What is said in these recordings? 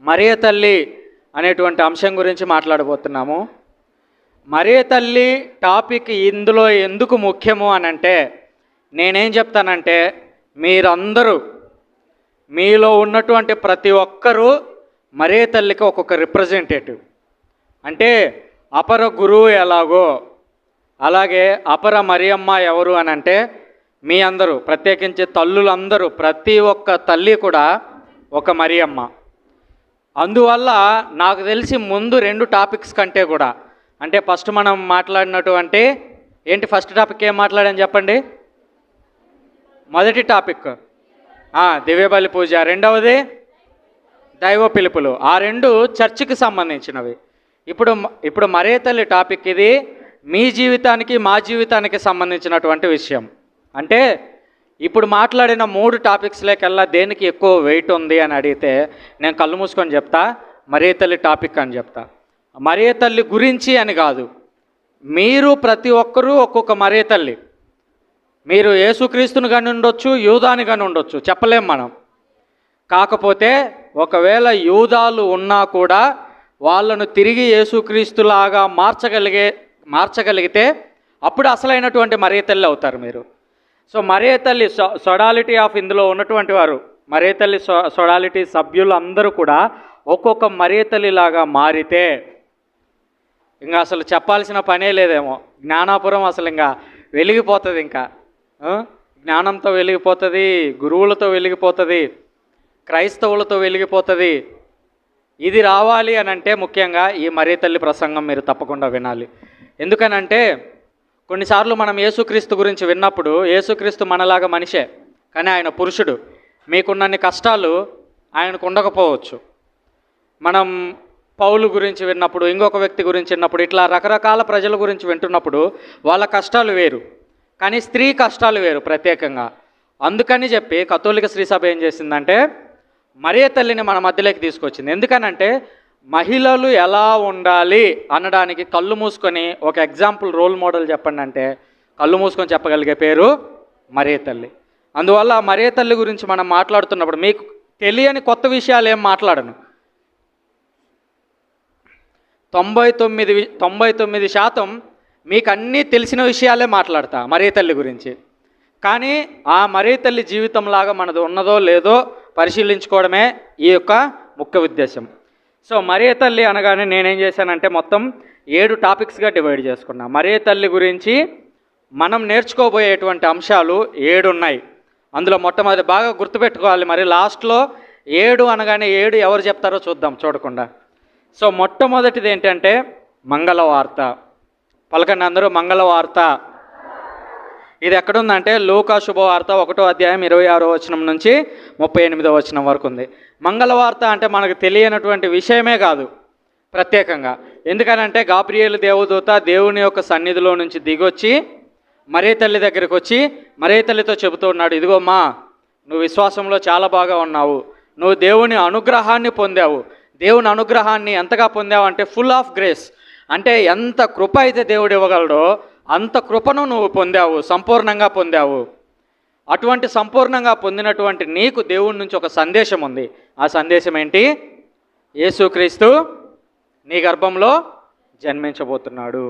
మరియ తల్లి అనేటువంటి అంశం గురించి మాట్లాడబోతున్నాము. మరియ తల్లి టాపిక్ ఇందులో ఎందుకు ముఖ్యము అని అంటే, నేనేం చెప్తానంటే, మీరందరూ మీలో ఉన్నటువంటి ప్రతి ఒక్కరూ మరియ తల్లికి ఒక్కొక్క రిప్రజెంటేటివ్. అంటే అపర గురువు ఎలాగో అలాగే అపర మరియమ్మ ఎవరు అని అంటే, మీ అందరూ ప్రత్యేకించి తల్లులందరూ ప్రతి ఒక్క తల్లి కూడా ఒక మరియమ్మ. అందువల్ల నాకు తెలిసి ముందు 2 టాపిక్స్ కంటే కూడా, అంటే ఫస్ట్ మనం మాట్లాడినటువంటి ఏంటి, ఫస్ట్ టాపిక్ ఏం మాట్లాడని చెప్పండి. మొదటి టాపిక్ దివ్యబలి పూజ, రెండవది దైవ పిలుపులు. ఆ 2 చర్చికి సంబంధించినవి. ఇప్పుడు మరియ తల్లి టాపిక్ ఇది మీ జీవితానికి మా జీవితానికి సంబంధించినటువంటి విషయం. అంటే ఇప్పుడు మాట్లాడిన 3 టాపిక్స్లోకెల్లా దేనికి ఎక్కువ వెయిట్ ఉంది అని అడిగితే, నేను కళ్ళు మూసుకొని చెప్తా, మరియ తల్లి టాపిక్ అని చెప్తా. మరియ తల్లి గురించి అని కాదు, మీరు ప్రతి ఒక్కరూ ఒక్కొక్క మరియ తల్లి. మీరు యేసుక్రీస్తుని కానీ ఉండొచ్చు, యూదాని కానీ ఉండొచ్చు, చెప్పలేం మనం. కాకపోతే ఒకవేళ యూదాలు ఉన్నా కూడా వాళ్ళను తిరిగి యేసుక్రీస్తులాగా మార్చగలిగితే అప్పుడు అసలైనటువంటి మరియ తల్లి అవుతారు మీరు. సో మరియ తల్లి సొడాలిటీ ఆఫ్ ఇందులో ఉన్నటువంటి వారు, మరియ తల్లి సొడాలిటీ సభ్యులు అందరూ కూడా ఒక్కొక్క మరియ తల్లిలాగా మారితే ఇంకా అసలు చెప్పాల్సిన పనే లేదేమో. జ్ఞానాపురం అసలు ఇంకా వెలిగిపోతుంది, ఇంకా జ్ఞానంతో వెలిగిపోతుంది, గురువులతో వెలిగిపోతుంది, క్రైస్తవులతో వెలిగిపోతుంది. ఇది రావాలి అని అంటే ముఖ్యంగా ఈ మరియ తల్లి ప్రసంగం మీరు తప్పకుండా వినాలి. ఎందుకనంటే కొన్నిసార్లు మనం యేసుక్రీస్తు గురించి విన్నప్పుడు, యేసుక్రీస్తు మనలాగా మనిషే కానీ ఆయన పురుషుడు. మీకున్నన్ని కష్టాలు ఆయనకు ఉండకపోవచ్చు. మనం పౌలు గురించి విన్నప్పుడు, ఇంకొక వ్యక్తి గురించి విన్నప్పుడు, ఇట్లా రకరకాల ప్రజల గురించి వింటున్నప్పుడు వాళ్ళ కష్టాలు వేరు, కానీ స్త్రీ కష్టాలు వేరు ప్రత్యేకంగా. అందుకని చెప్పి కథోలిక శ్రీ సభ ఏం చేసిందంటే మరియ తల్లిని మన మధ్యలోకి తీసుకొచ్చింది. ఎందుకనంటే మహిళలు ఎలా ఉండాలి అనడానికి కళ్ళు మూసుకొని ఒక ఎగ్జాంపుల్ రోల్ మోడల్ చెప్పండి అంటే కళ్ళు మూసుకొని చెప్పగలిగే పేరు మరియ తల్లి. అందువల్ల మరియ తల్లి గురించి మనం మాట్లాడుతున్నప్పుడు మీకు తెలియని కొత్త విషయాలు ఏం మాట్లాడను. 99% మీకు అన్నీ తెలిసిన విషయాలే మాట్లాడతా మరియ తల్లి గురించి. కానీ ఆ మరియ తల్లి జీవితంలాగా మనది ఉన్నదో లేదో పరిశీలించుకోవడమే ఈ యొక్క ముఖ్య ఉద్దేశం. సో మరియ తల్లి అనగానే నేనేం చేశానంటే మొత్తం 7 టాపిక్స్గా డివైడ్ చేసుకున్నా. మరియ తల్లి గురించి మనం నేర్చుకోబోయేటువంటి అంశాలు 7 ఉన్నాయి. అందులో మొట్టమొదటి బాగా గుర్తుపెట్టుకోవాలి. మరి లాస్ట్లో 7 అనగానే 7 ఎవరు చెప్తారో చూద్దాం చూడకుండా. సో మొట్టమొదటిది ఏంటంటే మంగళవార్త. పలకండి అందరూ, మంగళవార్త. ఇది ఎక్కడుందంటే లూకా శుభవార్త 1వ అధ్యాయం 26వ వచనం నుంచి 38వ వచనం వరకు ఉంది. మంగళవార్త అంటే మనకు తెలియనటువంటి విషయమే కాదు ప్రత్యేకంగా. ఎందుకనంటే గాబ్రియేలు దేవదూత దేవుని యొక్క సన్నిధిలో నుంచి దిగొచ్చి మరియ తల్లి దగ్గరికి వచ్చి మరియ తల్లితో చెబుతూ ఉన్నాడు, ఇదిగో మా, నువ్వు విశ్వాసంలో చాలా బాగా ఉన్నావు, నువ్వు దేవుని అనుగ్రహాన్ని పొందావు. దేవుని అనుగ్రహాన్ని ఎంతగా పొందావు అంటే ఫుల్ ఆఫ్ గ్రేస్, అంటే ఎంత కృప అయితే దేవుడు ఇవ్వగలడో అంత కృపను నువ్వు పొందావు, సంపూర్ణంగా పొందావు. అటువంటి సంపూర్ణంగా పొందినటువంటి నీకు దేవుడి నుంచి ఒక సందేశం ఉంది. ఆ సందేశం ఏంటి? యేసుక్రీస్తు నీ గర్భంలో జన్మించబోతున్నాడు.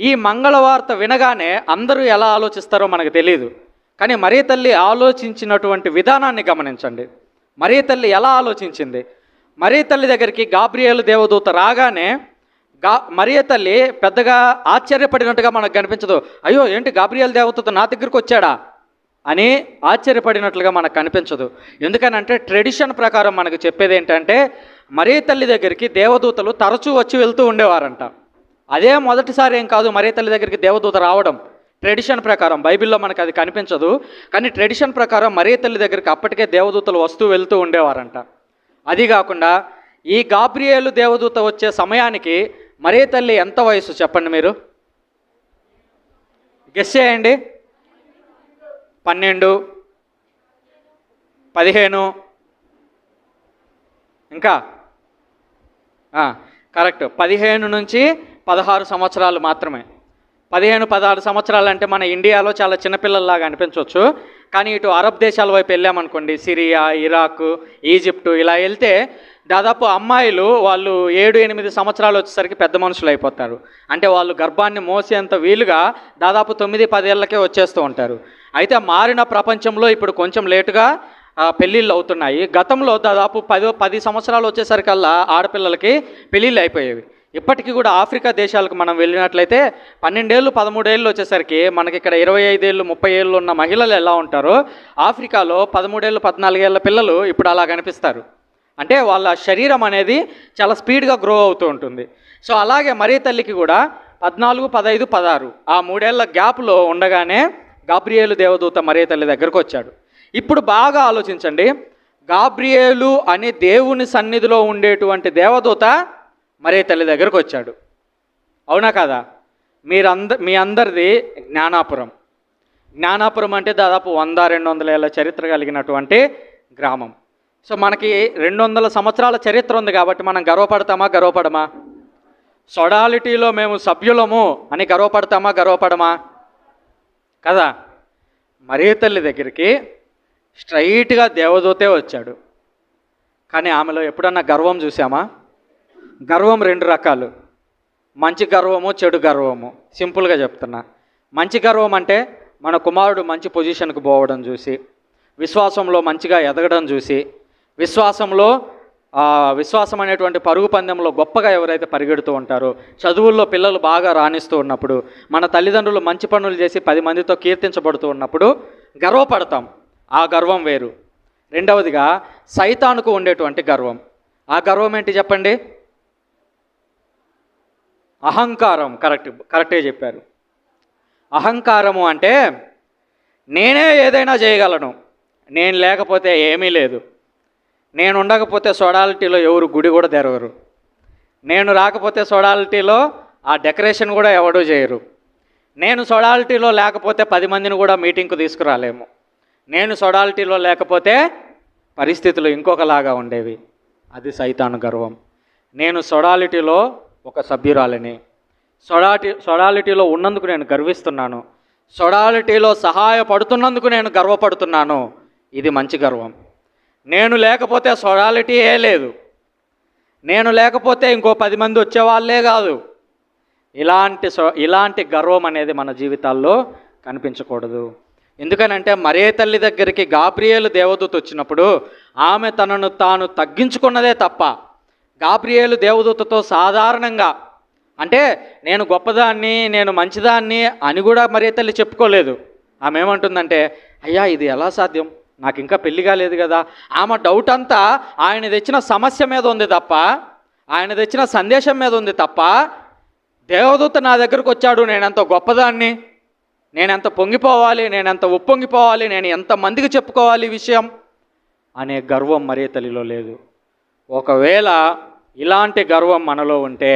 ఈ మంగళవార్త వినగానే అందరూ ఎలా ఆలోచిస్తారో మనకు తెలియదు, కానీ మరియ తల్లి ఆలోచించినటువంటి విధానాన్ని గమనించండి. మరియ తల్లి ఎలా ఆలోచించింది? మరియ తల్లి దగ్గరికి గాబ్రియేలు దేవదూత రాగానే మరియ తల్లి పెద్దగా ఆశ్చర్యపడినట్టుగా మనకు కనిపించదు. అయ్యో ఏంటి గాబ్రియేలు దేవదూత నా దగ్గరికి వచ్చాడా అని ఆశ్చర్యపడినట్లుగా మనకు కనిపించదు. ఎందుకనంటే ట్రెడిషన్ ప్రకారం మనకు చెప్పేది ఏంటంటే మరియ తల్లి దగ్గరికి దేవదూతలు తరచూ వచ్చి వెళ్తూ ఉండేవారంట. అదే మొదటిసారి ఏం కాదు మరియ తల్లి దగ్గరికి దేవదూత రావడం. ట్రెడిషన్ ప్రకారం, బైబిల్లో మనకు అది కనిపించదు, కానీ ట్రెడిషన్ ప్రకారం మరియ తల్లి దగ్గరికి అప్పటికే దేవదూతలు వస్తూ వెళ్తూ ఉండేవారంట. అది కాకుండా ఈ గాబ్రియేలు దేవదూత వచ్చే సమయానికి మరియ తల్లి ఎంత వయసు చెప్పండి మీరు, గెస్ చేయండి. 12, 15 ఇంకా కరెక్ట్ 15 నుంచి 16 సంవత్సరాలు మాత్రమే. 15-16 సంవత్సరాలు అంటే మన ఇండియాలో చాలా చిన్నపిల్లల్లాగా అనిపించవచ్చు, కానీ ఇటు అరబ్ దేశాల వైపు వెళ్ళామనుకోండి, సిరియా, ఇరాక్, ఈజిప్టు ఇలా వెళ్తే దాదాపు అమ్మాయిలు వాళ్ళు 7-8 సంవత్సరాలు వచ్చేసరికి పెద్ద మనుషులు అయిపోతారు. అంటే వాళ్ళు గర్భాన్ని మోసేంత వీలుగా దాదాపు 9-10 ఏళ్ళకే వచ్చేస్తూ ఉంటారు. అయితే మారిన ప్రపంచంలో ఇప్పుడు కొంచెం లేటుగా పెళ్ళిళ్ళు అవుతున్నాయి. గతంలో దాదాపు 10 సంవత్సరాలు వచ్చేసరికల్లా ఆడపిల్లలకి పెళ్ళిళ్ళు అయిపోయేవి. ఇప్పటికీ కూడా ఆఫ్రికా దేశాలకు మనం వెళ్ళినట్లయితే 12 ఏళ్ళు 13 ఏళ్ళు వచ్చేసరికి మనకి ఇక్కడ 25 ఏళ్ళు 30 ఏళ్ళు ఉన్న మహిళలు ఎలా ఉంటారో ఆఫ్రికాలో 13 ఏళ్ళు 14 ఏళ్ళ పిల్లలు ఇప్పుడు అలా కనిపిస్తారు. అంటే వాళ్ళ శరీరం అనేది చాలా స్పీడ్గా గ్రో అవుతూ ఉంటుంది. సో అలాగే మరియ తల్లికి కూడా 14, 15, 16 ఆ 3 ఏళ్ల గ్యాప్లో ఉండగానే గాబ్రియేలు దేవదూత మరియ తల్లి దగ్గరకు వచ్చాడు. ఇప్పుడు బాగా ఆలోచించండి, గాబ్రియేలు అనే దేవుని సన్నిధిలో ఉండేటువంటి దేవదూత మరియ తల్లి దగ్గరకు వచ్చాడు. అవునా కదా? మీ అందరిది జ్ఞానాపురం. జ్ఞానాపురం అంటే దాదాపు 100-200 ఏళ్ళ చరిత్ర కలిగినటువంటి గ్రామం. సో మనకి 200 సంవత్సరాల చరిత్ర ఉంది కాబట్టి మనం గర్వపడమా? సొడాలిటీలో మేము సభ్యులము అని గర్వపడమా కదా? మరియ తల్లి దగ్గరికి స్ట్రైట్గా దేవదూతే వచ్చాడు. కానీ ఆమెలో ఎప్పుడన్నా గర్వం చూసామా? గర్వం 2 రకాలు, మంచి గర్వము, చెడు గర్వము. సింపుల్గా చెప్తున్నా. మంచి గర్వం అంటే మన కుమారుడు మంచి పొజిషన్కి పోవడం చూసి, విశ్వాసంలో మంచిగా ఎదగడం చూసి, విశ్వాసం అనేటువంటి పరుగు పందెంలో గొప్పగా ఎవరైతే పరిగెడుతూ ఉంటారో, చదువుల్లో పిల్లలు బాగా రాణిస్తూ ఉన్నప్పుడు, మన తల్లిదండ్రులు మంచి పనులు చేసి 10 మందితో కీర్తించబడుతూ ఉన్నప్పుడు గర్వపడతాం. ఆ గర్వం వేరు. రెండవదిగా సైతానుకు ఉండేటువంటి గర్వం. ఆ గర్వం ఏంటి చెప్పండి? అహంకారం. కరెక్టే చెప్పారు. అహంకారము అంటే నేనే ఏదైనా చేయగలను, నేను లేకపోతే ఏమీ లేదు, నేను ఉండకపోతే సొడాలిటీలో ఎవరు గుడి కూడా తెరవరు, నేను రాకపోతే సొడాలిటీలో ఆ డెకరేషన్ కూడా ఎవడూ చేయరు, నేను సొడాలిటీలో లేకపోతే 10 మందిని కూడా మీటింగ్కు తీసుకురాలేము, నేను సొడాలిటీలో లేకపోతే పరిస్థితులు ఇంకొకలాగా ఉండేవి. అది సైతాను గర్వం. నేను సొడాలిటీలో ఒక సభ్యురాలిని, సొడాలిటీలో ఉన్నందుకు నేను గర్విస్తున్నాను, సొడాలిటీలో సహాయపడుతున్నందుకు నేను గర్వపడుతున్నాను. ఇది మంచి గర్వం. నేను లేకపోతే సొడాలిటీయే లేదు, నేను లేకపోతే ఇంకో 10 మంది వచ్చేవాళ్ళే కాదు. ఇలాంటి గర్వం అనేది మన జీవితాల్లో కనిపించకూడదు. ఎందుకనంటే మరియ తల్లి దగ్గరికి గాబ్రియేలు దేవదూత వచ్చినప్పుడు ఆమె తనను తాను తగ్గించుకున్నదే తప్ప గాబ్రియేలు దేవదూతతో సాధారణంగా, అంటే నేను గొప్పదాన్ని, నేను మంచిదాన్ని అని కూడా మరియ తల్లి చెప్పుకోలేదు. ఆమె ఏమంటుందంటే, అయ్యా ఇది ఎలా సాధ్యం, నాకు ఇంకా పెళ్లి కాలేదు కదా. ఆమె డౌట్ అంతా ఆయన తెచ్చిన సమస్య మీద ఉంది తప్ప, ఆయన తెచ్చిన సందేశం మీద ఉంది తప్ప, దేవదూత నా దగ్గరకు వచ్చాడు, నేనెంత గొప్పదాన్ని, నేనెంత పొంగిపోవాలి, నేనెంత ఉప్పొంగిపోవాలి, నేను ఎంతమందికి చెప్పుకోవాలి ఈ విషయం అనే గర్వం మరియ తల్లిలో లేదు. ఒకవేళ ఇలాంటి గర్వం మనలో ఉంటే,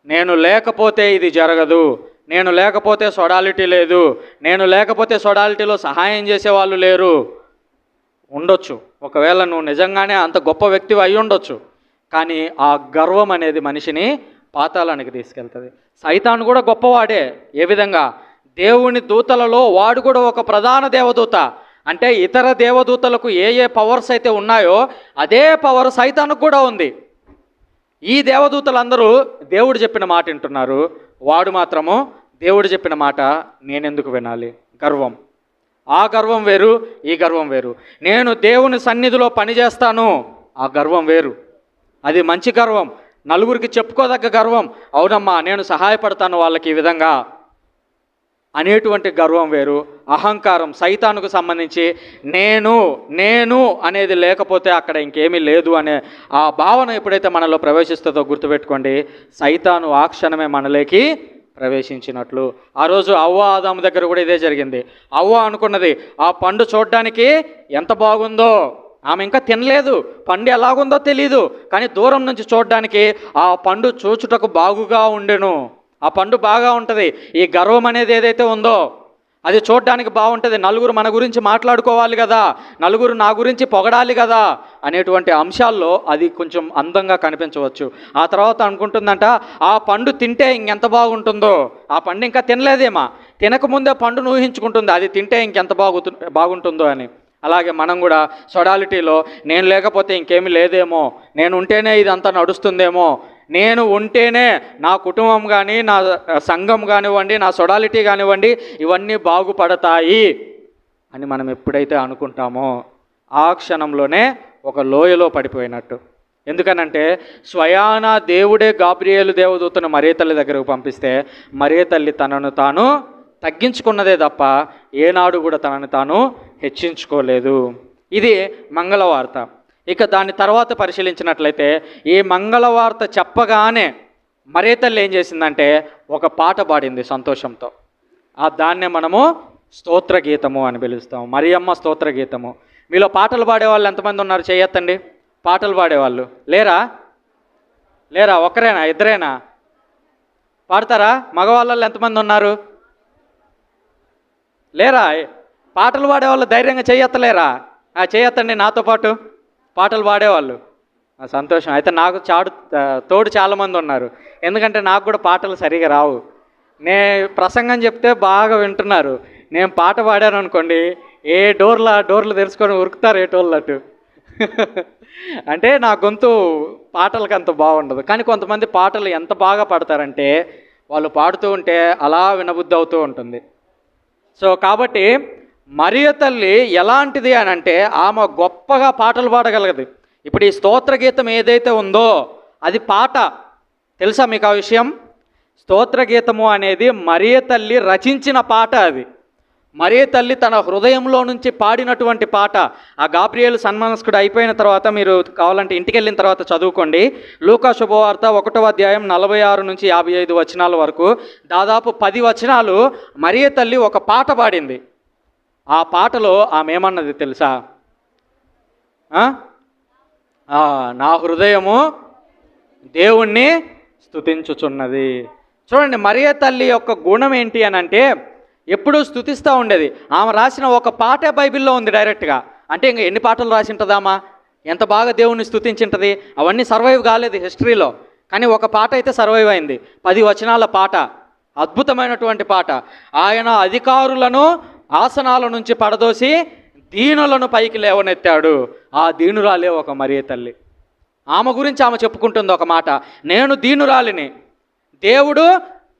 నేను లేకపోతే ఇది జరగదు, నేను లేకపోతే సొడాలిటీ లేదు, నేను లేకపోతే సొడాలిటీలో సహాయం చేసేవాళ్ళు లేరు, ఉండొచ్చు. ఒకవేళ నువ్వు నిజంగానే అంత గొప్ప వ్యక్తివి అయి ఉండొచ్చు. కానీ ఆ గర్వం అనేది మనిషిని పాతాళానికి తీసుకెళ్తుంది. సైతాను కూడా గొప్పవాడే. ఏ విధంగా? దేవుని దూతలలో వాడు కూడా ఒక ప్రధాన దేవదూత. అంటే ఇతర దేవదూతలకు ఏ పవర్స్ అయితే ఉన్నాయో అదే పవర్ సైతానుకు కూడా ఉంది. ఈ దేవదూతలందరూ దేవుడు చెప్పిన మాట వింటున్నారు, వాడు మాత్రము దేవుడు చెప్పిన మాట నేనెందుకు వినాలి? గర్వం. ఆ గర్వం వేరు, ఈ గర్వం వేరు. నేను దేవుని సన్నిధిలో పనిచేస్తాను, ఆ గర్వం వేరు. అది మంచి గర్వం, నలుగురికి చెప్పుకోదగ్గ గర్వం. అవునమ్మా నేను సహాయపడతాను వాళ్ళకి ఈ విధంగా అనేటువంటి గర్వం వేరు. అహంకారం సైతానుకు సంబంధించి నేను అనేది లేకపోతే అక్కడ ఇంకేమీ లేదు అనే ఆ భావన ఎప్పుడైతే మనలో ప్రవేశిస్తుందో గుర్తుపెట్టుకోండి, సైతాను ఆ క్షణమే మనలోకి ప్రవేశించినట్లు. ఆ రోజు అవ్వ ఆదాము దగ్గర కూడా ఇదే జరిగింది. అవ్వ అనుకున్నది ఆ పండు చూడడానికి ఎంత బాగుందో, ఆమె ఇంకా తినలేదు, పండు ఎలాగుందో తెలీదు, కానీ దూరం నుంచి చూడడానికి ఆ పండు చూచుటకు బాగుగా ఉండెను. ఆ పండు బాగా ఉంటుంది. ఈ గర్వం అనేది ఏదైతే ఉందో అది చూడడానికి బాగుంటుంది, నలుగురు మన గురించి మాట్లాడుకోవాలి కదా, నలుగురు నా గురించి పొగడాలి కదా అనేటువంటి అంశాల్లో అది కొంచెం అందంగా కనిపించవచ్చు. ఆ తర్వాత అనుకుంటుందంట ఆ పండు తింటే ఇంకెంత బాగుంటుందో, ఆ పండు ఇంకా తినలేదేమా, తినకముందే పండును ఊహించుకుంటుంది అది తింటే ఇంకెంత బాగుంటుందో అని. అలాగే మనం కూడా సొడాలిటీలో నేను లేకపోతే ఇంకేమీ లేదేమో, నేను ఉంటేనే ఇదంతా నడుస్తుందేమో, నేను ఉంటేనే నా కుటుంబం కానీ, నా సంఘం కానివ్వండి, నా సొడాలిటీ కానివ్వండి, ఇవన్నీ బాగుపడతాయి అని మనం ఎప్పుడైతే అనుకుంటామో ఆ క్షణంలోనే ఒక లోయలో పడిపోయినట్టు. ఎందుకనంటే స్వయాన దేవుడే గాబ్రియేలు దేవదూతను మరియ తల్లి దగ్గరకు పంపిస్తే మరియ తల్లి తనను తాను తగ్గించుకున్నదే తప్ప ఏనాడు కూడా తనను తాను హెచ్చించుకోలేదు. ఇది మంగళవార్త. ఇక దాని తర్వాత పరిశీలించినట్లయితే ఈ మంగళవార్త చెప్పగానే మరియ తల్లి ఏం చేసిందంటే ఒక పాట పాడింది సంతోషంతో. దాన్నే మనము స్తోత్ర గీతము అని పిలుస్తాం, మరియమ్మ స్తోత్ర గీతము. మీలో పాటలు పాడేవాళ్ళు ఎంతమంది ఉన్నారు? చేయొత్తండి. పాటలు పాడేవాళ్ళు లేరా? ఒక్కరేనా? ఇద్దరేనా? పాడతారా? మగవాళ్ళల్లో ఎంతమంది ఉన్నారు? లేరా? పాటలు పాడేవాళ్ళు ధైర్యంగా చేయెత్తలేరా? చేయొత్తండి నాతో పాటు పాటలు పాడేవాళ్ళు. సంతోషం. అయితే నాకు తోడు చాలామంది ఉన్నారు, ఎందుకంటే నాకు కూడా పాటలు సరిగా రావు. ప్రసంగం చెప్తే బాగా వింటున్నారు, నేను పాట పాడాను అనుకోండి ఏ డోర్లు తెరుచుకొని ఉరుకుతారు ఏటోళ్ళట్టు. అంటే నా గొంతు పాటలకు అంత బాగుండదు. కానీ కొంతమంది పాటలు ఎంత బాగా పాడతారంటే వాళ్ళు పాడుతూ ఉంటే అలా వినబుద్ధి అవుతూ ఉంటుంది. సో కాబట్టి మరియ తల్లి ఎలాంటిది అని అంటే ఆమె గొప్పగా పాటలు పాడగలగదు. ఇప్పుడు ఈ స్తోత్ర గీతం ఏదైతే ఉందో అది పాట. తెలుసా మీకు ఆ విషయం? స్తోత్ర గీతము అనేది మరియ తల్లి రచించిన పాట. అది మరియ తల్లి తన హృదయంలో నుంచి పాడినటువంటి పాట. ఆ గాబ్రియేలు సన్మానస్కుడు అయిపోయిన తర్వాత మీరు కావాలంటే ఇంటికి వెళ్ళిన తర్వాత చదువుకోండి. లూకా శుభవార్త 1వ అధ్యాయం 46 నుంచి 55 వచనాల వరకు దాదాపు 10 వచనాలు మరియ తల్లి ఒక పాట పాడింది. ఆ పాటలో ఆమె ఏమన్నది తెలుసా? నా హృదయము దేవుణ్ణి స్తుతించుచున్నది. చూడండి, మరియ తల్లి యొక్క గుణం ఏంటి అని అంటే ఎప్పుడూ స్తుతిస్తూ ఉండేది. ఆమె రాసిన ఒక పాటే బైబిల్లో ఉంది డైరెక్ట్గా. అంటే ఇంకా ఎన్ని పాటలు రాసి ఉంటుందామా? ఎంత బాగా దేవుణ్ణి స్తుతించింటుంది? అవన్నీ సర్వైవ్ కాలేదు హిస్టరీలో, కానీ ఒక పాట అయితే సర్వైవ్ అయింది. 10 వచనాల పాట, అద్భుతమైనటువంటి పాట. ఆయన అధికారులను ఆసనాల నుంచి పడదోసి దీనులను పైకి లేవనెత్తాడు. ఆ దీనురాలే ఒక మరియ తల్లి. ఆమె గురించి ఆమె చెప్పుకుంటుంది ఒక మాట, నేను దీనురాలిని, దేవుడు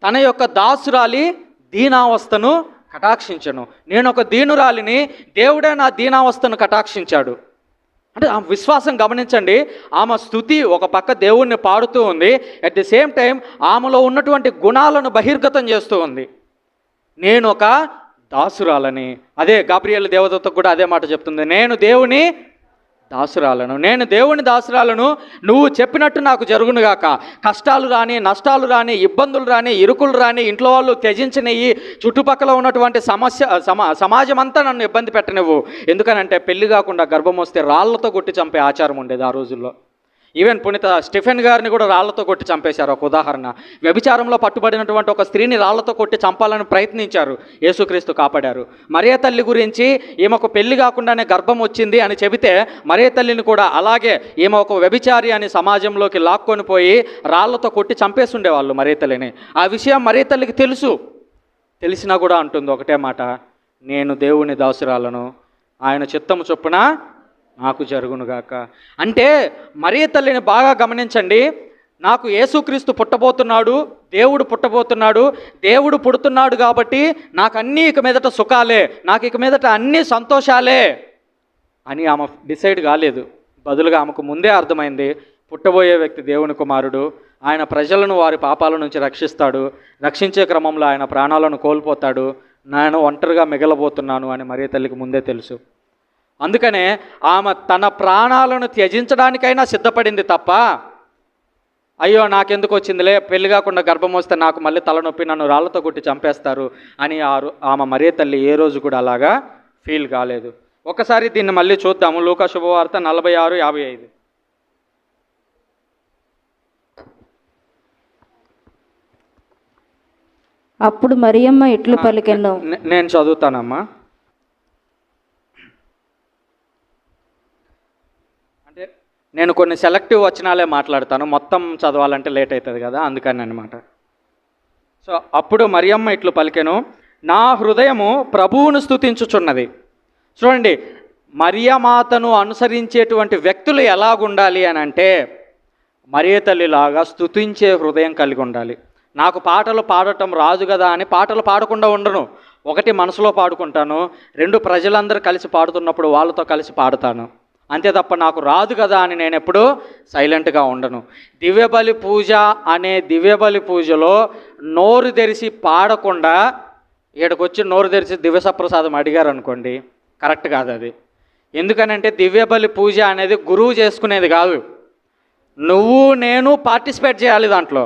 తన యొక్క దాసురాలి దీనావస్థను కటాక్షించను. నేను ఒక దీనురాలిని, దేవుడే నా దీనావస్థను కటాక్షించాడు. అంటే ఆమె విశ్వాసం గమనించండి. ఆమె స్తుతి ఒక పక్క దేవుణ్ణి పాడుతూ ఉంది, అట్ ది సేమ్ టైం ఆమెలో ఉన్నటువంటి గుణాలను బహిర్గతం చేస్తూ ఉంది. నేను ఒక దాసురాలని. అదే గాబ్రియేలు దేవదూతకు కూడా అదే మాట చెప్తుంది, నేను దేవుని దాసురాలను, నువ్వు చెప్పినట్టు నాకు జరుగునుగాక. కష్టాలు రాని, నష్టాలు రాని, ఇబ్బందులు రాని, ఇరుకులు రాని, ఇంట్లో వాళ్ళు త్యజించినవి, చుట్టుపక్కల ఉన్నటువంటి సమాజం అంతా నన్ను ఇబ్బంది పెట్టనివ్వు. ఎందుకనంటే పెళ్లి కాకుండా గర్భం వస్తే రాళ్లతో కొట్టి చంపే ఆచారం ఉండేది ఆ రోజుల్లో. ఈవెన్ పునీత స్టిఫెన్ గారిని కూడా రాళ్లతో కొట్టి చంపేశారు. ఒక ఉదాహరణ, వ్యభిచారంలో పట్టుబడినటువంటి ఒక స్త్రీని రాళ్లతో కొట్టి చంపాలని ప్రయత్నించారు, యేసుక్రీస్తు కాపాడారు. మరియ తల్లి గురించి ఈమెకు పెళ్లి కాకుండానే గర్భం వచ్చింది అని చెబితే మరియ తల్లిని కూడా అలాగే ఈమె ఒక వ్యభిచారి అని సమాజంలోకి లాక్కొని పోయి రాళ్లతో కొట్టి చంపేసి ఉండేవాళ్ళు మరియ తల్లిని. ఆ విషయం మరియ తల్లికి తెలిసినా కూడా అంటుంది ఒకటే మాట, నేను దేవుని దాసురాలను, ఆయన చిత్తము చొప్పున నాకు జరుగునుగాక. అంటే మరియ తల్లిని బాగా గమనించండి. నాకు యేసుక్రీస్తు పుట్టబోతున్నాడు, దేవుడు పుట్టబోతున్నాడు, దేవుడు పుడుతున్నాడు కాబట్టి నాకు అన్నీ ఇక మీదట సుఖాలే, నాకు ఇక మీదట అన్నీ సంతోషాలే అని ఆమె డిసైడ్ కాలేదు. బదులుగా ఆమెకు ముందే అర్థమైంది, పుట్టబోయే వ్యక్తి దేవుని కుమారుడు, ఆయన ప్రజలను వారి పాపాల నుంచి రక్షిస్తాడు, రక్షించే క్రమంలో ఆయన ప్రాణాలను కోల్పోతాడు, నేను ఒంటరిగా మిగలబోతున్నాను అని మరియ తల్లికి ముందే తెలుసు. అందుకనే ఆమె తన ప్రాణాలను త్యజించడానికైనా సిద్ధపడింది తప్ప, అయ్యో నాకెందుకు వచ్చిందిలే, పెళ్లి కాకుండా గర్భం వస్తే నాకు మళ్ళీ తలనొప్పి, నన్ను రాళ్లతో కొట్టి చంపేస్తారు అని ఆమె మరియ తల్లి ఏ రోజు కూడా అలాగా ఫీల్ కాలేదు. ఒకసారి దీన్ని మళ్ళీ చూద్దాము. లూకా శుభవార్త 46:55. అప్పుడు మరియమ్మ ఇట్లు పలికెను. నేను చదువుతానమ్మా. అంటే నేను కొన్ని సెలెక్టివ్ వచనాలే మాట్లాడతాను, మొత్తం చదవాలంటే లేట్ అవుతుంది కదా, అందుకని అనమాట. సో అప్పుడు మరియమ్మ ఇట్లు పలికెను, నా హృదయము ప్రభువును స్తుతించుచున్నది. చూడండి, మరియమాతను అనుసరించేటువంటి వ్యక్తులు ఎలాగుండాలి అని అంటే, మరియ తల్లిలాగా స్తుతించే హృదయం కలిగి ఉండాలి. నాకు పాటలు పాడటం రాదు కదా అని పాటలు పాడకుండా ఉండను. ఒకటి, మనసులో పాడుకుంటాను. రెండు, ప్రజలందరూ కలిసి పాడుతున్నప్పుడు వాళ్ళతో కలిసి పాడుతాను. అంతే తప్ప నాకు రాదు కదా అని నేను ఎప్పుడూ సైలెంట్గా ఉండను. దివ్యబలి పూజ అనే దివ్యబలి పూజలో నోరు తెరిచి పాడకుండా ఇక్కడికొచ్చి నోరు తెరిచి దివ్యసప్రసాదం అడిగారు అనుకోండి, కరెక్ట్ కాదు అది. ఎందుకనంటే దివ్యబలి పూజ అనేది గురువు చేసుకునేది కాదు. నువ్వు నేను పార్టిసిపేట్ చేయాలి దాంట్లో.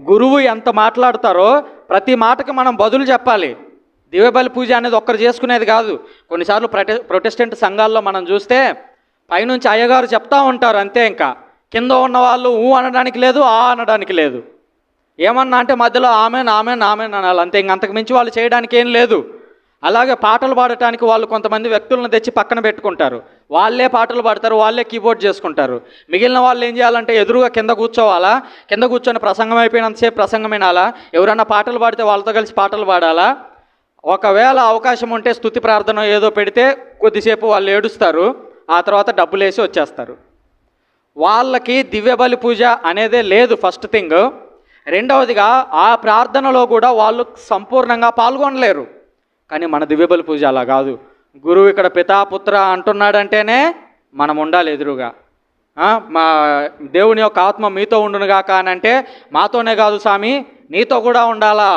గురువు ఎంత మాట్లాడతారో ప్రతి మాటకి మనం బదులు చెప్పాలి. దివ్యబలి పూజ అనేది ఒక్కరు చేసుకునేది కాదు. కొన్నిసార్లు ప్రొటెస్టెంట్ సంఘాల్లో మనం చూస్తే పైనుంచి అయ్యగారు చెప్తా ఉంటారు అంతే, ఇంకా కింద ఉన్న వాళ్ళు ఊ అనడానికి లేదు, ఆ అనడానికి లేదు. ఏమన్నా అంటే మధ్యలో ఆమెన్ ఆమెన్ ఆమెన్ అనాలి అంతే, ఇంకంతకు మించి వాళ్ళు చేయడానికి ఏం లేదు. అలాగే పాటలు పాడటానికి వాళ్ళు కొంతమంది వ్యక్తులను తెచ్చి పక్కన పెట్టుకుంటారు. వాళ్ళే పాటలు పాడతారు, వాళ్ళే కీబోర్డ్ చేసుకుంటారు. మిగిలిన వాళ్ళు ఏం చేయాలంటే ఎదురుగా కింద కూర్చోవాలా, కింద కూర్చొని ప్రసంగం అయిపోయినంతసేపు ప్రసంగం వినాలా, ఎవరైనా పాటలు పాడితే వాళ్ళతో కలిసి పాటలు పాడాలా. ఒకవేళ అవకాశం ఉంటే స్తుతి ప్రార్థన ఏదో పెడితే కొద్దిసేపు వాళ్ళు ఏడుస్తారు, ఆ తర్వాత డబ్బులు వేసి వచ్చేస్తారు. వాళ్ళకి దివ్యబలి పూజ అనేదే లేదు ఫస్ట్ థింగ్. రెండవదిగా ఆ ప్రార్థనలో కూడా వాళ్ళు సంపూర్ణంగా పాల్గొనలేరు. కానీ మన దివ్యబలి పూజ అలా కాదు. గురువు ఇక్కడ పితాపుత్ర అంటున్నాడంటేనే మనం ఉండాలి ఎదురుగా. మా దేవుని యొక్క ఆత్మ మీతో ఉండునుగాక అని అంటే మాతోనే కాదు స్వామి నీతో కూడా ఉండాలా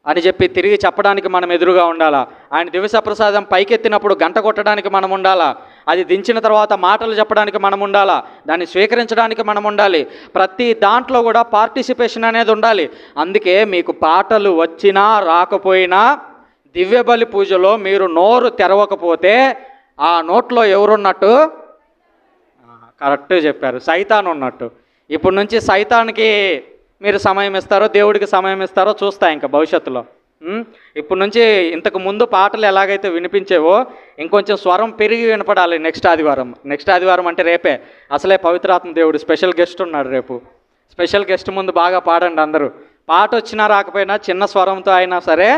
అని చెప్పి తిరిగి చెప్పడానికి మనం ఎదురుగా ఉండాలా. ఆయన దివ్యసప్రసాదం పైకెత్తినప్పుడు గంట కొట్టడానికి మనం ఉండాలా. అది దించిన తర్వాత మాటలు చెప్పడానికి మనం ఉండాలా. దాన్ని స్వీకరించడానికి మనం ఉండాలి. ప్రతి దాంట్లో కూడా పార్టిసిపేషన్ అనేది ఉండాలి. అందుకే మీకు పాటలు వచ్చినా రాకపోయినా దివ్యబలి పూజలో మీరు నోరు తెరవకపోతే ఆ నోట్లో ఎవరున్నట్టు? కరెక్ట్ చెప్పారు, సైతాన్ ఉన్నట్టు. ఇప్పటి నుంచి సైతాన్కి మీరు సమయం ఇస్తారో దేవుడికి సమయం ఇస్తారో చూస్తా ఇంకా భవిష్యత్తులో. ఇప్పటి నుంచి ఇంతకు ముందు పాటలు ఎలాగైతే వినిపించేవో ఇంకొంచెం స్వరం పెరిగి వినపడాలి నెక్స్ట్ ఆదివారం అంటే రేపే. అసలే పవిత్రాత్మ దేవుడు స్పెషల్ గెస్ట్ ఉన్నాడు రేపు. స్పెషల్ గెస్ట్ ముందు బాగా పాడండి అందరూ. పాట వచ్చినా రాకపోయినా చిన్న స్వరంతో అయినా సరే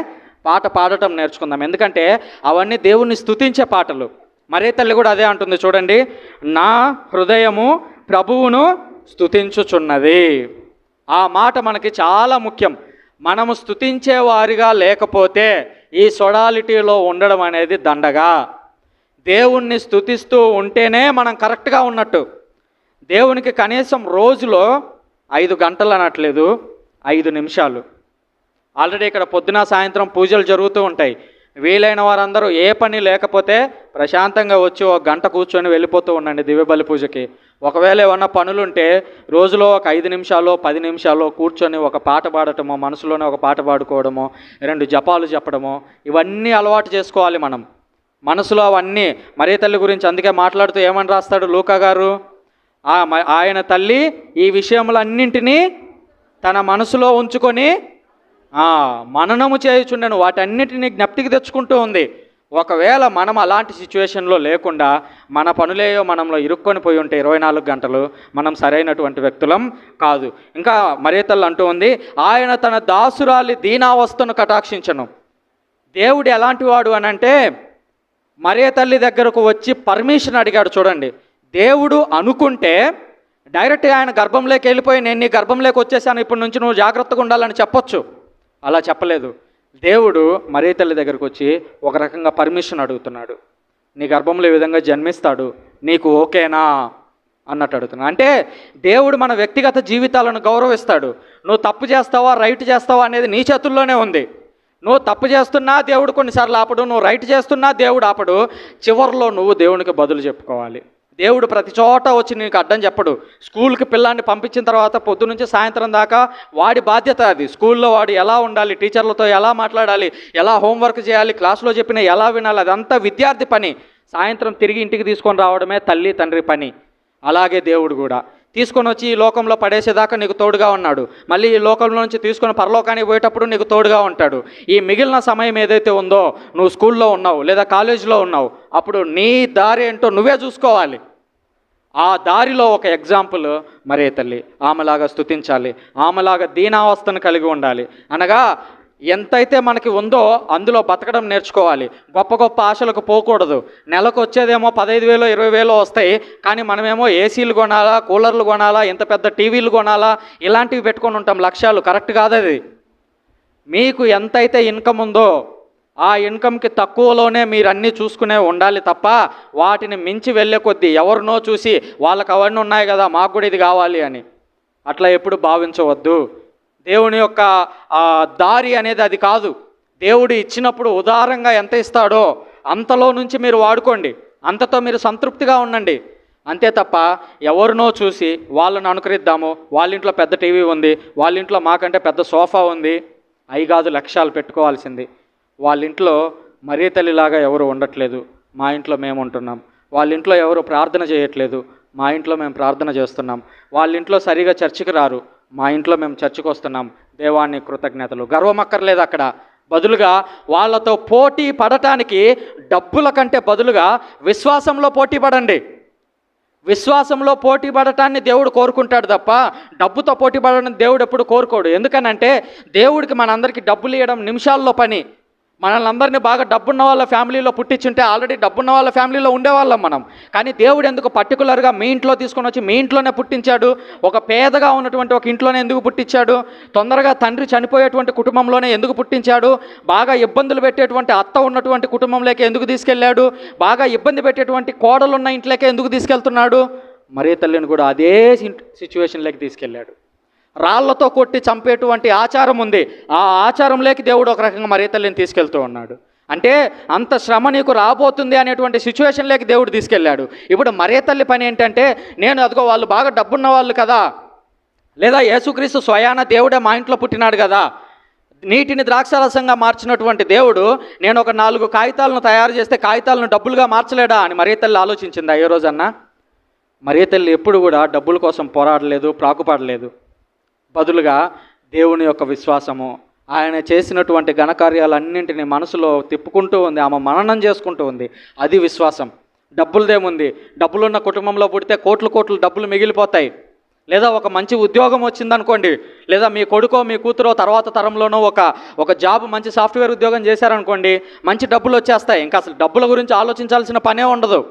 పాట పాడటం నేర్చుకుందాం. ఎందుకంటే అవన్నీ దేవుణ్ణి స్తుతించే పాటలు. మరే తల్లి కూడా అదే అంటుంది చూడండి, నా హృదయము ప్రభువును స్తుతించుచున్నది. ఆ మాట మనకి చాలా ముఖ్యం. మనము స్తుతించే వారిగా లేకపోతే ఈ సొడాలిటీలో ఉండడం అనేది దండగా. దేవుణ్ణి స్తుతిస్తూ ఉంటేనే మనం కరెక్ట్గా ఉన్నట్టు. దేవునికి కనీసం రోజులో 5 గంటలు అనట్లేదు, 5 నిమిషాలు. ఆల్రెడీ ఇక్కడ పొద్దున సాయంత్రం పూజలు జరుగుతూ ఉంటాయి. వీలైన వారందరూ ఏ పని లేకపోతే ప్రశాంతంగా వచ్చి 1 గంట కూర్చొని వెళ్ళిపోతూ ఉండండి దివ్యబలి పూజకి. ఒకవేళ ఏమన్నా పనులుంటే రోజులో ఒక 5 నిమిషాలు 10 నిమిషాలు కూర్చొని ఒక పాట పాడటమో, మనసులోనే ఒక పాట పాడుకోవడమో, 2 జపాలు చెప్పడమో, ఇవన్నీ అలవాటు చేసుకోవాలి మనం. మనసులో అవన్నీ మరే తల్లి గురించి అందుకే మాట్లాడుతూ ఏమని రాస్తాడు లూకా గారు, ఆయన తల్లి ఈ విషయములన్నింటినీ తన మనసులో ఉంచుకొని మననము చేయుచుండెను, వాటన్నిటిని జ్ఞప్తికి తెచ్చుకుంటూ ఉంది. ఒకవేళ మనం అలాంటి సిచ్యువేషన్లో లేకుండా మన పనులేయో మనంలో ఇరుక్కొని పోయి ఉంటే 24 గంటలు మనం సరైనటువంటి వ్యక్తులం కాదు. ఇంకా మరే తల్లి అంటూ ఉంది, ఆయన తన దాసురాలి దీనావస్థను కటాక్షించను. దేవుడు ఎలాంటి వాడు అని అంటే మరే తల్లి దగ్గరకు వచ్చి పర్మిషన్ అడిగాడు చూడండి. దేవుడు అనుకుంటే డైరెక్ట్గా ఆయన గర్భంలోకి వెళ్ళిపోయి నేను నీ గర్భంలోకి వచ్చేసాను, ఇప్పటి నుంచి నువ్వు జాగ్రత్తగా ఉండాలని చెప్పొచ్చు. అలా చెప్పలేదు. దేవుడు మరీ తల్లి దగ్గరకు వచ్చి ఒక రకంగా పర్మిషన్ అడుగుతున్నాడు. నీ గర్భంలో ఈ విధంగా జన్మిస్తాడు, నీకు ఓకేనా అన్నట్టు అడుగుతున్నాడు. అంటే దేవుడు మన వ్యక్తిగత జీవితాలను గౌరవిస్తాడు. నువ్వు తప్పు చేస్తావా రైట్ చేస్తావా అనేది నీ చేతుల్లోనే ఉంది. నువ్వు తప్పు చేస్తున్నా దేవుడు కొన్నిసార్లు ఆపడు, నువ్వు రైట్ చేస్తున్నా దేవుడు ఆపడు. చివరిలో నువ్వు దేవునికి బదులు చెప్పుకోవాలి. దేవుడు ప్రతి చోట వచ్చి నీకు అడ్డం చెప్పడు. స్కూల్కి పిల్లాన్ని పంపించిన తర్వాత పొద్దు నుంచి సాయంత్రం దాకా వాడి బాధ్యత అది. స్కూల్లో వాడు ఎలా ఉండాలి, టీచర్లతో ఎలా మాట్లాడాలి, ఎలా హోంవర్క్ చేయాలి, క్లాసులో చెప్పిన ఎలా వినాలి, అదంతా విద్యార్థి పని. సాయంత్రం తిరిగి ఇంటికి తీసుకొని రావడమే తల్లి తండ్రి పని. అలాగే దేవుడు కూడా తీసుకొని వచ్చి ఈ లోకంలో పడేసేదాకా నీకు తోడుగా ఉన్నాడు. మళ్ళీ ఈ లోకంలో నుంచి తీసుకొని పరలోకానికి పోయేటప్పుడు నీకు తోడుగా ఉంటాడు. ఈ మిగిలిన సమయం ఏదైతే ఉందో, నువ్వు స్కూల్లో ఉన్నావు లేదా కాలేజీలో ఉన్నావు, అప్పుడు నీ దారి ఏంటో నువ్వే చూసుకోవాలి. ఆ దారిలో ఒక ఎగ్జాంపుల్ మరే తల్లి. ఆమెలాగా స్తుతించాలి, ఆమెలాగా దీనావస్థను కలిగి ఉండాలి. అనగా ఎంతైతే మనకి ఉందో అందులో బతకడం నేర్చుకోవాలి. గొప్ప గొప్ప ఆశలకు పోకూడదు. నెలకు వచ్చేదేమో 15,000 20,000 వస్తాయి, కానీ మనమేమో ఏసీలు కొనాలా, కూలర్లు కొనాలా, ఇంత పెద్ద టీవీలు కొనాలా, ఇలాంటివి పెట్టుకొని ఉంటాం లక్ష్యాలు. కరెక్ట్ కాదు అది. మీకు ఎంతైతే ఇన్కమ్ ఉందో ఆ ఇన్కమ్కి తక్కువలోనే మీరు అన్నీ చూసుకునే ఉండాలి తప్ప వాటిని మించి వెళ్ళే కొద్దీ ఎవరినో చూసి వాళ్ళకి అవన్నీ ఉన్నాయి కదా మాకు కూడా ఇది కావాలి అని అట్లా ఎప్పుడు భావించవద్దు. దేవుని యొక్క దారి అనేది అది కాదు. దేవుడు ఇచ్చినప్పుడు ఉదారంగా ఎంత ఇస్తాడో అంతలో నుంచి మీరు వాడుకోండి, అంతతో మీరు సంతృప్తిగా ఉండండి. అంతే తప్ప ఎవరినో చూసి వాళ్ళని అనుకరిద్దాము, వాళ్ళ ఇంట్లో పెద్ద టీవీ ఉంది, వాళ్ళ ఇంట్లో మాకంటే పెద్ద సోఫా ఉంది, అవి కాదు లక్ష్యాలు పెట్టుకోవాల్సింది. వాళ్ళ ఇంట్లో మరీ తల్లిలాగా ఎవరు ఉండట్లేదు, మా ఇంట్లో మేము ఉంటున్నాం. వాళ్ళ ఇంట్లో ఎవరు ప్రార్థన చేయట్లేదు, మా ఇంట్లో మేము ప్రార్థన చేస్తున్నాం. వాళ్ళ ఇంట్లో సరిగా చర్చికి రారు, మా ఇంట్లో మేము చర్చికి వస్తున్నాం. దేవాన్ని కృతజ్ఞతలు. గర్వం అక్కర్లేదు అక్కడ. బదులుగా వాళ్ళతో పోటీ పడటానికి డబ్బుల కంటే బదులుగా విశ్వాసంలో పోటీ పడండి. విశ్వాసంలో పోటీ పడటాన్ని దేవుడు కోరుకుంటాడు తప్ప డబ్బుతో పోటీ పడడం దేవుడు ఎప్పుడు కోరుకోడు. ఎందుకనంటే దేవుడికి మనందరికీ డబ్బులు ఇవ్వడం నిమిషాల్లో పని. మనల్ని అందరినీ బాగా డబ్బున్న వాళ్ళ ఫ్యామిలీలో పుట్టించుంటే ఆల్రెడీ డబ్బున్న వాళ్ళ ఫ్యామిలీలో ఉండేవాళ్ళం మనం. కానీ దేవుడు ఎందుకు పర్టికులర్గా మీ ఇంట్లో తీసుకొని వచ్చి మీ ఇంట్లోనే పుట్టించాడు? ఒక పేదగా ఉన్నటువంటి ఒక ఇంట్లోనే ఎందుకు పుట్టించాడు? తొందరగా తండ్రి చనిపోయేటువంటి కుటుంబంలోనే ఎందుకు పుట్టించాడు? బాగా ఇబ్బందులు పెట్టేటువంటి అత్త ఉన్నటువంటి కుటుంబంలోకి ఎందుకు తీసుకెళ్ళాడు? బాగా ఇబ్బంది పెట్టేటువంటి కోడలున్న ఇంట్లోకి ఎందుకు తీసుకెళ్తున్నాడు? మరీ తల్లిని కూడా అదే సిచ్యువేషన్లోకి తీసుకెళ్ళాడు. రాళ్లతో కొట్టి చంపేటువంటి ఆచారం ఉంది, ఆ ఆచారంలోకి దేవుడు ఒక రకంగా మరీ తల్లిని తీసుకెళ్తూ ఉన్నాడు. అంటే అంత శ్రమ నీకు రాబోతుంది అనేటువంటి సిచ్యువేషన్లోకి దేవుడు తీసుకెళ్ళాడు. ఇప్పుడు మరీ తల్లి పని ఏంటంటే, నేను అదిగో వాళ్ళు బాగా డబ్బున్న వాళ్ళు కదా, లేదా యేసుక్రీస్తు స్వయాన దేవుడే మా ఇంట్లో పుట్టినాడు కదా, నీటిని ద్రాక్షారసంగా మార్చినటువంటి దేవుడు నేను ఒక 4 కాగితాలను తయారు చేస్తే కాగితాలను డబ్బులుగా మార్చలేడా అని మరీ తల్లి ఆలోచించిందా ఏ రోజన్నా? మరీ తల్లి ఎప్పుడు కూడా డబ్బుల కోసం పోరాడలేదు, ప్రాకుపడలేదు. బదులుగా దేవుని యొక్క విశ్వాసము, ఆయన చేసినటువంటి ఘనకార్యాలన్నింటినీ మనసులో తిప్పుకుంటూ ఉంది, ఆమె మననం చేసుకుంటూ ఉంది. అది విశ్వాసం. డబ్బులదేముంది? డబ్బులున్న కుటుంబంలో పుడితే కోట్లు డబ్బులు మిగిలిపోతాయి. లేదా ఒక మంచి ఉద్యోగం వచ్చిందనుకోండి, లేదా మీ కొడుకో మీ కూతురో తర్వాత తరంలోనో ఒక జాబ్ మంచి సాఫ్ట్వేర్ ఉద్యోగం చేశారనుకోండి, మంచి డబ్బులు వచ్చేస్తాయి. ఇంకా అసలు డబ్బుల గురించి ఆలోచించాల్సిన పనే ఉండదు.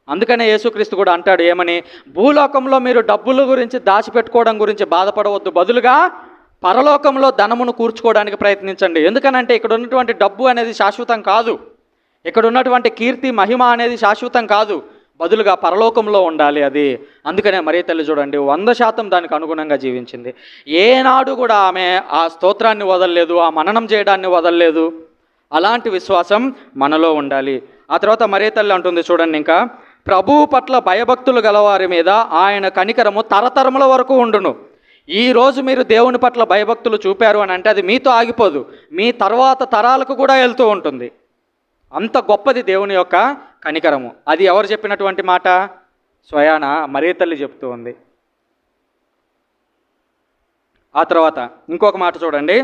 అందుకనే యేసుక్రీస్తు కూడా అంటాడు ఏమని? భూలోకంలో మీరు డబ్బుల గురించి దాచిపెట్టుకోవడం గురించి బాధపడవద్దు, బదులుగా పరలోకంలో ధనమును కూర్చుకోవడానికి ప్రయత్నించండి. ఎందుకనంటే ఇక్కడ ఉన్నటువంటి డబ్బు అనేది శాశ్వతం కాదు, ఇక్కడ ఉన్నటువంటి కీర్తి మహిమ అనేది శాశ్వతం కాదు, బదులుగా పరలోకంలో ఉండాలి అది. అందుకనే మరీ తల్లి చూడండి 100% దానికి అనుగుణంగా జీవించింది. ఏనాడు కూడా ఆమె ఆ స్తోత్రాన్ని వదలలేదు, ఆ మననం చేయడాన్ని వదలలేదు. అలాంటి విశ్వాసం మనలో ఉండాలి. ఆ తర్వాత మరీ తల్లి అంటుంది చూడండి, ఇంకా ప్రభువు పట్ల భయభక్తులు గలవారి మీద ఆయన కనికరము తరతరముల వరకు ఉండును. ఈరోజు మీరు దేవుని పట్ల భయభక్తులు చూపారు అని అంటే అది మీతో ఆగిపోదు, మీ తర్వాత తరాలకు కూడా వెళ్తూ ఉంటుంది. అంత గొప్పది దేవుని యొక్క కనికరము. అది ఎవరు చెప్పినటువంటి మాట? స్వయాన మరీ తల్లి చెప్తూ ఉంది. ఆ తర్వాత ఇంకొక మాట చూడండి,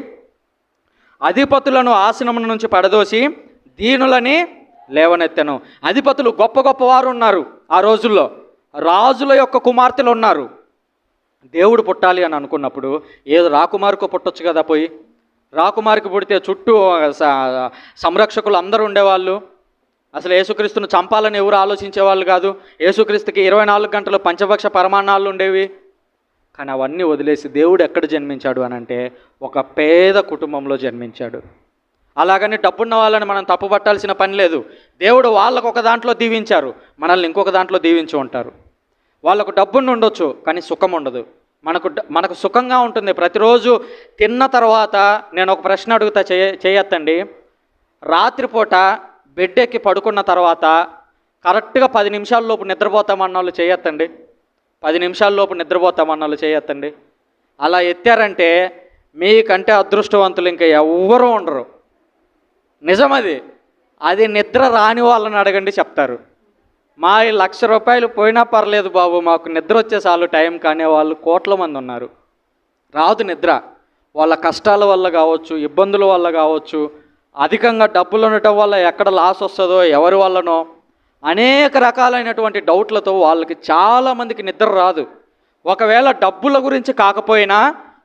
అధిపతులను ఆసనముల నుంచి పడదోసి దీనులని లేవనెత్తెను. అధిపతులు గొప్ప గొప్ప వారు ఉన్నారు ఆ రోజుల్లో, రాజుల యొక్క కుమార్తెలు ఉన్నారు. దేవుడు పుట్టాలి అని అనుకున్నప్పుడు ఏదో రాకుమారుకు పుట్టొచ్చు కదా, పోయి రాకుమారికి పుడితే చుట్టూ సంరక్షకులు అందరూ ఉండేవాళ్ళు. అసలు యేసుక్రీస్తును చంపాలని ఎవరు ఆలోచించేవాళ్ళు కాదు. యేసుక్రీస్తుకి 24 గంటలు పంచభక్ష పరమాన్నాలు ఉండేవి. కానీ అవన్నీ వదిలేసి దేవుడు ఎక్కడ జన్మించాడు అని అంటే ఒక పేద కుటుంబంలో జన్మించాడు. అలాగని డబ్బున్న వాళ్ళని మనం తప్పు పట్టాల్సిన పని లేదు. దేవుడు వాళ్ళకు ఒక దాంట్లో దీవించారు, మనల్ని ఇంకొక దాంట్లో దీవించి ఉంటారు. వాళ్ళకు డబ్బున్న ఉండొచ్చు కానీ సుఖం ఉండదు. మనకు సుఖంగా ఉంటుంది. ప్రతిరోజు తిన్న తర్వాత నేను ఒక ప్రశ్న అడుగుతా, చేయొద్దండి. రాత్రిపూట బెడ్ ఎక్కి పడుకున్న తర్వాత కరెక్ట్గా 10 నిమిషాల లోపు నిద్రపోతామన్న వాళ్ళు చేయొద్దండి. 10 నిమిషాల లోపు నిద్రపోతామన్న వాళ్ళు చేయొద్దండి. అలా ఎత్తారంటే మీకంటే అదృష్టవంతులు ఇంకా ఎవ్వరూ ఉండరు. నిజమది. అది నిద్ర రాని వాళ్ళని అడగండి, చెప్తారు. మా 1,00,000 రూపాయలు పోయినా పర్లేదు బాబు, మాకు నిద్ర వచ్చే చాలు టైం, కానీ వాళ్ళు కోట్ల మంది ఉన్నారు. రాదు నిద్ర. వాళ్ళ కష్టాల వల్ల కావచ్చు, ఇబ్బందుల వల్ల కావచ్చు, అధికంగా డబ్బులు ఉండటం వల్ల ఎక్కడ లాస్ వస్తుందో ఎవరి వల్లనో అనేక రకాలైనటువంటి డౌట్లతో వాళ్ళకి చాలామందికి నిద్ర రాదు. ఒకవేళ డబ్బుల గురించి కాకపోయినా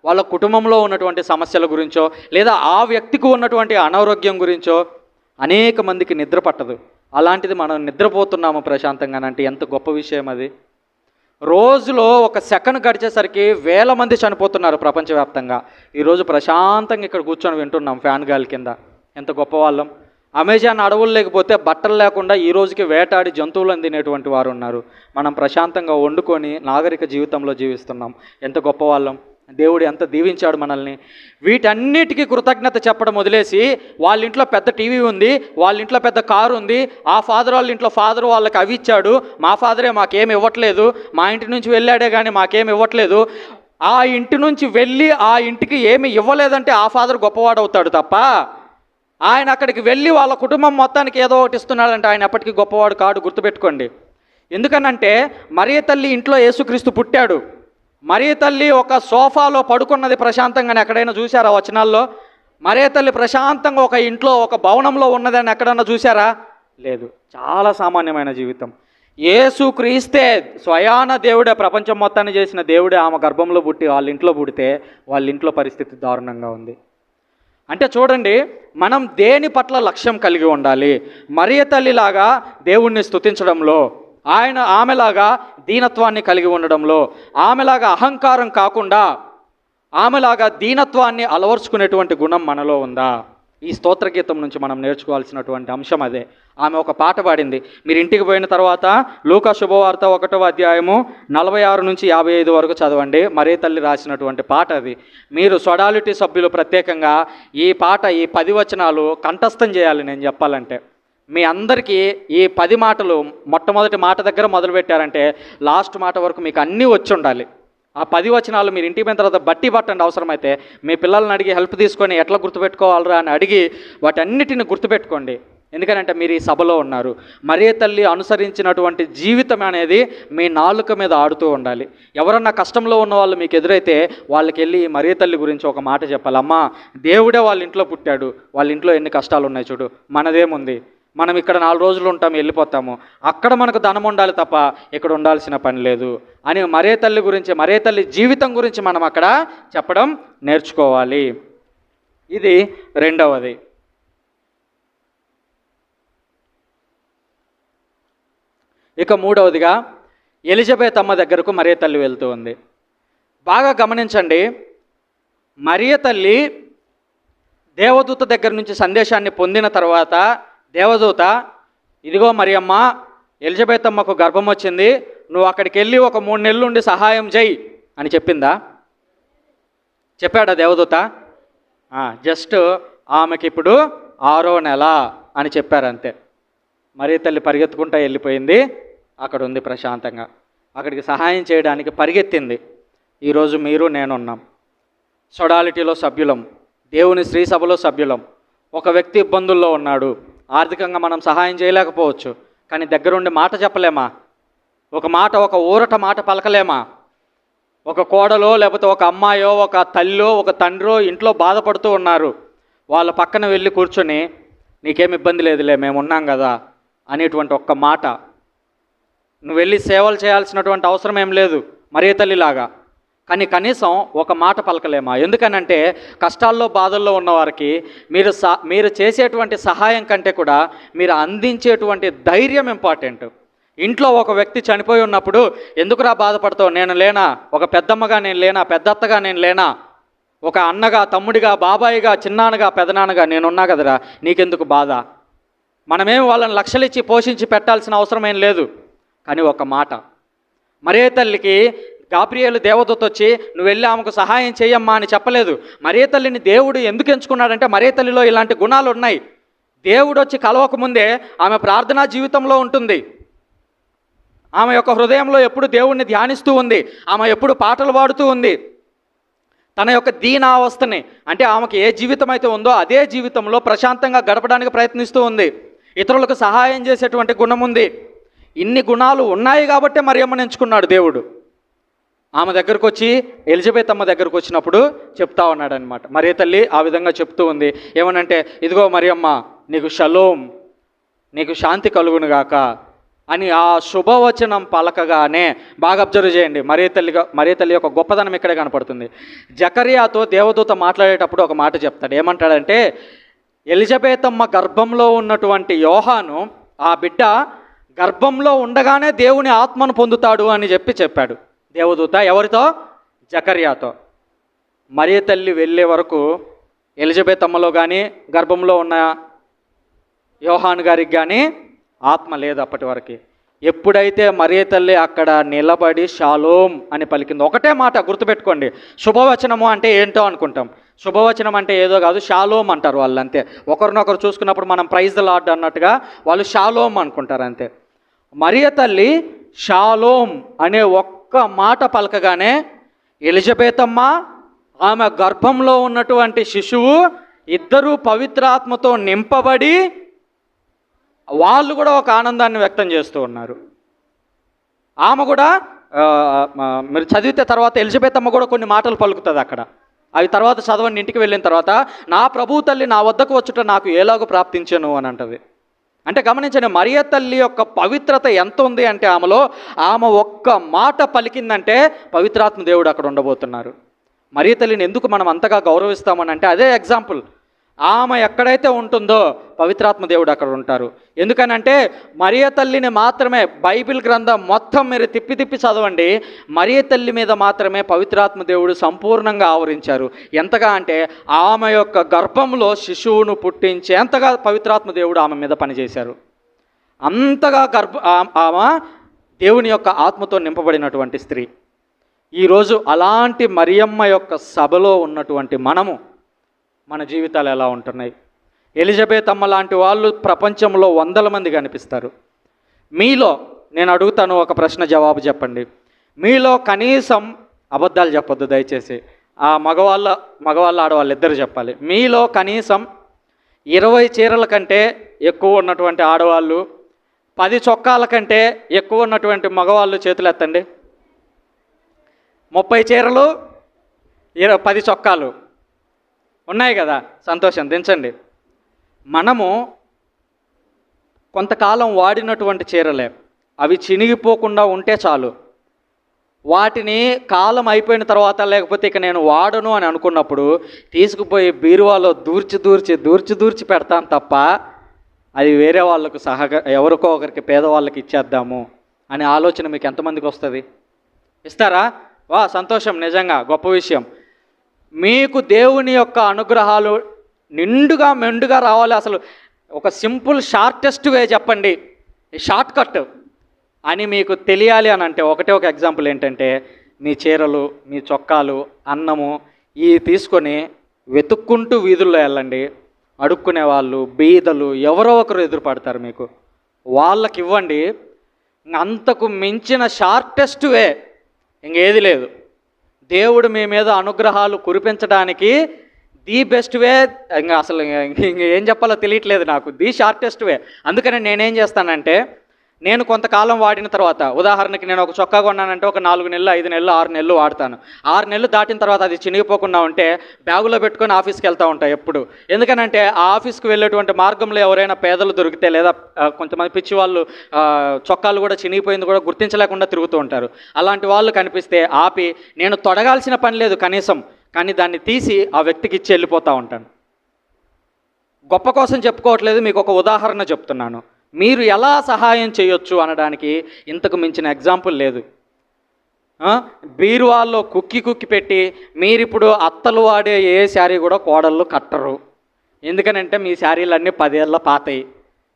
వాళ్ళ కుటుంబంలో ఉన్నటువంటి సమస్యల గురించో లేదా ఆ వ్యక్తికి ఉన్నటువంటి అనారోగ్యం గురించో అనేక మందికి నిద్ర పట్టదు. అలాంటిది మనం నిద్రపోతున్నాము ప్రశాంతంగానంటే ఎంత గొప్ప విషయం అది. రోజులో ఒక సెకండ్ గడిచేసరికి వేల మంది చనిపోతున్నారు ప్రపంచవ్యాప్తంగా. ఈరోజు ప్రశాంతంగా ఇక్కడ కూర్చొని వింటున్నాం ఫ్యాన్ గాలి కింద. ఎంత గొప్ప వాళ్ళం. అమెజాన్ అడవులు లేకపోతే బట్టలు లేకుండా ఈ రోజుకి వేటాడి జంతువులను తినేటువంటి వారు ఉన్నారు. మనం ప్రశాంతంగా వండుకొని నాగరిక జీవితంలో జీవిస్తున్నాం. ఎంత గొప్ప వాళ్ళం. దేవుడు ఎంత దీవించాడు మనల్ని. వీటన్నిటికీ కృతజ్ఞత చెప్పడం వదిలేసి వాళ్ళ ఇంట్లో పెద్ద టీవీ ఉంది, వాళ్ళ ఇంట్లో పెద్ద కారు ఉంది, ఆ ఫాదర్ వాళ్ళ ఇంట్లో ఫాదర్ వాళ్ళకి అవి ఇచ్చాడు, మా ఫాదరే మాకేమి ఇవ్వట్లేదు, మా ఇంటి నుంచి వెళ్ళాడే కానీ మాకేమి ఇవ్వట్లేదు, ఆ ఇంటి నుంచి వెళ్ళి ఆ ఇంటికి ఏమి ఇవ్వలేదంటే ఆ ఫాదర్ గొప్పవాడు అవుతాడు తప్ప ఆయన అక్కడికి వెళ్ళి వాళ్ళ కుటుంబం మొత్తానికి ఏదో ఒకటి ఇస్తున్నాడంటే ఆయన ఎప్పటికీ గొప్పవాడు కాడు. గుర్తుపెట్టుకోండి. ఎందుకనంటే మరియ తల్లి ఇంట్లో యేసుక్రీస్తు పుట్టాడు. మరియ తల్లి ఒక సోఫాలో పడుకున్నది ప్రశాంతంగానే ఎక్కడైనా చూసారా వచనాల్లో? మరియ తల్లి ప్రశాంతంగా ఒక ఇంట్లో ఒక భవనంలో ఉన్నదని ఎక్కడన్నా చూసారా? లేదు. చాలా సామాన్యమైన జీవితం. యేసుక్రీస్తే స్వయాన దేవుడే, ప్రపంచం మొత్తాన్ని చేసిన దేవుడే ఆమె గర్భంలో పుట్టి వాళ్ళ ఇంట్లో పుడితే వాళ్ళ ఇంట్లో పరిస్థితి దారుణంగా ఉంది. అంటే చూడండి, మనం దేని పట్ల లక్ష్యం కలిగి ఉండాలి. మరియ తల్లిలాగా దేవుణ్ణి స్తుతించడంలో, ఆమెలాగా దీనత్వాన్ని కలిగి ఉండడంలో, ఆమెలాగా అహంకారం కాకుండా ఆమెలాగా దీనత్వాన్ని అలవర్చుకునేటువంటి గుణం మనలో ఉందా? ఈ స్తోత్ర గీతం నుంచి మనం నేర్చుకోవాల్సినటువంటి అంశం అదే. ఆమె ఒక పాట పాడింది. మీరు ఇంటికి పోయిన తర్వాత లూకా శుభవార్త 1వ అధ్యాయము 46 నుంచి 55 వరకు చదవండి. మరియ తల్లి రాసినటువంటి పాట అది. మీరు సొడాలిటీ సభ్యులు ప్రత్యేకంగా ఈ పాట, ఈ 10 వచనాలు కంఠస్థం చేయాలి. నేను చెప్పాలంటే మీ అందరికీ ఈ 10 మాటలు మొట్టమొదటి మాట దగ్గర మొదలుపెట్టారంటే లాస్ట్ మాట వరకు మీకు అన్నీ వచ్చి ఉండాలి. ఆ 10 వచనాలు మీరు ఇంటికి పోయిన తర్వాత బట్టి పట్టండి. అవసరమైతే మీ పిల్లల్ని అడిగి హెల్ప్ తీసుకొని ఎట్లా గుర్తుపెట్టుకోవాలరా అని అడిగి వాటన్నిటిని గుర్తుపెట్టుకోండి. ఎందుకనంటే మీరు ఈ సభలో ఉన్నారు. మరియ తల్లి అనుసరించినటువంటి జీవితం అనేది మీ నాలుక మీద ఆడుతూ ఉండాలి. ఎవరన్నా కష్టంలో ఉన్న వాళ్ళు మీకు ఎదురైతే వాళ్ళకి వెళ్ళి మరియ తల్లి గురించి ఒక మాట చెప్పాలి. అమ్మా, దేవుడే వాళ్ళ ఇంట్లో పుట్టాడు, వాళ్ళ ఇంట్లో ఎన్ని కష్టాలు ఉన్నాయి చూడు, మనదేముంది, మనం ఇక్కడ 4 రోజులు ఉంటాం, వెళ్ళిపోతాము, అక్కడ మనకు ధనం ఉండాలి తప్ప ఇక్కడ ఉండాల్సిన పని లేదు అని మరియ తల్లి గురించి, మరియ తల్లి జీవితం గురించి మనం అక్కడ చెప్పడం నేర్చుకోవాలి. ఇది రెండవది. ఇక మూడవదిగా ఎలిజబెత్ అమ్మ దగ్గరకు మరియ తల్లి వెళ్తూ ఉంది. బాగా గమనించండి, మరియ తల్లి దేవదూత దగ్గర నుంచి సందేశాన్ని పొందిన తర్వాత దేవదూత, ఇదిగో మరియమ్మ, ఎలిజబెత్ అమ్మకు గర్భం వచ్చింది, నువ్వు అక్కడికి వెళ్ళి ఒక 3 నెలలు ఉండి సహాయం చేయి అని చెప్పిందా? చెప్పాడా దేవదూత? జస్ట్ ఆమెకి ఇప్పుడు 6వ నెల అని చెప్పారంతే. మరియ తల్లి పరిగెత్తుకుంటూ వెళ్ళిపోయింది. అక్కడ ఉంది ప్రశాంతంగా. అక్కడికి సహాయం చేయడానికి పరిగెత్తింది. ఈరోజు మీరు నేనున్నాం, సొడాలిటీలో సభ్యులం, దేవుని స్త్రీ సభలో సభ్యులం. ఒక వ్యక్తి ఇబ్బందుల్లో ఉన్నాడు, ఆర్థికంగా మనం సహాయం చేయలేకపోవచ్చు, కానీ దగ్గరుండి మాట చెప్పలేమా? ఒక ఊరట మాట పలకలేమా? ఒక కోడలో లేకపోతే ఒక అమ్మాయో ఒక తల్లో ఒక తండ్రో ఇంట్లో బాధపడుతూ ఉన్నారు, వాళ్ళ పక్కన వెళ్ళి కూర్చొని నీకేం ఇబ్బంది లేదులే, మేము ఉన్నాం కదా అనేటువంటి ఒక్క మాట. నువ్వు వెళ్ళి సేవలు చేయాల్సినటువంటి అవసరం ఏం లేదు మరియ తల్లిలాగా, కానీ కనీసం ఒక మాట పలకలేమా? ఎందుకనంటే కష్టాల్లో బాధల్లో ఉన్నవారికి మీరు చేసేటువంటి సహాయం కంటే కూడా మీరు అందించేటువంటి ధైర్యం ఇంపార్టెంట్. ఇంట్లో ఒక వ్యక్తి చనిపోయి ఉన్నప్పుడు ఎందుకురా బాధపడతావు, నేను లేనా, ఒక పెద్దమ్మగా నేను లేనా, పెద్దత్తగా నేను లేనా, ఒక అన్నగా, తమ్ముడిగా, బాబాయిగా, చిన్నాన్నగా, పెదనాన్నగా నేనున్నా కదరా, నీకెందుకు బాధ? మనమేం వాళ్ళని లక్షలు ఇచ్చి పోషించి పెట్టాల్సిన అవసరం ఏం లేదు. కానీ ఒక మాట, మరియ తల్లికి గాబ్రియేలు దేవదూత వచ్చి నువ్వు వెళ్ళి ఆమెకు సహాయం చేయమ్మా అని చెప్పలేదు. మరియ తల్లిని దేవుడు ఎందుకు ఎంచుకున్నాడంటే మరియ తల్లిలో ఇలాంటి గుణాలు ఉన్నాయి. దేవుడు వచ్చి కలవకముందే ఆమె ప్రార్థనా జీవితంలో ఉంటుంది. ఆమె యొక్క హృదయంలో ఎప్పుడు దేవుణ్ణి ధ్యానిస్తూ ఉంది, ఆమె ఎప్పుడు పాటలు పాడుతూ ఉంది. తన యొక్క దీనావస్థని, అంటే ఆమెకి ఏ జీవితం అయితే ఉందో అదే జీవితంలో ప్రశాంతంగా గడపడానికి ప్రయత్నిస్తూ ఉంది. ఇతరులకు సహాయం చేసేటువంటి గుణం ఉంది. ఇన్ని గుణాలు ఉన్నాయి కాబట్టే మరియమ్మని ఎంచుకున్నాడు దేవుడు. ఆమె దగ్గరకు వచ్చి ఎలిజబెత్ అమ్మ దగ్గరకు వచ్చినప్పుడు చెప్తా ఉన్నాడు అనమాట. మరియ తల్లి ఆ విధంగా చెప్తూ ఉంది. ఏమనంటే, ఇదిగో మరియమ్మ, నీకు షలోం, నీకు శాంతి కలుగునుగాక, అని ఆ శుభవచనం పలకగానే, బాగా అబ్జర్వ్ చేయండి, మరియ తల్లి యొక్క గొప్పదనం ఇక్కడే కనపడుతుంది. జకర్యాతో దేవదూత మాట్లాడేటప్పుడు ఒక మాట చెప్తాడు. ఏమంటాడంటే, ఎలిజబెతమ్మ గర్భంలో ఉన్నటువంటి యోహాను ఆ బిడ్డ గర్భంలో ఉండగానే దేవుని ఆత్మను పొందుతాడు అని చెప్పాడు దేవదూత. ఎవరితో? జకర్యాతో. మరియ తల్లి వెళ్ళే వరకు ఎలిజబెతమ్మలో కానీ గర్భంలో ఉన్న యోహాను గారికి కానీ ఆత్మ లేదు అప్పటి వరకు. ఎప్పుడైతే మరియ తల్లి అక్కడ నిలబడి షాలోం అని పలికింది, ఒకటే మాట గుర్తుపెట్టుకోండి. శుభవచనము అంటే ఏంటో అనుకుంటాం. శుభవచనం అంటే ఏదో కాదు, షాలోం అంటారు వాళ్ళు, అంతే. ఒకరినొకరు చూసుకున్నప్పుడు మనం ప్రైజ్ ద లార్డ్ అన్నట్టుగా వాళ్ళు షాలోం అనుకుంటారు, అంతే. మరియ తల్లి షాలోం అనే ఒక్క మాట పలకగానే ఎలిజబెతమ్మ, ఆమె గర్భంలో ఉన్నటువంటి శిశువు ఇద్దరూ పవిత్రాత్మతో నింపబడి వాళ్ళు కూడా ఒక ఆనందాన్ని వ్యక్తం చేస్తూ ఉన్నారు. ఆమె కూడా మీరు చదివితే తర్వాత ఎలిజబెతమ్మ కూడా కొన్ని మాటలు పలుకుతుంది అక్కడ. అవి తర్వాత చదవండి, ఇంటికి వెళ్ళిన తర్వాత, నా ప్రభు తల్లి నా వద్దకు వచ్చుట నాకు ఎలాగో ప్రాప్తించను అని అంటది. అంటే గమనించండి, మరియ తల్లి యొక్క పవిత్రత ఎంత ఉంది అంటే ఆమె ఒక్క మాట పలికిందంటే పవిత్రాత్మ దేవుడు అక్కడ ఉండబోతున్నారు. మరియ తల్లిని ఎందుకు మనం అంతగా గౌరవిస్తామని అంటే అదే ఎగ్జాంపుల్. ఆమె ఎక్కడైతే ఉంటుందో పవిత్రాత్మ దేవుడు అక్కడ ఉంటారు. ఎందుకనంటే మరియ తల్లిని మాత్రమే, బైబిల్ గ్రంథం మొత్తం మీరు తిప్పి తిప్పి చదవండి, మరియ తల్లి మీద మాత్రమే పవిత్రాత్మ దేవుడు సంపూర్ణంగా ఆవరించారు. ఎంతగా అంటే ఆమె యొక్క గర్భంలో శిశువును పుట్టించేంతగా పవిత్రాత్మ దేవుడు ఆమె మీద పనిచేశారు. అంతగా ఆమె దేవుని యొక్క ఆత్మతో నింపబడినటువంటి స్త్రీ. ఈరోజు అలాంటి మరియమ్మ యొక్క సభలో ఉన్నటువంటి మన జీవితాలు ఎలా ఉంటున్నాయి? ఎలిజబెత్ అమ్మ లాంటి వాళ్ళు ప్రపంచంలో వందల మంది కనిపిస్తారు. మీలో నేను అడుగుతాను, ఒక ప్రశ్న జవాబు చెప్పండి. మీలో కనీసం అబద్ధాలు చెప్పొద్దు దయచేసి. ఆ మగవాళ్ళ ఆడవాళ్ళు ఇద్దరు చెప్పాలి. మీలో కనీసం 20 చీరల కంటే ఎక్కువ ఉన్నటువంటి ఆడవాళ్ళు, 10 చొక్కాల కంటే ఎక్కువ ఉన్నటువంటి మగవాళ్ళు చేతులు ఎత్తండి. 30 చీరలు, 10 చొక్కాలు ఉన్నాయి కదా, సంతోషం, దించండి. మనము కొంతకాలం వాడినటువంటి చీరలే, అవి చినిగిపోకుండా ఉంటే చాలు. వాటిని కాలం అయిపోయిన తర్వాత, లేకపోతే ఇక నేను వాడను అని అనుకున్నప్పుడు తీసుకుపోయి బీరువాలో దూర్చి పెడతాను తప్ప అది వేరే వాళ్ళకు ఎవరికో ఒకరికి, పేదవాళ్ళకి ఇచ్చేద్దాము అనే ఆలోచన మీకు ఎంతమందికి వస్తుంది? ఇస్తారా? వా, సంతోషం, నిజంగా గొప్ప విషయం. మీకు దేవుని యొక్క అనుగ్రహాలు నిండుగా మెండుగా రావాలి. అసలు ఒక సింపుల్ షార్టెస్ట్ వే చెప్పండి, షార్ట్ కట్ అని మీకు తెలియాలి అని అంటే ఒకటే ఒక ఎగ్జాంపుల్ ఏంటంటే, మీ చీరలు, మీ చొక్కాలు, అన్నము ఇవి తీసుకొని వెతుక్కుంటూ వీధుల్లో వెళ్ళండి. అడుక్కునే వాళ్ళు, బీదలు ఎవరో ఒకరు ఎదురుపడతారు, మీకు వాళ్ళకి ఇవ్వండి. అంతకు మించిన షార్టెస్ట్ వే ఇంకేది లేదు. దేవుడు మీ మీద అనుగ్రహాలు కురిపించడానికి ది బెస్ట్ వే, ఇంకా అసలు ఏం చెప్పాలో తెలియట్లేదు నాకు, ది షార్టెస్ట్ వే. అందుకని నేనేం చేస్తానంటే, నేను కొంతకాలం వాడిన తర్వాత, ఉదాహరణకి నేను ఒక చొక్కా కొన్నానంటే ఒక 4 నెలలు, 5 నెలలు, 6 నెలలు వాడతాను. 6 నెలలు దాటిన తర్వాత అది చినిగిపోకుండా ఉంటే బ్యాగులో పెట్టుకొని ఆఫీస్కి వెళ్తూ ఉంటాను ఎప్పుడు. ఎందుకనంటే ఆ ఆఫీస్కి వెళ్ళేటువంటి మార్గంలో ఎవరైనా పేదలు దొరికితే, లేదా కొంతమంది పిచ్చి వాళ్ళు చొక్కాలు కూడా చినిగిపోయింది కూడా గుర్తించలేకుండా తిరుగుతూ ఉంటారు. అలాంటి వాళ్ళు కనిపిస్తే ఆపి, నేను తొడగాల్సిన పని లేదు కనీసం, కానీ దాన్ని తీసి ఆ వ్యక్తికి ఇచ్చి వెళ్ళిపోతూ ఉంటాను. గొప్ప కోసం చెప్పుకోవట్లేదు, మీకు ఒక ఉదాహరణ చెప్తున్నాను. మీరు ఎలా సహాయం చేయొచ్చు అనడానికి ఇంతకు మించిన ఎగ్జాంపుల్ లేదు. బీరువాల్లో కుక్కి పెట్టి, మీరిప్పుడు అత్తలు వాడే ఏ శారీ కూడా కోడళ్ళు కట్టరు. ఎందుకనంటే మీ శారీలు అన్నీ 10 ఏళ్ళ పాతయి,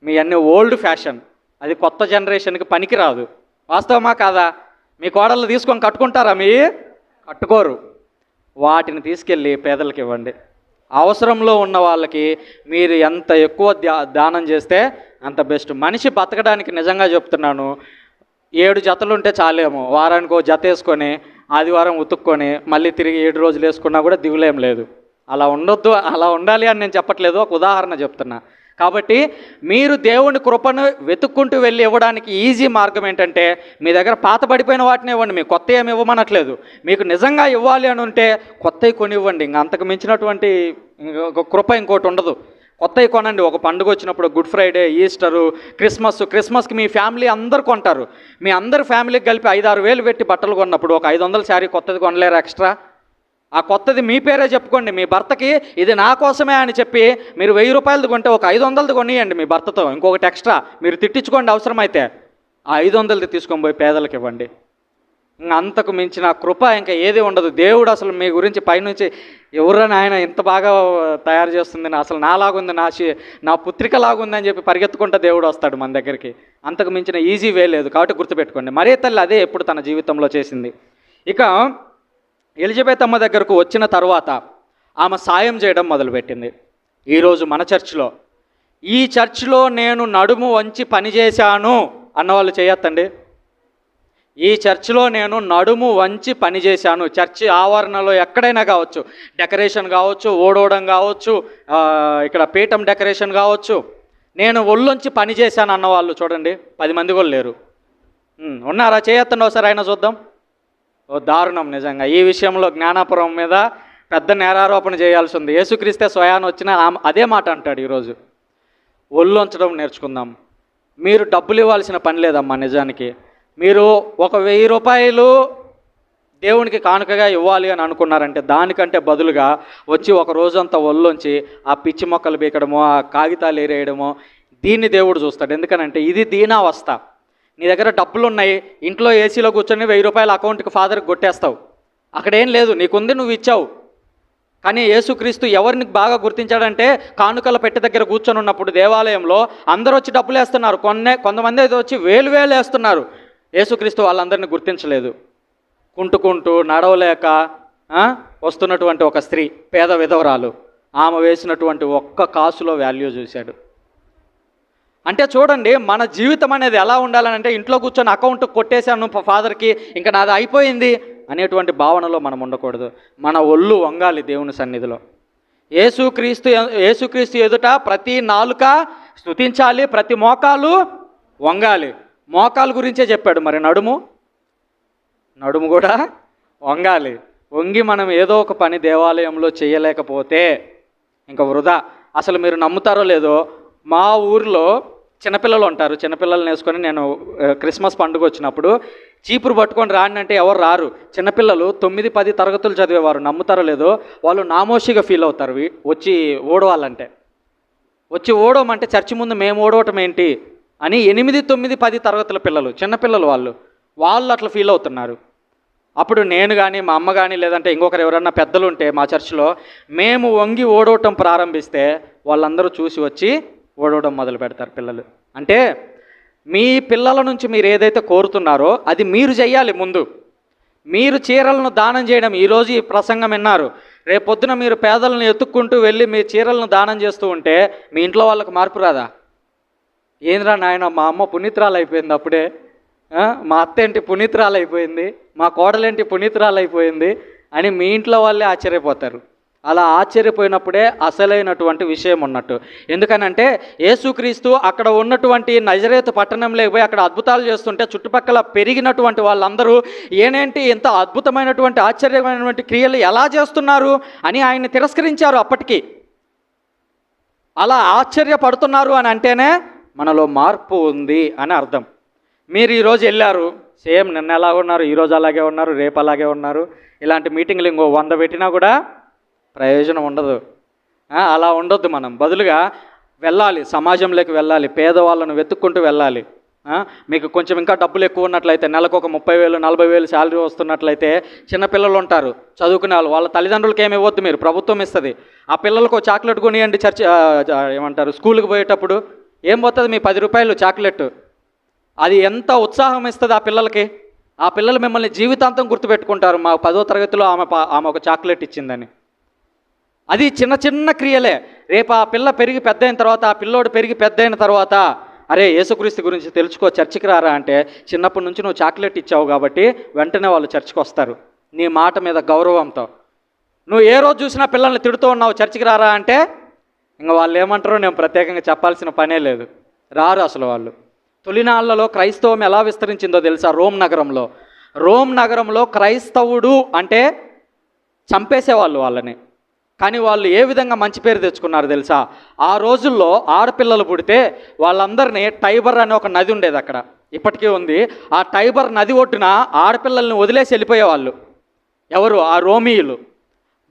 మీ అన్నీ ఓల్డ్ ఫ్యాషన్, అది కొత్త జనరేషన్కి పనికిరాదు. వాస్తవమా కాదా? మీ కోడళ్ళు తీసుకొని కట్టుకుంటారా? కట్టుకోరు. వాటిని తీసుకెళ్ళి పేదలకు ఇవ్వండి. అవసరంలో ఉన్న వాళ్ళకి మీరు ఎంత ఎక్కువ దానం చేస్తే అంత బెస్ట్. మనిషి బతకడానికి నిజంగా చెప్తున్నాను, 7 జతలు ఉంటే చాలేమో. వారానికి ఒక జత వేసుకొని ఆదివారం ఉతుక్కొని మళ్ళీ తిరిగి 7 రోజులు వేసుకున్నా కూడా దిగులేం లేదు. అలా ఉండొద్దు, అలా ఉండాలి అని నేను చెప్పట్లేదు, ఒక ఉదాహరణ చెప్తున్నా. కాబట్టి మీరు దేవుని కృపను వెతుక్కుంటూ వెళ్ళి ఇవ్వడానికి ఈజీ మార్గం ఏంటంటే, మీ దగ్గర పాత పడిపోయిన వాటిని ఇవ్వండి. మీకు కొత్త ఏమి ఇవ్వమనట్లేదు. మీకు నిజంగా ఇవ్వాలి అని ఉంటే కొత్తవి కొనివ్వండి. ఇంకా అంతకు మించినటువంటి కృప ఇంకోటి ఉండదు. కొత్తవి కొనండి. ఒక పండుగ వచ్చినప్పుడు గుడ్ ఫ్రైడే, ఈస్టరు, క్రిస్మస్కి మీ ఫ్యామిలీ అందరు కొంటారు. మీ అందరు ఫ్యామిలీకి కలిపి 5-6 వేలు పెట్టి బట్టలు కొన్నప్పుడు ఒక 500 శారీ కొత్తది కొనలేరు ఎక్స్ట్రా? ఆ కొత్తది మీ పేరే చెప్పుకోండి. మీ భర్తకి ఇది నా కోసమే అని చెప్పి మీరు 1000 రూపాయలది కొంటే ఒక 500ది కొనియండి మీ భర్తతో, ఇంకొకటి ఎక్స్ట్రా మీరు తిట్టించుకోండి అవసరమైతే. ఆ 500ది తీసుకొని పోయి పేదలకు ఇవ్వండి. అంతకు మించిన కృప ఇంకా ఏది ఉండదు. దేవుడు అసలు మీ గురించి పైనుంచి ఎవరైనా ఆయన ఇంత బాగా తయారు చేస్తుంది, అసలు నాలాగుంది, నా పుత్రికలాగుంది అని చెప్పి పరిగెత్తుకుంటూ దేవుడు వస్తాడు మన దగ్గరికి. అంతకు మించిన ఈజీ వే లేదు. కాబట్టి గుర్తుపెట్టుకోండి, మరియ తల్లి అదే ఎప్పుడు తన జీవితంలో చేసింది. ఇక ఎలిజబెత్ అమ్మ దగ్గరకు వచ్చిన తర్వాత ఆమె సాయం చేయడం మొదలుపెట్టింది. ఈరోజు మన చర్చిలో, ఈ చర్చిలో నేను నడుము వంచి పనిచేశాను అన్నవాళ్ళు చేయొద్దండి. ఈ చర్చిలో నేను నడుము వంచి పనిచేశాను. చర్చి ఆవరణలో ఎక్కడైనా కావచ్చు, డెకరేషన్ కావచ్చు, ఓడవడం కావచ్చు, ఇక్కడ పీఠం డెకరేషన్ కావచ్చు, నేను ఒళ్ళొంచి పనిచేశాను అన్నవాళ్ళు చూడండి 10 మంది కూడా లేరు. ఉన్నారా? చేయొద్దండి ఒకసారి అయినా చూద్దాం. ఓ దారుణం నిజంగా. ఈ విషయంలో జ్ఞానాపురం మీద పెద్ద నేరారోపణ చేయాల్సి ఉంది. యేసుక్రీస్తే స్వయాన్ని వచ్చిన అదే మాట అంటాడు. ఈరోజు ఒళ్ళొంచడం నేర్చుకుందాం. మీరు డబ్బులు ఇవ్వాల్సిన పని లేదమ్మా. నిజానికి మీరు ఒక 1000 రూపాయలు దేవునికి కానుకగా ఇవ్వాలి అని అనుకున్నారంటే దానికంటే బదులుగా వచ్చి ఒక రోజంతా ఒళ్ళొంచి ఆ పిచ్చి మొక్కలు బీకడమో, ఆ కాగితాలు ఏరేయడమో, దీన్ని దేవుడు చూస్తాడు. ఎందుకనంటే ఇది దీనావస్థ. నీ దగ్గర డబ్బులు ఉన్నాయి, ఇంట్లో ఏసీలో కూర్చొని 1000 రూపాయలు అకౌంట్కి ఫాదర్కి కొట్టేస్తావు. అక్కడేం లేదు, నీకుంది, నువ్వు ఇచ్చావు. కానీ యేసుక్రీస్తు ఎవరిని బాగా గుర్తించాడంటే కానుకల పెట్టె దగ్గర కూర్చొని ఉన్నప్పుడు దేవాలయంలో అందరూ వచ్చి డబ్బులు వేస్తున్నారు. కొంతమంది అయితే వచ్చి వేలు వేస్తున్నారు. యేసుక్రీస్తు వాళ్ళందరినీ గుర్తించలేదు. కుంటుకుంటూ నడవలేక వస్తున్నటువంటి ఒక స్త్రీ, పేద విధవరాలు, ఆమె వేసినటువంటి ఒక్క కాసులో వాల్యూ చూశాడు. అంటే చూడండి, మన జీవితం అనేది ఎలా ఉండాలని అంటే ఇంట్లో కూర్చొని అకౌంట్ కొట్టేశాను ఫాదర్కి, ఇంకా నాది అయిపోయింది అనేటువంటి భావనలో మనం ఉండకూడదు. మన ఒళ్ళు వంగాలి దేవుని సన్నిధిలో. యేసుక్రీస్తు ఎదుట ప్రతి నాలుక స్తుతించాలి, ప్రతి మోకాలు వంగాలి. మోకాలు గురించే చెప్పాడు. మరి నడుము కూడా వంగాలి. వంగి మనం ఏదో ఒక పని దేవాలయంలో చేయలేకపోతే ఇంకా వృధా. అసలు మీరు నమ్ముతారో లేదో, మా ఊరిలో చిన్నపిల్లలు ఉంటారు. చిన్నపిల్లల్ని వేసుకొని నేను క్రిస్మస్ పండుగ వచ్చినప్పుడు చీపురు పట్టుకొని రాండి అంటే ఎవరు రారు. చిన్నపిల్లలు 9-10 తరగతులు చదివేవారు. నమ్ముతారో లేదో, వాళ్ళు నామోషిగా ఫీల్ అవుతారు వచ్చి ఓడవాలంటే. వచ్చి ఓడవమంటే చర్చి ముందు మేము ఓడవటం ఏంటి అని 8, 9, 10 తరగతుల పిల్లలు, చిన్నపిల్లలు వాళ్ళు అట్లా ఫీల్ అవుతున్నారు. అప్పుడు నేను కానీ మా అమ్మ కానీ లేదంటే ఇంకొకరు ఎవరన్నా పెద్దలు ఉంటే మా చర్చిలో మేము వంగి ఓడవటం ప్రారంభిస్తే వాళ్ళందరూ చూసి వచ్చి ఓడవడం మొదలు పెడతారు పిల్లలు. అంటే మీ పిల్లల నుంచి మీరు ఏదైతే కోరుతున్నారో అది మీరు చెయ్యాలి. ముందు మీరు చీరలను దానం చేయడం, ఈరోజు ఈ ప్రసంగం విన్నారు, రేపొద్దున మీరు పేదలను ఎత్తుక్కుంటూ వెళ్ళి మీ చీరలను దానం చేస్తూ ఉంటే మీ ఇంట్లో వాళ్ళకి మార్పు రాదా? ఏంద్రా నాయన, మా అమ్మ పునీతురాలు అయిపోయింది, అప్పుడే మా అత్త ఏంటి పునీతురాలు అయిపోయింది, మా కోడలేంటి పునీతురాలు అయిపోయింది అని మీ ఇంట్లో వాళ్ళే ఆశ్చర్యపోతారు. అలా ఆశ్చర్యపోయినప్పుడే అసలైనటువంటి విషయం ఉన్నట్టు. ఎందుకనంటే యేసుక్రీస్తు అక్కడ ఉన్నటువంటి నజరేతు పట్టణంలోకి పోయి అక్కడ అద్భుతాలు చేస్తుంటే చుట్టుపక్కల పెరిగినటువంటి వాళ్ళందరూ ఏనేంటి ఇంత అద్భుతమైనటువంటి ఆశ్చర్యమైనటువంటి క్రియలు ఎలా చేస్తున్నారు అని ఆయన్ని తిరస్కరించారు. అప్పటికి అలా ఆశ్చర్యపడుతున్నారు అని అంటేనే మనలో మార్పు ఉంది అని అర్థం. మీరు ఈరోజు వెళ్ళారు, సేమ్ నిన్న ఎలా ఉన్నారు, ఈరోజు అలాగే ఉన్నారు, రేపు అలాగే ఉన్నారు. ఇలాంటి మీటింగ్లు ఇంకో 100 పెట్టినా కూడా ప్రయోజనం ఉండదు. అలా ఉండొద్దు. మనం బదులుగా వెళ్ళాలి, సమాజంలోకి వెళ్ళాలి, పేదవాళ్ళను వెతుక్కుంటూ వెళ్ళాలి. మీకు కొంచెం ఇంకా డబ్బులు ఎక్కువ ఉన్నట్లయితే, నెలకు ఒక 30,000, 40,000 శాలరీ వస్తున్నట్లయితే, చిన్నపిల్లలు ఉంటారు చదువుకునే వాళ్ళు, వాళ్ళ తల్లిదండ్రులకి ఏమి ఇవ్వద్దు, మీరు ప్రభుత్వం ఇస్తుంది. ఆ పిల్లలకు చాక్లెట్ కొనియండి. ఏమంటారు, స్కూల్కి పోయేటప్పుడు ఏం పోతుంది, మీ 10 రూపాయలు చాక్లెట్. అది ఎంత ఉత్సాహం ఇస్తుంది ఆ పిల్లలకి. ఆ పిల్లలు మిమ్మల్ని జీవితాంతం గుర్తుపెట్టుకుంటారు, మా 10వ తరగతిలో ఆమె ఒక చాక్లెట్ ఇచ్చిందని. అది చిన్న చిన్న క్రియలే. రేపు ఆ పిల్ల పెరిగి పెద్ద అయిన తర్వాత, ఆ పిల్లోడు పెరిగి పెద్ద అయిన తర్వాత, అరే యేసుక్రీస్తు గురించి తెలుసుకో, చర్చికి రారా అంటే, చిన్నప్పటి నుంచి నువ్వు చాక్లెట్ ఇచ్చావు కాబట్టి వెంటనే వాళ్ళు చర్చికి వస్తారు నీ మాట మీద గౌరవంతో. నువ్వు ఏ రోజు చూసినా పిల్లల్ని తిడుతూ ఉన్నావు, చర్చికి రారా అంటే ఇంకా వాళ్ళు ఏమంటారో నేను ప్రత్యేకంగా చెప్పాల్సిన పనే లేదు, రారు అసలు వాళ్ళు. తొలినాళ్లలో క్రైస్తవం ఎలా విస్తరించిందో తెలుసా? రోమ్ నగరంలో క్రైస్తవుడు అంటే చంపేసేవాళ్ళు వాళ్ళని. కానీ వాళ్ళు ఏ విధంగా మంచి పేరు తెచ్చుకున్నారు తెలుసా? ఆ రోజుల్లో ఆడపిల్లలు పుడితే వాళ్ళందరినీ టైబర్ అనే ఒక నది ఉండేది అక్కడ, ఇప్పటికీ ఉంది. ఆ టైబర్ నది ఒడ్డున ఆడపిల్లల్ని వదిలేసి వెళ్ళిపోయేవాళ్ళు. ఎవరు? ఆ రోమీయులు.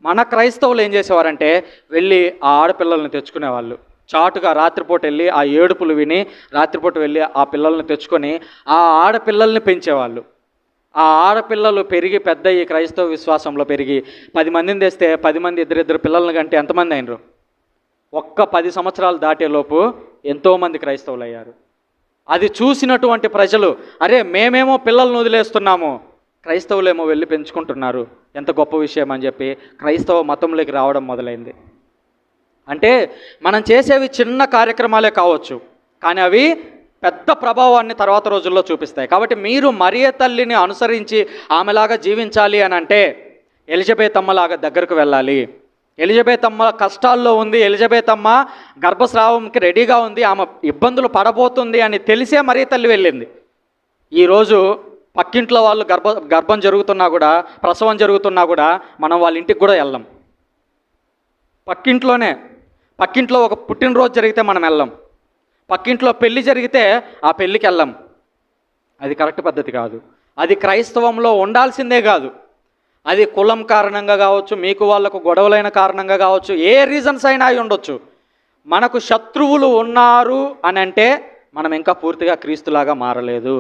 మన క్రైస్తవులు ఏం చేసేవారంటే వెళ్ళి ఆ ఆడపిల్లల్ని తెచ్చుకునేవాళ్ళు. చాటుగా రాత్రిపూట వెళ్ళి ఆ ఏడుపులు విని రాత్రిపూట వెళ్ళి ఆ పిల్లల్ని తెచ్చుకొని ఆ ఆడపిల్లల్ని పెంచేవాళ్ళు. ఆ ఆడపిల్లలు పెరిగి పెద్ద ఈ క్రైస్తవ విశ్వాసంలో పెరిగి 10 మందిని తెస్తే 10 మంది ఇద్దరిద్దరు పిల్లల్ని కంటే ఎంతమంది అయినరు? ఒక్క 10 సంవత్సరాలు దాటేలోపు ఎంతోమంది క్రైస్తవులు అయ్యారు. అది చూసినటువంటి ప్రజలు, అరే మేమేమో పిల్లల్ని వదిలేస్తున్నాము, క్రైస్తవులేమో వెళ్ళి పెంచుకుంటున్నారు, ఎంత గొప్ప విషయం అని చెప్పి క్రైస్తవ మతంలోకి రావడం మొదలైంది. అంటే మనం చేసేవి చిన్న కార్యక్రమాలే కావచ్చు, కానీ అవి పెద్ద ప్రభావాన్ని తర్వాత రోజుల్లో చూపిస్తాయి. కాబట్టి మీరు మరియ తల్లిని అనుసరించి ఆమెలాగా జీవించాలి అని అంటే ఎలిజబెత్ అమ్మలాగా దగ్గరకు వెళ్ళాలి. ఎలిజబెత్ అమ్మ కష్టాల్లో ఉంది, ఎలిజబెత్ అమ్మ గర్భస్రావంకి రెడీగా ఉంది, ఆమె ఇబ్బందులు పడబోతుంది అని తెలిసే మరియ తల్లి వెళ్ళింది. ఈరోజు పక్కింట్లో వాళ్ళు గర్భం జరుగుతున్నా కూడా, ప్రసవం జరుగుతున్నా కూడా మనం వాళ్ళ ఇంటికి కూడా వెళ్ళం. పక్కింట్లో ఒక పుట్టినరోజు జరిగితే మనం వెళ్ళం. పక్కింట్లో పెళ్లి జరిగితే ఆ పెళ్ళికి వెళ్ళం. అది కరెక్ట్ పద్ధతి కాదు. అది క్రైస్తవంలో ఉండాల్సిందే కాదు. అది కులం కారణంగా కావచ్చు, మీకు వాళ్ళకు గొడవలైన కారణంగా కావచ్చు, ఏ రీజన్స్ అయినా అయి ఉండొచ్చు. మనకు శత్రువులు ఉన్నారు అని అంటే మనం ఇంకా పూర్తిగా క్రీస్తులాగా మారలేదు.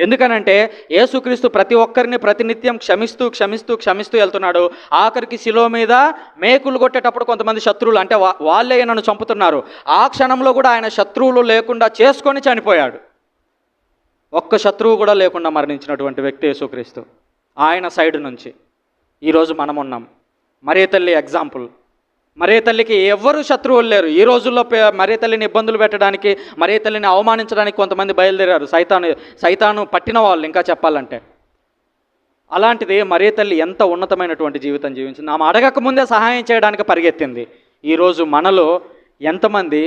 ఎందుకనంటే యేసుక్రీస్తు ప్రతి ఒక్కరిని ప్రతినిత్యం క్షమిస్తూ వెళ్తున్నాడు. ఆఖరికి శిలువ మీద మేకులు కొట్టేటప్పుడు కొంతమంది శత్రువులు, అంటే వాళ్ళే నన్ను చంపుతున్నారు, ఆ క్షణంలో కూడా ఆయన శత్రువులు లేకుండా చేసుకొని చనిపోయాడు. ఒక్క శత్రువు కూడా లేకుండా మరణించినటువంటి వ్యక్తి యేసుక్రీస్తు. ఆయన సైడ్ నుంచి ఈరోజు మనం ఉన్నాం. మరియ తల్లి ఎగ్జాంపుల్. మరియ తల్లికి ఎవ్వరూ శత్రువులు లేరు. ఈ రోజుల్లో మరియ తల్లిని ఇబ్బందులు పెట్టడానికి, మరియ తల్లిని అవమానించడానికి కొంతమంది బయలుదేరారు, సైతాను పట్టిన వాళ్ళు ఇంకా చెప్పాలంటే. అలాంటిది మరియ తల్లి ఎంత ఉన్నతమైనటువంటి జీవితం జీవించింది. ఆమె అడగక ముందే సహాయం చేయడానికి పరిగెత్తింది. ఈరోజు మనలో ఎంతమంది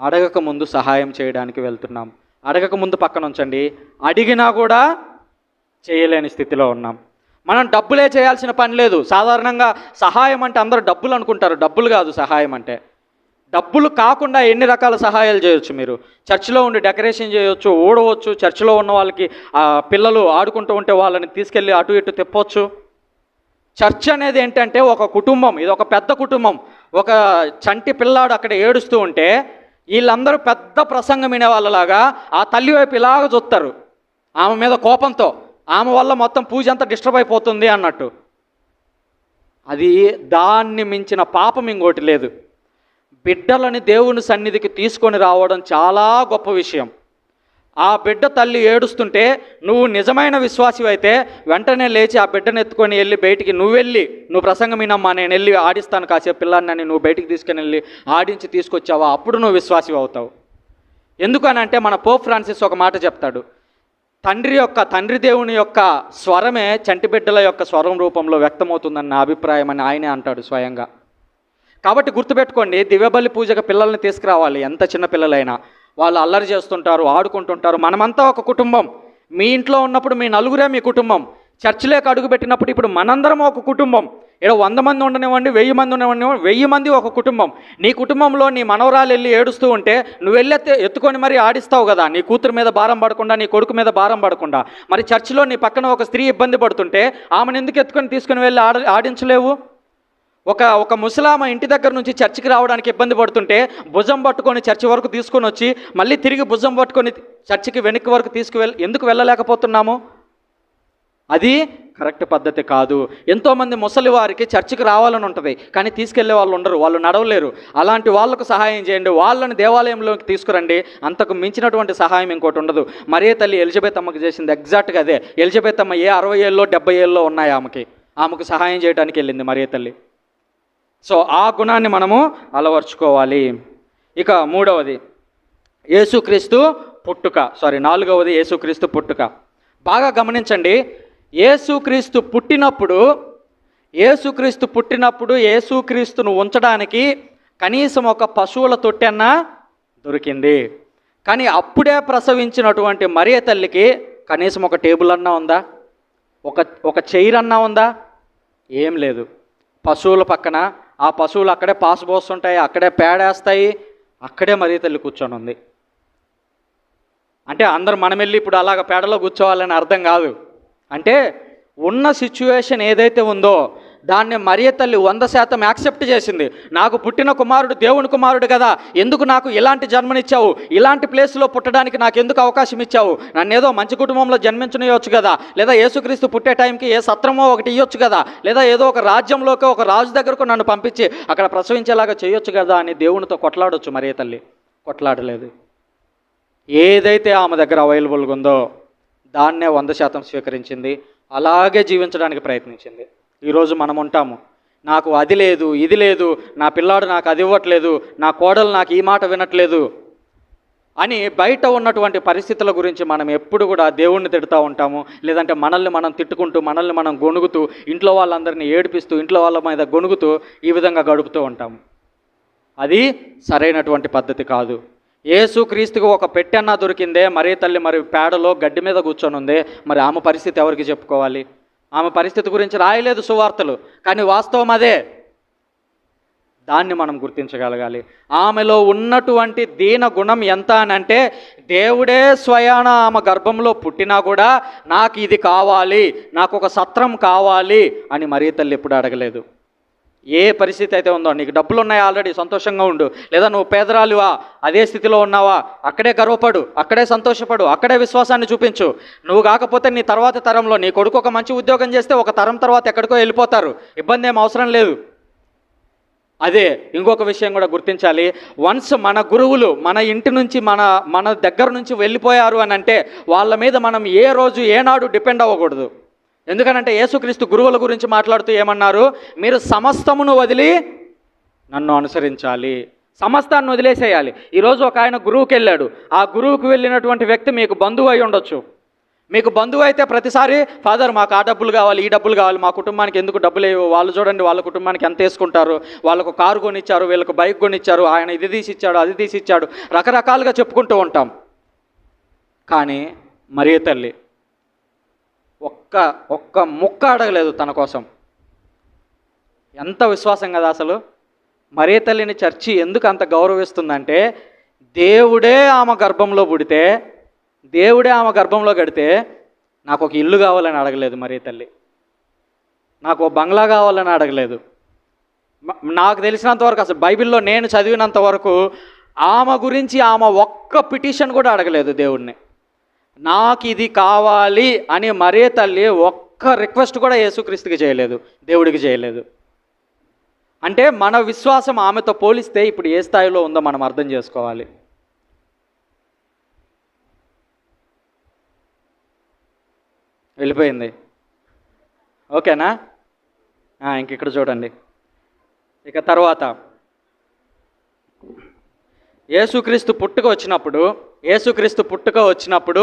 అడగక ముందు సహాయం చేయడానికి వెళ్తున్నాం? అడగక ముందు పక్కన ఉంచండి, అడిగినా కూడా చేయలేని స్థితిలో ఉన్నాం. మనం డబ్బులే చేయాల్సిన పని లేదు. సాధారణంగా సహాయం అంటే అందరూ డబ్బులు అనుకుంటారు. డబ్బులు కాదు సహాయం అంటే. డబ్బులు కాకుండా ఎన్ని రకాల సహాయాలు చేయొచ్చు. మీరు చర్చిలో ఉండి డెకరేషన్ చేయొచ్చు, ఊడవచ్చు, చర్చిలో ఉన్న వాళ్ళకి పిల్లలు ఆడుకుంటూ ఉంటే వాళ్ళని తీసుకెళ్ళి అటు ఇటు తిప్పొచ్చు. చర్చ్ అనేది ఏంటంటే ఒక కుటుంబం, ఇది ఒక పెద్ద కుటుంబం. ఒక చంటి పిల్లాడు అక్కడ ఏడుస్తూ ఉంటే వీళ్ళందరూ పెద్ద ప్రసంగం వినే వాళ్ళలాగా ఆ తల్లి వైపు ఇలాగ చూస్తారు, ఆమె మీద కోపంతో, ఆమె వల్ల మొత్తం పూజ అంతా డిస్టర్బ్ అయిపోతుంది అన్నట్టు. అది దాన్ని మించిన పాపం ఇంకోటి లేదు. బిడ్డలని దేవుని సన్నిధికి తీసుకొని రావడం చాలా గొప్ప విషయం. ఆ బిడ్డ తల్లి ఏడుస్తుంటే నువ్వు నిజమైన విశ్వాసి అయితే వెంటనే లేచి ఆ బిడ్డను ఎత్తుకొని వెళ్ళి బయటికి నువ్వు ప్రసంగం వినమ్మా, నేను వెళ్ళి ఆడిస్తాను కాసేపు పిల్లాన్ని, నువ్వు బయటికి తీసుకొని వెళ్ళి ఆడించి తీసుకొచ్చావా, అప్పుడు నువ్వు విశ్వాసి అవుతావు. ఎందుకనంటే మన పోప్ ఫ్రాన్సిస్ ఒక మాట చెప్తాడు, తండ్రి దేవుని యొక్క స్వరమే చంటి బిడ్డల యొక్క స్వరం రూపంలో వ్యక్తమవుతుందన్న అభిప్రాయం అని ఆయనే అంటాడు స్వయంగా. కాబట్టి గుర్తుపెట్టుకోండి, దివ్యబలి పూజకు పిల్లల్ని తీసుకురావాలి. ఎంత చిన్న పిల్లలైనా వాళ్ళు అల్లరి చేస్తుంటారు, ఆడుకుంటుంటారు. మనమంతా ఒక కుటుంబం. మీ ఇంట్లో ఉన్నప్పుడు మీ నలుగురే మీ కుటుంబం. చర్చిలోకి అడుగు పెట్టినప్పుడు ఇప్పుడు మనందరం ఒక కుటుంబం. ఇక్కడ 100 మంది ఉండనివ్వండి, 1000 మంది ఉండనివ్వండి, 1000 మంది ఒక కుటుంబం. నీ కుటుంబంలో నీ మనవరాలు వెళ్ళి ఏడుస్తూ ఉంటే నువ్వు వెళ్ళి ఎత్తుకొని మరీ ఆడిస్తావు కదా, నీ కూతురు మీద భారం పడకుండా, నీ కొడుకు మీద భారం పడకుండా. మరి చర్చిలో నీ పక్కన ఒక స్త్రీ ఇబ్బంది పడుతుంటే ఆమెను ఎందుకు తీసుకొని వెళ్ళి ఆడించలేవు? ఒక ముసలామ ఇంటి దగ్గర నుంచి చర్చికి రావడానికి ఇబ్బంది పడుతుంటే భుజం పట్టుకొని చర్చి వరకు తీసుకొని వచ్చి మళ్ళీ తిరిగి భుజం పట్టుకొని చర్చికి వెనక్కి వరకు ఎందుకు వెళ్ళలేకపోతున్నాము? అది కరెక్ట్ పద్ధతి కాదు. ఎంతోమంది ముసలి వారికి చర్చికి రావాలని ఉంటుంది, కానీ తీసుకెళ్లే వాళ్ళు ఉండరు, వాళ్ళు నడవలేరు. అలాంటి వాళ్ళకు సహాయం చేయండి, వాళ్ళని దేవాలయంలోకి తీసుకురండి. అంతకు మించినటువంటి సహాయం ఇంకోటి ఉండదు. మరియ తల్లి ఎలిజబెత్ అమ్మకి చేసింది ఎగ్జాక్ట్గా అదే. ఎలిజబెత్ అమ్మ 60 ఏళ్ళలో 70 ఏళ్ళలో ఉన్నాయి ఆమెకు సహాయం చేయడానికి వెళ్ళింది మరియ తల్లి. సో ఆ గుణాన్ని మనము అలవర్చుకోవాలి. ఇక 4వది యేసుక్రీస్తు పుట్టుక. బాగా గమనించండి, యేసుక్రీస్తు పుట్టినప్పుడు యేసుక్రీస్తును ఉంచడానికి కనీసం ఒక పశువుల తొట్టెన్నా దొరికింది. కానీ అప్పుడే ప్రసవించినటువంటి మరియ తల్లికి కనీసం ఒక టేబుల్ అన్నా ఉందా? ఒక చైర్ అన్నా ఉందా? ఏం లేదు. పశువుల పక్కన ఆ పశువులు అక్కడే పాసు పోస్తుంటాయి, అక్కడే పేడేస్తాయి, అక్కడే మరియ తల్లి కూర్చొని ఉంది. అంటే అందరూ మనం వెళ్ళి ఇప్పుడు అలాగ పేడలో కూర్చోవాలని అర్థం కాదు. అంటే ఉన్న సిచ్యువేషన్ ఏదైతే ఉందో దాన్ని మరియ తల్లి 100% యాక్సెప్ట్ చేసింది. నాకు పుట్టిన కుమారుడు దేవుని కుమారుడు కదా, ఎందుకు నాకు ఇలాంటి జన్మనిచ్చావు, ఇలాంటి ప్లేస్లో పుట్టడానికి నాకు ఎందుకు అవకాశం ఇచ్చావు, నన్ను ఏదో మంచి కుటుంబంలో జన్మించనియొచ్చు కదా, లేదా యేసుక్రీస్తు పుట్టే టైంకి ఏ సత్రమో ఒకటి ఇవ్వచ్చు కదా, లేదా ఏదో ఒక రాజ్యంలోకి ఒక రాజు దగ్గరకు నన్ను పంపించి అక్కడ ప్రసవించేలాగా చేయొచ్చు కదా అని దేవునితో కొట్లాడొచ్చు. మరియ తల్లి కొట్లాడలేదు. ఏదైతే ఆమె దగ్గర అవైలబుల్గా ఉందో దాన్నే 100% స్వీకరించింది, అలాగే జీవించడానికి ప్రయత్నించింది. ఈరోజు మనం ఉంటాము, నాకు అది లేదు ఇది లేదు, నా పిల్లాడు నాకు అది ఇవ్వట్లేదు, నా కోడలు నాకు ఈ మాట వినట్లేదు అని బయట ఉన్నటువంటి పరిస్థితుల గురించి మనం ఎప్పుడు కూడా దేవుణ్ణి తిడుతూ ఉంటాము. లేదంటే మనల్ని మనం తిట్టుకుంటూ, మనల్ని మనం గొణుగుతూ, ఇంట్లో వాళ్ళందరినీ ఏడిపిస్తూ, ఇంట్లో వాళ్ళ మీద గొణుగుతూ ఈ విధంగా గడుపుతూ ఉంటాము. అది సరైనటువంటి పద్ధతి కాదు. యేసుక్రీస్తుకు ఒక పెట్టెన్నా దొరికిందే, మరియ తల్లి మరి పేడలో గడ్డి మీద కూర్చొని ఉందే, మరి ఆమె పరిస్థితి ఎవరికి చెప్పుకోవాలి? ఆమె పరిస్థితి గురించి రాయలేదు సువార్తలు, కానీ వాస్తవం అదే. దాన్ని మనం గుర్తించగలగాలి. ఆమెలో ఉన్నటువంటి దీన గుణం ఎంత అని అంటే, దేవుడే స్వయాన ఆమె గర్భంలో పుట్టినా కూడా నాకు ఇది కావాలి, నాకు ఒక సత్రం కావాలి అని మరియ తల్లి ఎప్పుడు అడగలేదు. ఏ పరిస్థితి అయితే ఉందో, నీకు డబ్బులు ఉన్నాయి ఆల్రెడీ, సంతోషంగా ఉండు, లేదా నువ్వు పేదరాలివా, అదే స్థితిలో ఉన్నావా, అక్కడే గర్వపడు, అక్కడే సంతోషపడు, అక్కడే విశ్వాసాన్ని చూపించు. నువ్వు కాకపోతే నీ తర్వాత తరంలో నీ కొడుకు ఒక మంచి ఉద్యోగం చేస్తే ఒక తరం తర్వాత ఎక్కడికో వెళ్ళిపోతారు, ఇబ్బంది ఏం అవసరం లేదు. అదే ఇంకొక విషయం కూడా గుర్తించాలి. వన్స్ మన గురువులు మన ఇంటి నుంచి మన దగ్గర నుంచి వెళ్ళిపోయారు అని అంటే వాళ్ళ మీద మనం ఏ రోజు ఏనాడు డిపెండ్ అవ్వకూడదు. ఎందుకనంటే యేసుక్రీస్తు గురువుల గురించి మాట్లాడుతూ ఏమన్నారు, మీరు సమస్తమును వదిలి నన్ను అనుసరించాలి, సమస్తాన్ని వదిలేసేయాలి. ఈరోజు ఒక ఆయన గురువుకి వెళ్ళాడు, ఆ గురువుకు వెళ్ళినటువంటి వ్యక్తి మీకు బంధువు అయి ఉండొచ్చు. మీకు బంధువు అయితే ప్రతిసారి ఫాదర్ మాకు ఆ డబ్బులు కావాలి, ఈ డబ్బులు కావాలి, మా కుటుంబానికి ఎందుకు డబ్బులు లేవు, వాళ్ళు చూడండి వాళ్ళ కుటుంబానికి ఎంత వేసుకుంటారు, వాళ్ళకు కారు కొనిచ్చారు, వీళ్ళకు బైక్ కొనిచ్చారు, ఆయన ఇది తీసిచ్చాడు అది తీసిచ్చాడు, రకరకాలుగా చెప్పుకుంటూ ఉంటాం. కానీ మరియ తల్లి ఒక్క ముక్క అడగలేదు తన కోసం. ఎంత విశ్వాసం కదా అసలు. మరియ తల్లిని చర్చి ఎందుకు అంత గౌరవిస్తుందంటే, దేవుడే ఆమె గర్భంలో పుడితే, దేవుడే ఆమె గర్భంలో గడితే నాకు ఒక ఇల్లు కావాలని అడగలేదు మరియ తల్లి, నాకు ఒక బంగ్లా కావాలని అడగలేదు. నాకు తెలిసినంత వరకు, అసలు బైబిల్లో నేను చదివినంత వరకు ఆమె గురించి ఆమె ఒక్క పిటిషన్ కూడా అడగలేదు దేవుడిని. నాకు ఇది కావాలి అని మరియ తల్లి ఒక్క రిక్వెస్ట్ కూడా యేసుక్రీస్తుకి చేయలేదు, దేవుడికి చేయలేదు. అంటే మన విశ్వాసం ఆమెతో పోలిస్తే ఇప్పుడు ఏ స్థాయిలో ఉందో మనం అర్థం చేసుకోవాలి. వెళ్ళిపోయింది, ఓకేనా? ఇంక ఇక్కడ చూడండి. ఇక తర్వాత యేసుక్రీస్తు పుట్టుక వచ్చినప్పుడు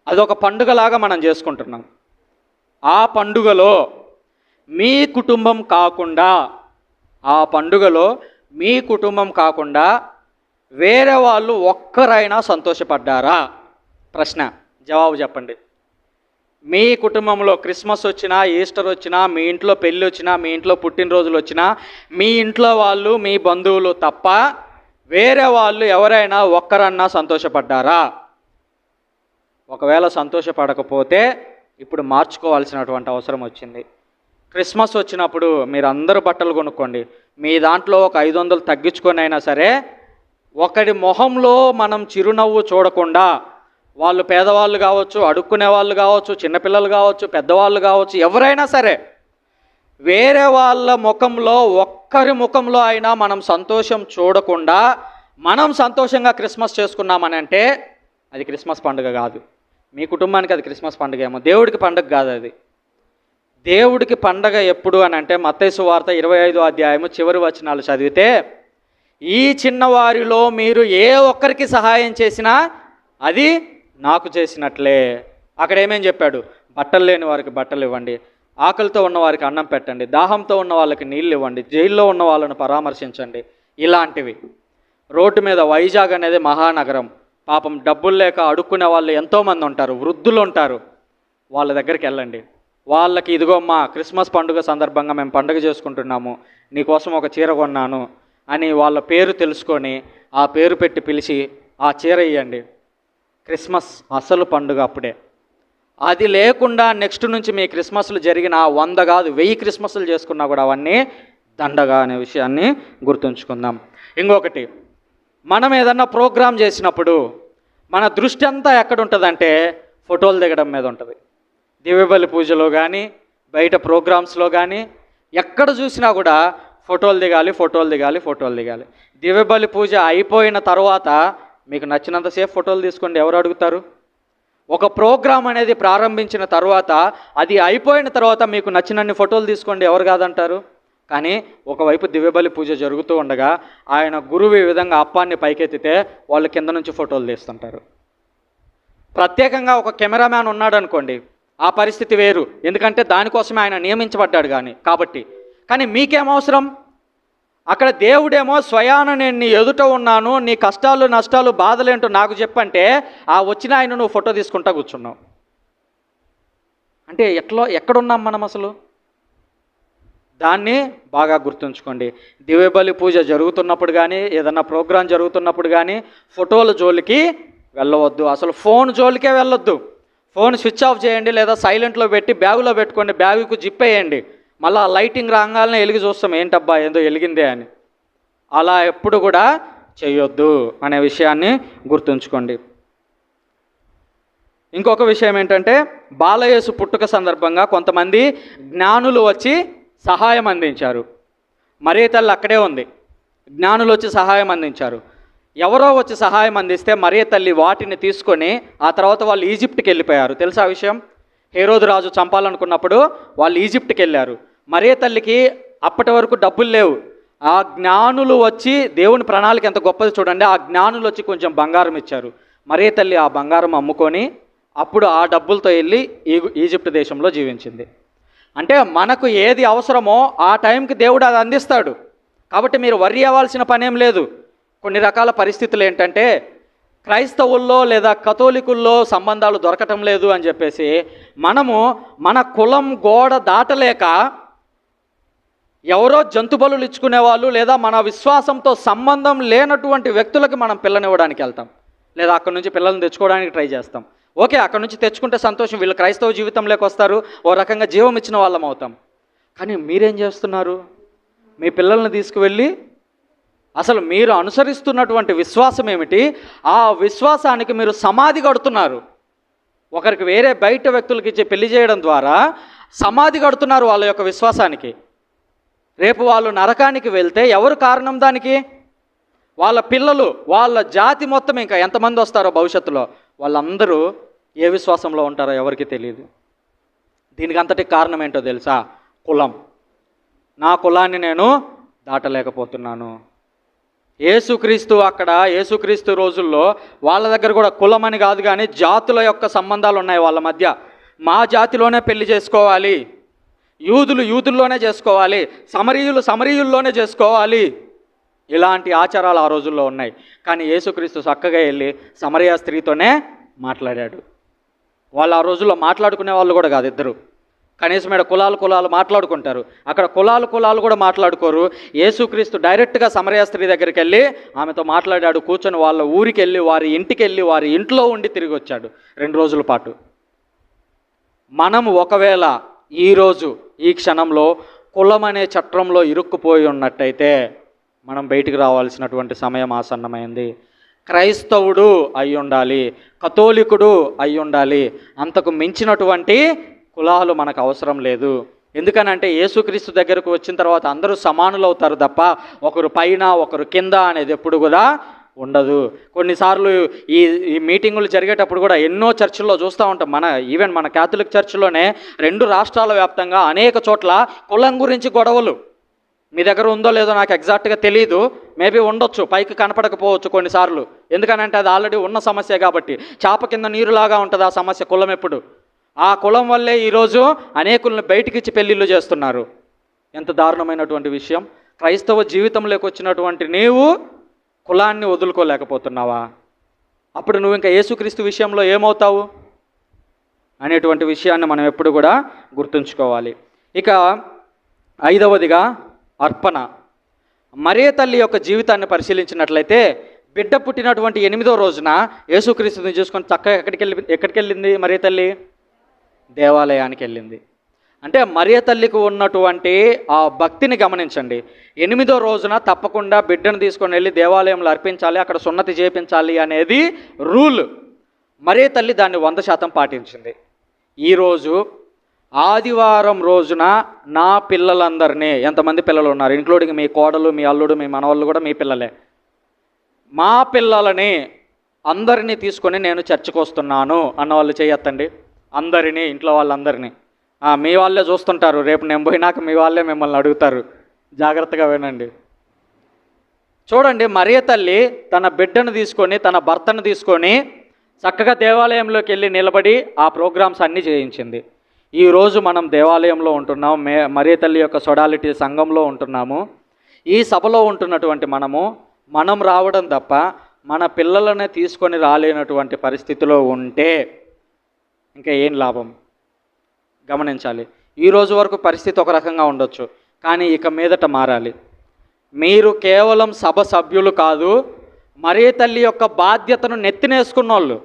అదొక పండుగలాగా మనం చేసుకుంటున్నాం. ఆ పండుగలో మీ కుటుంబం కాకుండా వేరే వాళ్ళు ఒక్కరైనా సంతోషపడ్డారా? ప్రశ్న, జవాబు చెప్పండి. మీ కుటుంబంలో క్రిస్మస్ వచ్చినా, ఈస్టర్ వచ్చినా, మీ ఇంట్లో పెళ్ళి వచ్చినా, మీ ఇంట్లో పుట్టినరోజులు వచ్చినా, మీ ఇంట్లో వాళ్ళు, మీ బంధువులు తప్ప వేరే వాళ్ళు ఎవరైనా ఒక్కరన్నా సంతోషపడ్డారా? ఒకవేళ సంతోషపడకపోతే ఇప్పుడు మార్చుకోవాల్సినటువంటి అవసరం వచ్చింది. క్రిస్మస్ వచ్చినప్పుడు మీరు అందరూ బట్టలు కొనుక్కోండి, మీ దాంట్లో ఒక 500 తగ్గించుకొని అయినా సరే, ఒకడి మొహంలో మనం చిరునవ్వు చూడకుండా, వాళ్ళు పేదవాళ్ళు కావచ్చు, అడుక్కునే వాళ్ళు కావచ్చు, చిన్నపిల్లలు కావచ్చు, పెద్దవాళ్ళు కావచ్చు, ఎవరైనా సరే వేరే వాళ్ళ ముఖంలో, ఒక్కరి ముఖంలో అయినా మనం సంతోషం చూడకుండా మనం సంతోషంగా క్రిస్మస్ చేసుకున్నామని అంటే అది క్రిస్మస్ పండుగ కాదు. మీ కుటుంబానికి అది క్రిస్మస్ పండుగ ఏమో, దేవుడికి పండుగ కాదు అది. దేవుడికి పండగ ఎప్పుడు అని అంటే మత్తయి సువార్త 25వ అధ్యాయము చివరి వచనాలు చదివితే, ఈ చిన్నవారిలో మీరు ఏ ఒక్కరికి సహాయం చేసినా అది నాకు చేసినట్లే. అక్కడ ఏమేం చెప్పాడు? బట్టలు లేని వారికి బట్టలు ఇవ్వండి, ఆకలితో ఉన్న వారికి అన్నం పెట్టండి, దాహంతో ఉన్న వాళ్ళకి నీళ్ళు ఇవ్వండి, జైల్లో ఉన్న వాళ్ళను పరామర్శించండి. ఇలాంటివి. రోడ్డు మీద వైజాగ్ అనేది మహానగరం, పాపం డబ్బులు లేక అడుక్కునే వాళ్ళు ఎంతోమంది ఉంటారు, వృద్ధులు ఉంటారు, వాళ్ళ దగ్గరికి వెళ్ళండి. వాళ్ళకి ఇదిగో మా క్రిస్మస్ పండుగ సందర్భంగా మేము పండుగ చేసుకుంటున్నాము, నీకోసం ఒక చీర కొన్నాను అని వాళ్ళ పేరు తెలుసుకొని ఆ పేరు పెట్టి పిలిచి ఆ చీర ఇవ్వండి. క్రిస్మస్ అసలు పండుగ అప్పుడే. అది లేకుండా నెక్స్ట్ నుంచి మీ క్రిస్మస్లు జరిగిన 100 కాదు 1000 క్రిస్మస్లు చేసుకున్నా కూడా అవన్నీ దండగా అనే విషయాన్ని గుర్తుంచుకుందాం. ఇంకొకటి, మనం ఏదన్నా ప్రోగ్రాం చేసినప్పుడు మన దృష్టి అంతా ఎక్కడ ఉంటుందంటే ఫోటోలు దిగడం మీద ఉంటుంది. దివ్యబలి పూజలో కానీ బయట ప్రోగ్రామ్స్లో కానీ ఎక్కడ చూసినా కూడా ఫోటోలు దిగాలి, ఫోటోలు దిగాలి, ఫోటోలు దిగాలి. దివ్యబలి పూజ అయిపోయిన తర్వాత మీకు నచ్చినంతసేపు ఫోటోలు తీసుకోండి, ఎవరు అడుగుతారు? ఒక ప్రోగ్రాం అనేది ప్రారంభించిన తర్వాత అది అయిపోయిన తర్వాత మీకు నచ్చినన్ని ఫోటోలు తీసుకోండి, ఎవరు కాదంటారు? కానీ ఒకవైపు దివ్యబలి పూజ జరుగుతూ ఉండగా ఆయన గురువు ఈ విధంగా అప్పాన్ని పైకెత్తితే వాళ్ళు కింద నుంచి ఫోటోలు తీస్తుంటారు. ప్రత్యేకంగా ఒక కెమెరామ్యాన్ ఉన్నాడు అనుకోండి, ఆ పరిస్థితి వేరు, ఎందుకంటే దానికోసమే ఆయన నియమించబడ్డాడు కాబట్టి. కానీ మీకేం అవసరం? అక్కడ దేవుడేమో స్వయాన నేను నీ ఎదుట ఉన్నాను, నీ కష్టాలు నష్టాలు బాధలేంటో నాకు చెప్పంటే ఆ వచ్చిన ఆయన నువ్వు ఫోటో తీసుకుంటా కూర్చున్నావు అంటే ఎక్కడున్నాం మనం అసలు? దాన్ని బాగా గుర్తుంచుకోండి. దివ్యబలి పూజ జరుగుతున్నప్పుడు కానీ ఏదన్నా ప్రోగ్రాం జరుగుతున్నప్పుడు కానీ ఫోటోల జోలికి వెళ్ళవద్దు, అసలు ఫోన్ జోలికే వెళ్ళొద్దు. ఫోన్ స్విచ్ ఆఫ్ చేయండి, లేదా సైలెంట్లో పెట్టి బ్యాగులో పెట్టుకోండి, బ్యాగుకు జిప్ వేయండి. మళ్ళీ లైటింగ్ రాగానే వెలిగి చూస్తాం, ఏంటబ్బా ఏందో వెలిగిందే అని. అలా ఎప్పుడు కూడా చేయొద్దు అనే విషయాన్ని గుర్తుంచుకోండి. ఇంకొక విషయం ఏంటంటే, బాలయేసు పుట్టుక సందర్భంగా కొంతమంది జ్ఞానులు వచ్చి సహాయం అందించారు. మరియ తల్లి అక్కడే ఉంది, జ్ఞానులు వచ్చి సహాయం అందించారు. ఎవరో వచ్చి సహాయం అందిస్తే మరియ తల్లి వాటిని తీసుకొని ఆ తర్వాత వాళ్ళు ఈజిప్ట్కి వెళ్ళిపోయారు. తెలుసా ఆ విషయం? హేరోదు రాజు చంపాలనుకున్నప్పుడు వాళ్ళు ఈజిప్ట్కి వెళ్ళారు. మరియ తల్లికి అప్పటి వరకు డబ్బులు లేవు. ఆ జ్ఞానులు వచ్చి, దేవుని ప్రణాళిక ఎంత గొప్పది చూడండి, ఆ జ్ఞానులు వచ్చి కొంచెం బంగారం ఇచ్చారు. మరియ తల్లి ఆ బంగారం అమ్ముకొని అప్పుడు ఆ డబ్బులతో వెళ్ళి ఈజిప్ట్ దేశంలో జీవించింది. అంటే మనకు ఏది అవసరమో ఆ టైంకి దేవుడు అది అందిస్తాడు. కాబట్టి మీరు వర్రీ అవ్వాల్సిన పనేం లేదు. కొన్ని రకాల పరిస్థితులు ఏంటంటే, క్రైస్తవుల్లో లేదా కథోలికుల్లో సంబంధాలు దొరకటం లేదు అని చెప్పేసి మనము మన కులం గోడ దాటలేక ఎవరో జంతు బలులు ఇచ్చుకునేవాళ్ళు లేదా మన విశ్వాసంతో సంబంధం లేనటువంటి వ్యక్తులకి మనం పిల్లనివ్వడానికి వెళ్తాం, లేదా అక్కడి నుంచి పిల్లల్ని తెచ్చుకోవడానికి ట్రై చేస్తాం. ఓకే, అక్కడ నుంచి తెచ్చుకుంటే సంతోషం, వీళ్ళు క్రైస్తవ జీవితంలోకి వస్తారు, ఓ రకంగా జీవం ఇచ్చిన వాళ్ళం అవుతాం. కానీ మీరేం చేస్తున్నారు? మీ పిల్లల్ని తీసుకువెళ్ళి అసలు మీరు అనుసరిస్తున్నటువంటి విశ్వాసం ఏమిటి, ఆ విశ్వాసానికి మీరు సమాధి కడుతున్నారు. ఒకరికి వేరే బయట వ్యక్తులకి ఇచ్చి పెళ్లి చేయడం ద్వారా సమాధి కడుతున్నారు వాళ్ళ యొక్క విశ్వాసానికి. రేపు వాళ్ళు నరకానికి వెళ్తే ఎవరు కారణం దానికి? వాళ్ళ పిల్లలు, వాళ్ళ జాతి మొత్తం ఇంకా ఎంతమంది వస్తారో భవిష్యత్తులో వాళ్ళందరూ ఏ విశ్వాసంలో ఉంటారో ఎవరికి తెలియదు. దీనికి అంతటి కారణం ఏంటో తెలుసా? కులం. నా కులాన్ని నేను దాటలేకపోతున్నాను. యేసుక్రీస్తు రోజుల్లో వాళ్ళ దగ్గర కూడా కులం అని కాదు కానీ జాతుల యొక్క సంబంధాలు ఉన్నాయి వాళ్ళ మధ్య. మా జాతిలోనే పెళ్లి చేసుకోవాలి, యూదుల్లోనే చేసుకోవాలి, సమరీయుల్లోనే చేసుకోవాలి, ఇలాంటి ఆచారాలు ఆ రోజుల్లో ఉన్నాయి. కానీ యేసుక్రీస్తు చక్కగా వెళ్ళి సమరయ స్త్రీతోనే మాట్లాడాడు. వాళ్ళు ఆ రోజుల్లో మాట్లాడుకునే వాళ్ళు కూడా కాదు ఇద్దరు, కనీసం ఇక్కడ కులాలు మాట్లాడుకుంటారు, అక్కడ కులాలు కూడా మాట్లాడుకోరు. యేసుక్రీస్తు డైరెక్ట్గా సమరయ స్త్రీ దగ్గరికి వెళ్ళి ఆమెతో మాట్లాడాడు, కూర్చొని వాళ్ళ ఊరికి వెళ్ళి వారి ఇంటికి వెళ్ళి వారి ఇంట్లో ఉండి తిరిగి వచ్చాడు 2 రోజుల పాటు. మనం ఒకవేళ ఈరోజు ఈ క్షణంలో కులం అనే చట్రంలో ఇరుక్కుపోయి ఉన్నట్టయితే మనం బయటికి రావాల్సినటువంటి సమయం ఆసన్నమైంది. క్రైస్తవుడు అయి ఉండాలి, కథోలికుడు అయి ఉండాలి, అంతకు మించినటువంటి కులాలు మనకు అవసరం లేదు. ఎందుకనంటే యేసుక్రీస్తు దగ్గరకు వచ్చిన తర్వాత అందరూ సమానులు అవుతారు తప్ప ఒకరు పైన ఒకరు కింద అనేది ఎప్పుడు కూడా ఉండదు. కొన్నిసార్లు ఈ మీటింగులు జరిగేటప్పుడు కూడా ఎన్నో చర్చిల్లో చూస్తూ ఉంటాం. ఈవెన్ మన క్యాథలిక్ చర్చిలోనే 2 రాష్ట్రాల వ్యాప్తంగా అనేక చోట్ల కులం గురించి గొడవలు. మీ దగ్గర ఉందో లేదో నాకు ఎగ్జాక్ట్గా తెలియదు, మేబీ ఉండొచ్చు, పైకి కనపడకపోవచ్చు కొన్నిసార్లు. ఎందుకనంటే అది ఆల్రెడీ ఉన్న సమస్య కాబట్టి. చేప కింద నీరులాగా ఉంటుంది ఆ సమస్య, కులం ఎప్పుడు. ఆ కులం వల్లే ఈరోజు అనేకులను బయటికిచ్చి పెళ్ళిళ్ళు చేస్తున్నారు. ఎంత దారుణమైనటువంటి విషయం. క్రైస్తవ జీవితంలోకి వచ్చినటువంటి నీవు కులాన్ని వదులుకోలేకపోతున్నావా? అప్పుడు నువ్వు ఇంకా యేసుక్రీస్తు విషయంలో ఏమవుతావు? అనేటువంటి విషయాన్ని మనం ఎప్పుడు కూడా గుర్తుంచుకోవాలి. ఇక 5వదిగా అర్పణ. మరియ తల్లి యొక్క జీవితాన్ని పరిశీలించినట్లయితే బిడ్డ పుట్టినటువంటి 8వ రోజున యేసుక్రీస్తుని చూసుకొని చక్కగా ఎక్కడికి వెళ్ళింది మరియ తల్లి? దేవాలయానికి వెళ్ళింది. అంటే మరియ తల్లికి ఉన్నటువంటి ఆ భక్తిని గమనించండి. 8వ రోజున తప్పకుండా బిడ్డను తీసుకొని వెళ్ళి దేవాలయంలో అర్పించాలి, అక్కడ సున్నతి చేయించాలి అనేది రూల్. మరియ తల్లి దాన్ని 100% పాటించింది. ఈరోజు ఆదివారం రోజున నా పిల్లలందరినీ, ఎంతమంది పిల్లలు ఉన్నారు, ఇంక్లూడింగ్ మీ కోడలు, మీ అల్లుడు, మీ మనవాళ్ళు కూడా మీ పిల్లలే, మా పిల్లలని అందరినీ తీసుకొని నేను చర్చికి వస్తున్నాను అన్నవాళ్ళు చేయొద్దండి. అందరినీ, ఇంట్లో వాళ్ళందరినీ. మీ వాళ్ళే చూస్తుంటారు, రేపు నేను పోయినాక మీ వాళ్ళే మిమ్మల్ని అడుగుతారు, జాగ్రత్తగా వినండి. చూడండి, మరియ తల్లి తన బిడ్డను తీసుకొని, తన భర్తను తీసుకొని చక్కగా దేవాలయంలోకి వెళ్ళి నిలబడి ఆ ప్రోగ్రామ్స్ అన్నీ చేయించింది. ఈరోజు మనం దేవాలయంలో ఉంటున్నాం, మరియ తల్లి యొక్క సొడాలిటీ సంఘంలో ఉంటున్నాము. ఈ సభలో ఉంటున్నటువంటి మనం రావడం తప్ప మన పిల్లలనే తీసుకొని రాలేనటువంటి పరిస్థితిలో ఉంటే ఇంకా ఏం లాభం? గమనించాలి. ఈ రోజు వరకు పరిస్థితి ఒక రకంగా ఉండొచ్చు, కానీ ఇక మీదట మారాలి. మీరు కేవలం సభ సభ్యులు కాదు, మరియ తల్లి యొక్క బాధ్యతను నెత్తినేసుకున్న వాళ్ళు.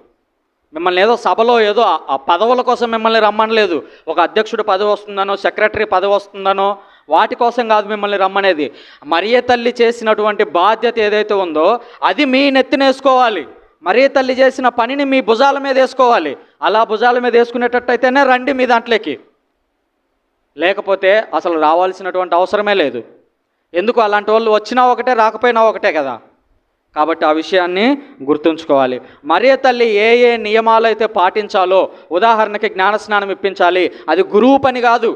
మిమ్మల్ని ఏదో సభలో ఏదో ఆ పదవుల కోసం మిమ్మల్ని రమ్మనలేదు. ఒక అధ్యక్షుడు పదవి వస్తుందనో, సెక్రటరీ పదవి వస్తుందనో, వాటి కోసం కాదు మిమ్మల్ని రమ్మనేది. మరియ తల్లి చేసినటువంటి బాధ్యత ఏదైతే ఉందో అది మీ నెత్తినేసుకోవాలి. మరియ తల్లి చేసిన పనిని మీ భుజాల మీద వేసుకోవాలి. అలా భుజాల మీద వేసుకునేటట్టయితేనే రండి మీ దాంట్లోకి, లేకపోతే అసలు రావాల్సినటువంటి అవసరమే లేదు. ఎందుకు? అలాంటి వాళ్ళు వచ్చినా ఒకటే, రాకపోయినా ఒకటే కదా. కాబట్టి ఆ విషయాన్ని గుర్తుంచుకోవాలి. మరియ తల్లి ఏ నియమాలు అయితే పాటించాలో, ఉదాహరణకి జ్ఞానస్నానం ఇప్పించాలి, అది గురువు పని కాదు.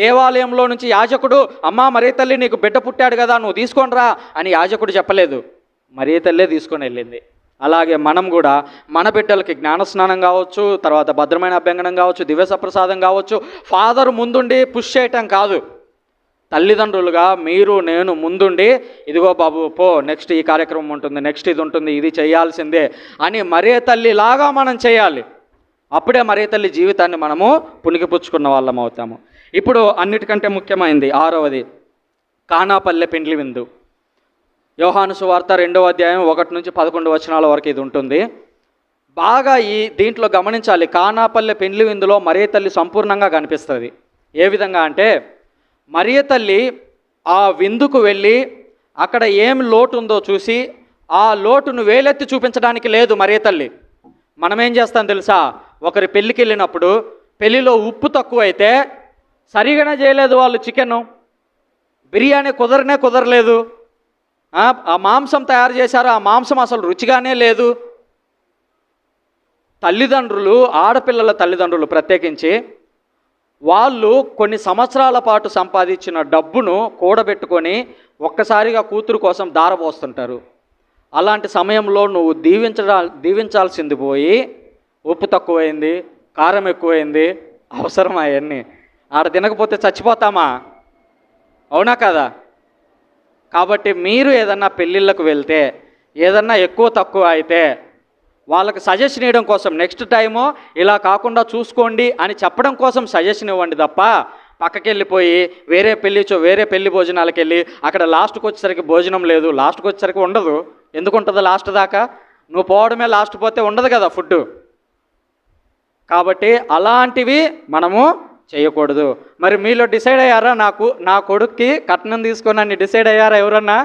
దేవాలయంలో నుంచి యాజకుడు, అమ్మా మరియ తల్లి నీకు బిడ్డ పుట్టాడు కదా, నువ్వు తీసుకొని రా అని యాజకుడు చెప్పలేదు, మరియ తల్లే తీసుకొని వెళ్ళింది. అలాగే మనం కూడా మన బిడ్డలకి జ్ఞానస్నానం కావచ్చు, తర్వాత భద్రమైన అభ్యంగనం కావచ్చు, దివ్య సప్రసాదం కావచ్చు, ఫాదర్ ముందుండి పుష్ చేయటం కాదు. తల్లిదండ్రులుగా మీరు నేను ముందుండి, ఇదిగో బాబు పో, నెక్స్ట్ ఈ కార్యక్రమం ఉంటుంది, నెక్స్ట్ ఇది ఉంటుంది, ఇది చేయాల్సిందే అని మరియ తల్లిలాగా మనం చేయాలి. అప్పుడే మరియ తల్లి జీవితాన్ని మనము పుణికిపుచ్చుకున్న వాళ్ళం అవుతాము. ఇప్పుడు అన్నిటికంటే ముఖ్యమైనది 6వది, కానాపల్లె పెండ్లి విందు. యోహాను సువార్త 2వ అధ్యాయం 1 నుంచి 11 వచనాల వరకు ఇది ఉంటుంది. బాగా దీంట్లో గమనించాలి. కానాపల్లె పెండ్లి విందులో మరియ తల్లి సంపూర్ణంగా కనిపిస్తుంది. ఏ విధంగా అంటే, మరియ తల్లి ఆ విందుకు వెళ్ళి అక్కడ ఏం లోటు ఉందో చూసి ఆ లోటును వేలెత్తి చూపించడానికి లేదు మరియ తల్లి. మనం ఏం చేస్తాం తెలుసా? ఒకరి పెళ్ళికి వెళ్ళినప్పుడు పెళ్ళిలో ఉప్పు తక్కువైతే సరిగానే చేయలేదు వాళ్ళు, చికెను బిర్యానీ కుదరలేదు, ఆ మాంసం తయారు చేశారు, ఆ మాంసం అసలు రుచిగానే లేదు. తల్లిదండ్రులు, ఆడపిల్లల తల్లిదండ్రులు ప్రత్యేకించి, వాళ్ళు కొన్ని సంవత్సరాల పాటు సంపాదించిన డబ్బును కూడబెట్టుకొని ఒక్కసారిగా కూతురు కోసం దారపోస్తుంటారు. అలాంటి సమయంలో నువ్వు దీవించాల్సింది పోయి ఉప్పు తక్కువైంది, కారం ఎక్కువైంది, అవసరం అవన్నీ ఆడ తినకపోతే చచ్చిపోతామా? అవునా కదా? కాబట్టి మీరు ఏదన్నా పెళ్ళిళ్ళకు వెళ్తే ఏదన్నా ఎక్కువ తక్కువ అయితే వాళ్ళకి సజెషన్ ఇవ్వడం కోసం, నెక్స్ట్ టైము ఇలా కాకుండా చూసుకోండి అని చెప్పడం కోసం సజెషన్ ఇవ్వండి తప్ప పక్కకి వెళ్ళిపోయి వేరే పెళ్లి భోజనాలకు వెళ్ళి అక్కడ లాస్ట్కి వచ్చేసరికి భోజనం లేదు, లాస్ట్కి వచ్చేసరికి ఉండదు. ఎందుకు ఉంటుంది లాస్ట్ దాకా? నువ్వు పోవడమే లాస్ట్, పోతే ఉండదు కదా ఫుడ్. కాబట్టి అలాంటివి మనము చేయకూడదు. మరి మీలో డిసైడ్ అయ్యారా? నా కొడుక్కి కట్నం తీసుకొని డిసైడ్ అయ్యారా ఎవరన్నా?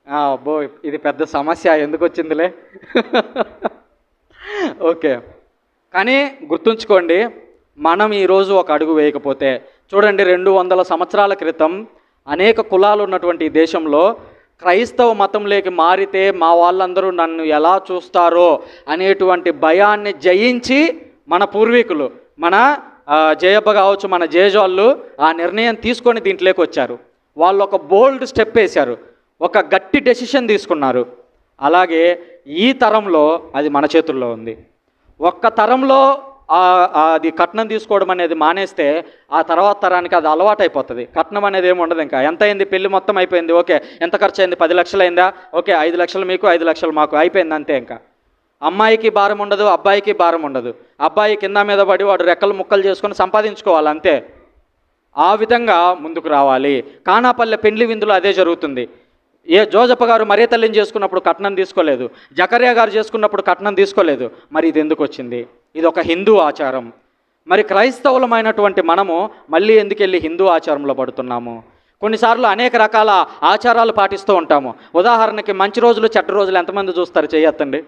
అబ్బో, ఇది పెద్ద సమస్య, ఎందుకు వచ్చిందిలే. ఓకే, కానీ గుర్తుంచుకోండి, మనం ఈరోజు ఒక అడుగు వేయకపోతే, చూడండి 200 సంవత్సరాల క్రితం అనేక కులాలు ఉన్నటువంటి ఈ దేశంలో క్రైస్తవ మతంలోకి మారితే మా వాళ్ళందరూ నన్ను ఎలా చూస్తారో అనేటువంటి భయాన్ని జయించి మన పూర్వీకులు, మన జయబ్బ కావచ్చు, మన జేజాళ్ళు ఆ నిర్ణయం తీసుకొని దీంట్లోకి వచ్చారు. వాళ్ళు ఒక బోల్డ్ స్టెప్ వేశారు, ఒక గట్టి డెసిషన్ తీసుకున్నారు. అలాగే ఈ తరంలో అది మన చేతుల్లో ఉంది. ఒక్క తరంలో అది కట్నం తీసుకోవడం అనేది మానేస్తే ఆ తర్వాత తరానికి అది అలవాటైపోతుంది. కట్నం అనేది ఏమి ఉండదు. ఇంకా ఎంత అయింది, పెళ్ళి మొత్తం అయిపోయింది, ఓకే ఎంత ఖర్చు అయింది, 10 లక్షలు అయిందా, ఓకే 5 లక్షలు మీకు 5 లక్షలు మాకు, అయిపోయింది అంతే. ఇంకా అమ్మాయికి భారం ఉండదు, అబ్బాయికి భారం ఉండదు. అబ్బాయి కింద మీద పడి వాడు రెక్కలు ముక్కలు చేసుకొని సంపాదించుకోవాలి అంతే. ఆ విధంగా ముందుకు రావాలి. కానాపల్లె పెండ్లి విందులో అదే జరుగుతుంది. జోజప్ప గారు మరియ తల్లిని చేసుకున్నప్పుడు కట్నం తీసుకోలేదు, జకర్యా గారు చేసుకున్నప్పుడు కట్నం తీసుకోలేదు. మరి ఇది ఎందుకు వచ్చింది? ఇది ఒక హిందూ ఆచారం. మరి క్రైస్తవులమైనటువంటి మనము మళ్ళీ ఎందుకు వెళ్ళి హిందూ ఆచారంలో పడుతున్నాము? కొన్నిసార్లు అనేక రకాల ఆచారాలు పాటిస్తూ ఉంటాము. ఉదాహరణకి మంచి రోజులు చెడ్డ రోజులు ఎంతమంది చూస్తారు? చేయొద్దండి.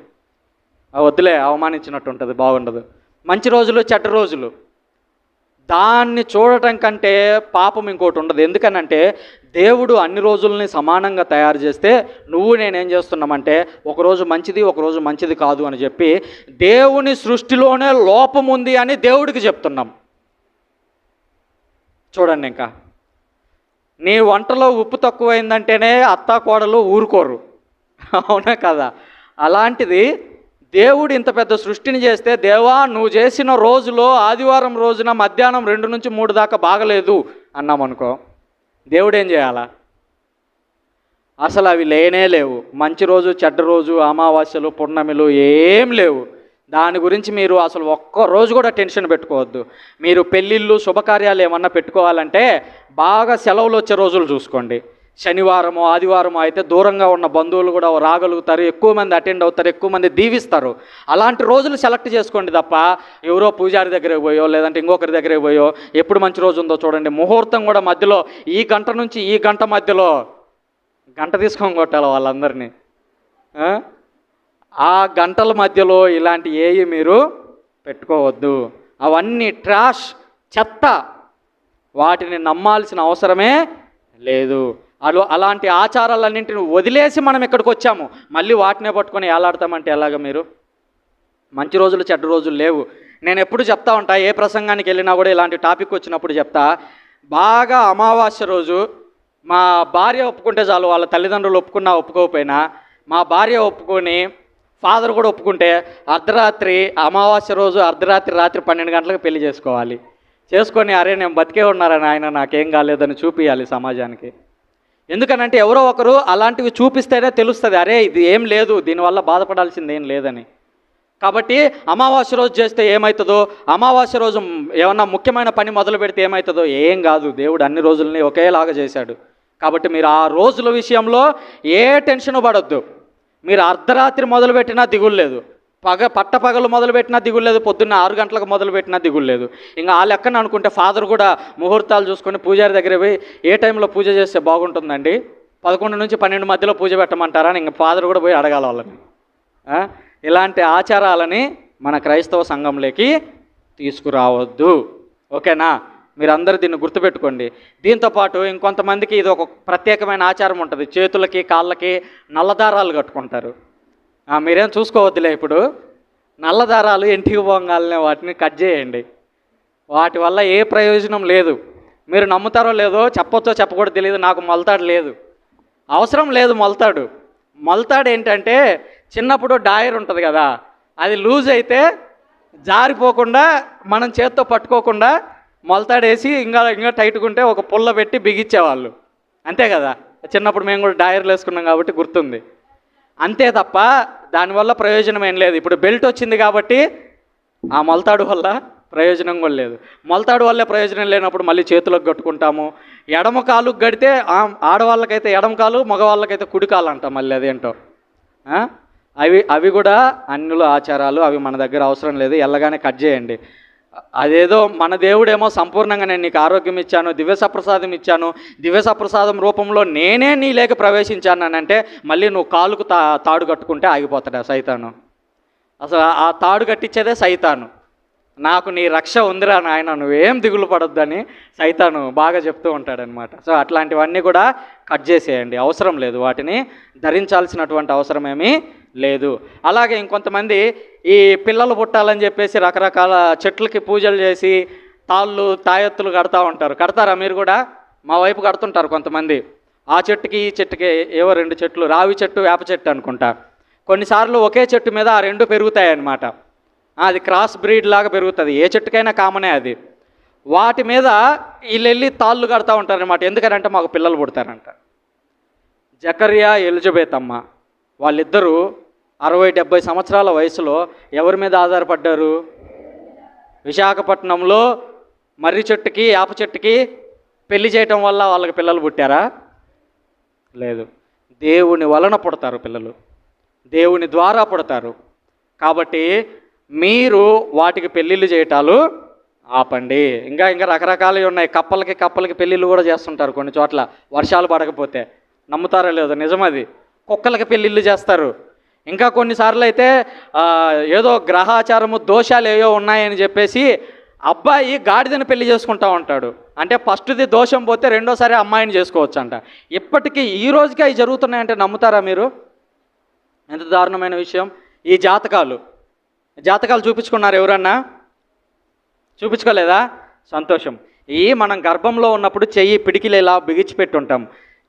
వద్దులే, అవమానించినట్టు ఉంటుంది, బాగుండదు. మంచి రోజులు చెడ్డ రోజులు దాన్ని చూడటం కంటే పాపం ఇంకోటి ఉండదు. ఎందుకనంటే దేవుడు అన్ని రోజుల్ని సమానంగా తయారు చేస్తే నువ్వు నేనేం చేస్తున్నామంటే ఒకరోజు మంచిది ఒకరోజు మంచిది కాదు అని చెప్పి దేవుని సృష్టిలోనే లోపం ఉంది అని దేవుడికి చెప్తున్నాం. చూడండి, ఇంకా నీ వంటలో ఉప్పు తక్కువైందంటేనే అత్తా కోడలు ఊరుకోరు, అవునా కదా? అలాంటిది దేవుడు ఇంత పెద్ద సృష్టిని చేస్తే, దేవా నువ్వు చేసిన రోజులో ఆదివారం రోజున మధ్యాహ్నం 2 నుంచి 3 దాకా బాగలేదు అన్నామనుకో, దేవుడు ఏం చేయాలా? అసలు అవి లేనే లేవు. మంచి రోజు చెడ్డ రోజు అమావాస్యలు పున్నమిలు ఏం లేవు. దాని గురించి మీరు అసలు ఒక్క రోజు కూడా టెన్షన్ పెట్టుకోవద్దు. మీరు పెళ్ళిళ్ళు శుభకార్యాలు ఏమన్నా పెట్టుకోవాలంటే బాగా సెలవులు వచ్చే రోజులు చూసుకోండి. శనివారము ఆదివారము అయితే దూరంగా ఉన్న బంధువులు కూడా రాగలుగుతారు, ఎక్కువ మంది అటెండ్ అవుతారు, ఎక్కువ మంది దీవిస్తారు. అలాంటి రోజులు సెలెక్ట్ చేసుకోండి తప్ప ఎవరో పూజారి దగ్గరికి పోయో లేదంటే ఇంకొకరి దగ్గరికి పోయో ఎప్పుడు మంచి రోజు ఉందో చూడండి. ముహూర్తం కూడా మధ్యలో ఈ గంట నుంచి ఈ గంట మధ్యలో గంట తీసుకొని కొట్టాలి వాళ్ళందరినీ. ఆ గంటల మధ్యలో ఇలాంటి ఏవి మీరు పెట్టుకోవద్దు. అవన్నీ ట్రాష్, చెత్త. వాటిని నమ్మాల్సిన అవసరమే లేదు. అలాంటి ఆచారాలన్నింటిని వదిలేసి మనం ఇక్కడికి వచ్చాము. మళ్ళీ వాటినే పట్టుకొని ఏలాడతామంటే ఎలాగ? మీరు మంచి రోజులు చెడ్డ రోజులు లేవు. నేను ఎప్పుడు చెప్తా ఉంటా, ఏ ప్రసంగానికి వెళ్ళినా కూడా ఇలాంటి టాపిక్ వచ్చినప్పుడు చెప్తా. బాగా అమావాస్య రోజు మా భార్య ఒప్పుకుంటే చాలు, వాళ్ళ తల్లిదండ్రులు ఒప్పుకున్నా ఒప్పుకోకపోయినా మా భార్య ఒప్పుకొని ఫాదర్ కూడా ఒప్పుకుంటే అర్ధరాత్రి అమావాస్య రోజు అర్ధరాత్రి రాత్రి 12 గంటలకు పెళ్లి చేసుకోవాలి. చేసుకొని అరే నేను బతికే ఉన్నారని ఆయన నాకేం కాలేదని చూపించాలి సమాజానికి. ఎందుకనంటే ఎవరో ఒకరు అలాంటివి చూపిస్తేనే తెలుస్తుంది, అరే ఇది ఏం లేదు, దీనివల్ల బాధపడాల్సింది ఏం లేదని. కాబట్టి అమావాస్య రోజు చేస్తే ఏమవుతుందో, అమావాస్య రోజు ఏమన్నా ముఖ్యమైన పని మొదలు పెడితే ఏమవుతుందో, ఏం కాదు. దేవుడు అన్ని రోజులని ఒకేలాగా చేశాడు. కాబట్టి మీరు ఆ రోజుల విషయంలో ఏ టెన్షన్ పడొద్దు. మీరు అర్ధరాత్రి మొదలుపెట్టినా దిగులు లేదు, పట్టపగలు మొదలుపెట్టినా దిగులు లేదు, పొద్దున్న 6 గంటలకు మొదలుపెట్టినా దిగులు లేదు. ఇంకా ఆ లెక్కన అనుకుంటే ఫాదర్ కూడా ముహూర్తాలు చూసుకొని పూజారి దగ్గర పోయి ఏ టైంలో పూజ చేస్తే బాగుంటుందండి, 11 నుంచి 12 మధ్యలో పూజ పెట్టమంటారా అని ఇంకా ఫాదర్ కూడా పోయి అడగాలి వాళ్ళని. ఇలాంటి ఆచారాలని మన క్రైస్తవ సంఘంలోకి తీసుకురావద్దు. ఓకేనా? మీరందరూ దీన్ని గుర్తుపెట్టుకోండి. దీంతోపాటు ఇంకొంతమందికి ఇది ఒక ప్రత్యేకమైన ఆచారం ఉంటుంది. చేతులకి కాళ్ళకి నల్లదారాలు కట్టుకుంటారు. మీరేం చూసుకోవద్దులే. ఇప్పుడు నల్లదారాలు ఇంటికి పోగానే వాటిని కట్ చేయండి. వాటి వల్ల ఏ ప్రయోజనం లేదు. మీరు నమ్ముతారో లేదో, చెప్పొచ్చో చెప్పకూడదు తెలియదు, నాకు మొలతాడు లేదు, అవసరం లేదు మొలతాడు. మొలతాడు ఏంటంటే చిన్నప్పుడు డాయర్ ఉంటుంది కదా, అది లూజ్ అయితే జారిపోకుండా మనం చేత్తో పట్టుకోకుండా మొలతాడేసి ఇంకా టైట్గా ఉంటే ఒక పుల్ల పెట్టి బిగించేవాళ్ళు, అంతే కదా. చిన్నప్పుడు మేము కూడా డాయర్లు వేసుకున్నాం కాబట్టి గుర్తుంది. అంతే తప్ప దానివల్ల ప్రయోజనం ఏం లేదు. ఇప్పుడు బెల్ట్ వచ్చింది కాబట్టి ఆ మొలతాడు వల్ల ప్రయోజనం కూడా లేదు. మొలతాడు వల్లే ప్రయోజనం లేనప్పుడు మళ్ళీ చేతులకు కట్టుకుంటాము. ఎడమ కాలు గడితే ఆడవాళ్ళకైతే ఎడమ కాలు, మగవాళ్ళకైతే కుడి కాలు అంటాం. మళ్ళీ అదేంటో అవి కూడా అన్యుల ఆచారాలు, అవి మన దగ్గర అవసరం లేదు. ఎల్లగానే కట్ చేయండి. అదేదో మన దేవుడేమో సంపూర్ణంగా నేను నీకు ఆరోగ్యం ఇచ్చాను, దివ్యసప్రసాదం ఇచ్చాను, దివ్యసప్రసాదం రూపంలో నేనే నీ లేక ప్రవేశించాను అని అంటే మళ్ళీ నువ్వు కాలుకు తాడు కట్టుకుంటే ఆగిపోతాడా సైతాను? అసలు ఆ తాడు కట్టించేదే సైతాను. నాకు నీ రక్ష ఉందిరా నాయన, నువ్వేం దిగులు పడొద్దని సైతాను బాగా చెప్తూ ఉంటాడనమాట. సో అట్లాంటివన్నీ కూడా కట్ చేసేయండి, అవసరం లేదు. వాటిని ధరించాల్సినటువంటి అవసరమేమీ లేదు. అలాగే ఇంకొంతమంది ఈ పిల్లలు పుట్టాలని చెప్పేసి రకరకాల చెట్లకి పూజలు చేసి తాళ్ళు తాయెత్తులు కడతా ఉంటారు. కడతారా మీరు కూడా? మా వైపు కడుతుంటారు కొంతమంది. ఆ చెట్టుకి ఈ చెట్టుకి ఏవో 2 చెట్లు, రావి చెట్టు వేప చెట్టు అనుకుంటా. కొన్నిసార్లు ఒకే చెట్టు మీద ఆ 2 పెరుగుతాయి అన్నమాట. అది క్రాస్ బ్రీడ్ లాగా పెరుగుతుంది. ఏ చెట్టుకైనా కామనే అది. వాటి మీద వీళ్ళెళ్ళి తాళ్ళు కడతా ఉంటారనమాట. ఎందుకనంటే మాకు పిల్లలు పుడతారంట. జకర్యా ఎలిజబెత్ అమ్మ వాళ్ళిద్దరూ 60-70 సంవత్సరాల వయసులో ఎవరి మీద ఆధారపడ్డారు? విశాఖపట్నంలో మర్రి చెట్టుకి యాప చెట్టుకి పెళ్లి చేయటం వల్ల వాళ్ళకి పిల్లలు పుట్టారా? లేదు. దేవుని వలన పుడతారు పిల్లలు, దేవుని ద్వారా పుడతారు. కాబట్టి మీరు వాటికి పెళ్ళిళ్ళు చేయటాలు ఆపండి. ఇంకా రకరకాలు ఉన్నాయి. కప్పలకి పెళ్ళిళ్ళు కూడా చేస్తుంటారు కొన్ని చోట్ల, వర్షాలు పడకపోతే. నమ్ముతారో లేదో, నిజమది. కుక్కలకి పెళ్ళిళ్ళు చేస్తారు. ఇంకా కొన్నిసార్లు అయితే ఏదో గ్రహాచారము దోషాలు ఏవో ఉన్నాయని చెప్పేసి అబ్బాయి గాడిదని పెళ్లి చేసుకుంటా ఉంటాడు. అంటే ఫస్ట్ది దోషం పోతే రెండోసారి అమ్మాయిని చేసుకోవచ్చు అంట. ఇప్పటికీ ఈ రోజుకి అవి జరుగుతున్నాయంటే నమ్ముతారా మీరు? ఎంత దారుణమైన విషయం. ఈ జాతకాలు చూపించుకున్నారు ఎవరన్నా? చూపించుకోలేదా? సంతోషం. మనం గర్భంలో ఉన్నప్పుడు చెయ్యి పిడికిలు ఇలా బిగించి పెట్టుంటాం.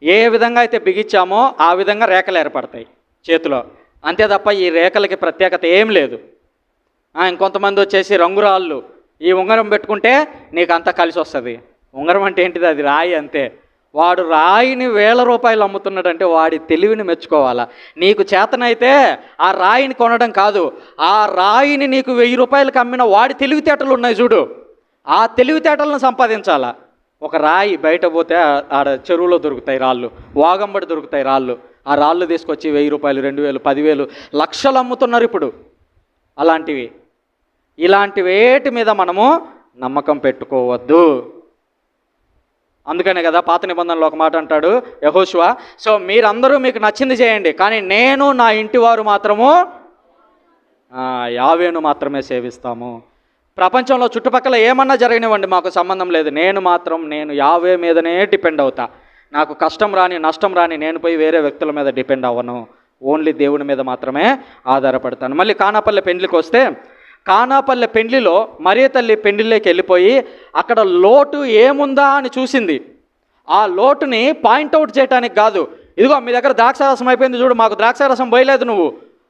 ఏ విధంగా అయితే బిగించామో ఆ విధంగా రేఖలు ఏర్పడతాయి చేతిలో, అంతే తప్ప ఈ రేఖలకి ప్రత్యేకత ఏం లేదు. ఇంకొంతమంది వచ్చేసి రంగురాళ్ళు, ఈ ఉంగరం పెట్టుకుంటే నీకు అంతా కలిసి వస్తుంది. ఉంగరం అంటే ఏంటిది? అది రాయి అంతే. వాడు రాయిని ₹1000 అమ్ముతున్నాడంటే వాడి తెలివిని మెచ్చుకోవాలా. నీకు చేతనైతే ఆ రాయిని కొనడం కాదు, ఆ రాయిని నీకు ₹1000కి అమ్మిన వాడి తెలివితేటలు ఉన్నాయి చూడు, ఆ తెలివితేటలను సంపాదించాలా. ఒక రాయి బయట పోతే ఆడ చెరువులో దొరుకుతాయి రాళ్ళు, వాగంబడి దొరుకుతాయి రాళ్ళు. ఆ రాళ్ళు తీసుకొచ్చి ₹1000, 2000, 10,000, లక్షలు అమ్ముతున్నారు ఇప్పుడు. ఇలాంటి వేటి మీద మనము నమ్మకం పెట్టుకోవద్దు. అందుకనే కదా పాత నిబంధనలో ఒక మాట అంటాడు యెహోషువ, సో మీరందరూ మీకు నచ్చింది చేయండి, కానీ నేను నా ఇంటి వారు మాత్రము యావేను మాత్రమే సేవిస్తాము. ప్రపంచంలో చుట్టుపక్కల ఏమన్నా జరగనివ్వండి, మాకు సంబంధం లేదు. నేను యావే మీదనే డిపెండ్ అవుతా. నాకు కష్టం రాని నష్టం రాని నేను పోయి వేరే వ్యక్తుల మీద డిపెండ్ అవ్వను. ఓన్లీ దేవుని మీద మాత్రమే ఆధారపడతాను. మళ్ళీ కానాపల్లె పెండ్లికి వస్తే, కానాపల్లె పెండ్లిలో మరియ తల్లి పెండ్లిలోకి వెళ్ళిపోయి అక్కడ లోటు ఏముందా అని చూసింది. ఆ లోటుని పాయింట్అవుట్ చేయడానికి కాదు, ఇదిగో మీ దగ్గర ద్రాక్షారసం అయిపోయింది చూడు, మాకు ద్రాక్షారసం పోయలేదు నువ్వు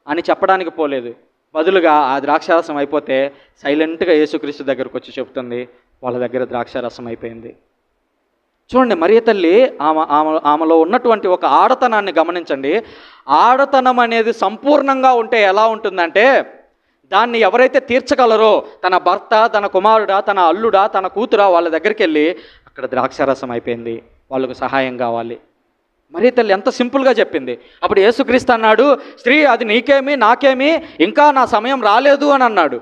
అని చెప్పడానికి పోలేదు. బదులుగా ఆ ద్రాక్షారసం అయిపోతే సైలెంట్గా యేసుక్రీస్తు దగ్గరకు వచ్చి చెప్తుంది, వాళ్ళ దగ్గర ద్రాక్షారసం అయిపోయింది. చూడండి, మరియ తల్లి ఆమెలో ఉన్నటువంటి ఒక ఆడతనాన్ని గమనించండి. ఆడతనం అనేది సంపూర్ణంగా ఉంటే ఎలా ఉంటుందంటే, దాన్ని ఎవరైతే తీర్చగలరో, తన భర్త, తన కుమారుడా, తన అల్లుడా, తన కూతురా, వాళ్ళ దగ్గరికి వెళ్ళి అక్కడ ద్రాక్షారసం అయిపోయింది, వాళ్ళకు సహాయం కావాలి. మరియ తల్లి ఎంత సింపుల్గా చెప్పింది. అప్పుడు యేసుక్రీస్తు అన్నాడు, స్త్రీ అది నీకేమి నాకేమి, ఇంకా నా సమయం రాలేదు అని అన్నాడు.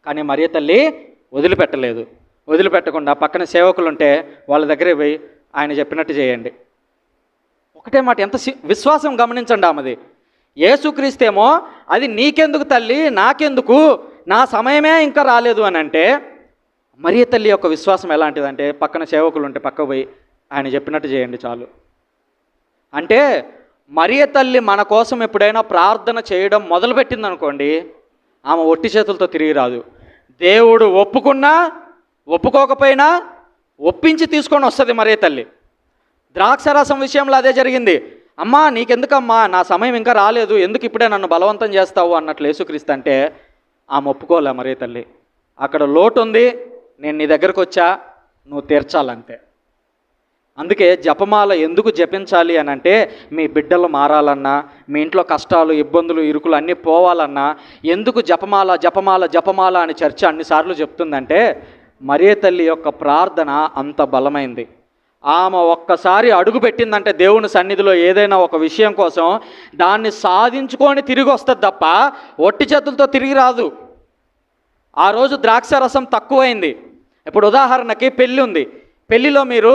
కానీ మరియ తల్లి వదిలిపెట్టకుండా పక్కన సేవకులు ఉంటే వాళ్ళ దగ్గరే పోయి ఆయన చెప్పినట్టు చేయండి. ఒకటే మాట, ఎంత విశ్వాసం గమనించండి ఆమెది. యేసుక్రీస్తేమో అది నీకెందుకు తల్లి, నాకెందుకు, నా సమయమే ఇంకా రాలేదు అని అంటే, మరియ తల్లి యొక్క విశ్వాసం ఎలాంటిదంటే పక్కన సేవకులు ఉంటే పక్క పోయి ఆయన చెప్పినట్టు చేయండి చాలు. అంటే మరియ తల్లి మన కోసం ఎప్పుడైనా ప్రార్థన చేయడం మొదలుపెట్టింది అనుకోండి, ఆమె ఒట్టి చేతులతో తిరిగి రాదు. దేవుడు ఒప్పుకున్నా ఒప్పుకోకపోయినా ఒప్పించి తీసుకొని వస్తుంది మరియ తల్లి. ద్రాక్షారసం విషయంలో అదే జరిగింది. అమ్మా నీకెందుకమ్మా, నా సమయం ఇంకా రాలేదు, ఎందుకు ఇప్పుడే నన్ను బలవంతం చేస్తావు అన్నట్లు యేసుక్రీస్తు అంటే ఆమె ఒప్పుకోలే మరియ తల్లి. అక్కడ లోటు ఉంది, నేను నీ దగ్గరకు వచ్చా, నువ్వు తీర్చాలంతే. అందుకే జపమాల ఎందుకు జపించాలి అని అంటే, మీ బిడ్డలు మారాలన్నా, మీ ఇంట్లో కష్టాలు ఇబ్బందులు ఇరుకులు అన్నీ పోవాలన్నా ఎందుకు జపమాల అని చర్చ అన్నిసార్లు చెప్తుందంటే, మరియ తల్లి యొక్క ప్రార్థన అంత బలమైంది. ఆమె ఒక్కసారి అడుగు పెట్టిందంటే దేవుని సన్నిధిలో ఏదైనా ఒక విషయం కోసం, దాన్ని సాధించుకొని తిరిగి వస్తుంది తప్ప ఒట్టి చేతులతో తిరిగి రాదు. ఆ రోజు ద్రాక్షారసం తక్కువైంది. ఇప్పుడు ఉదాహరణకి పెళ్ళి ఉంది, పెళ్ళిలో మీరు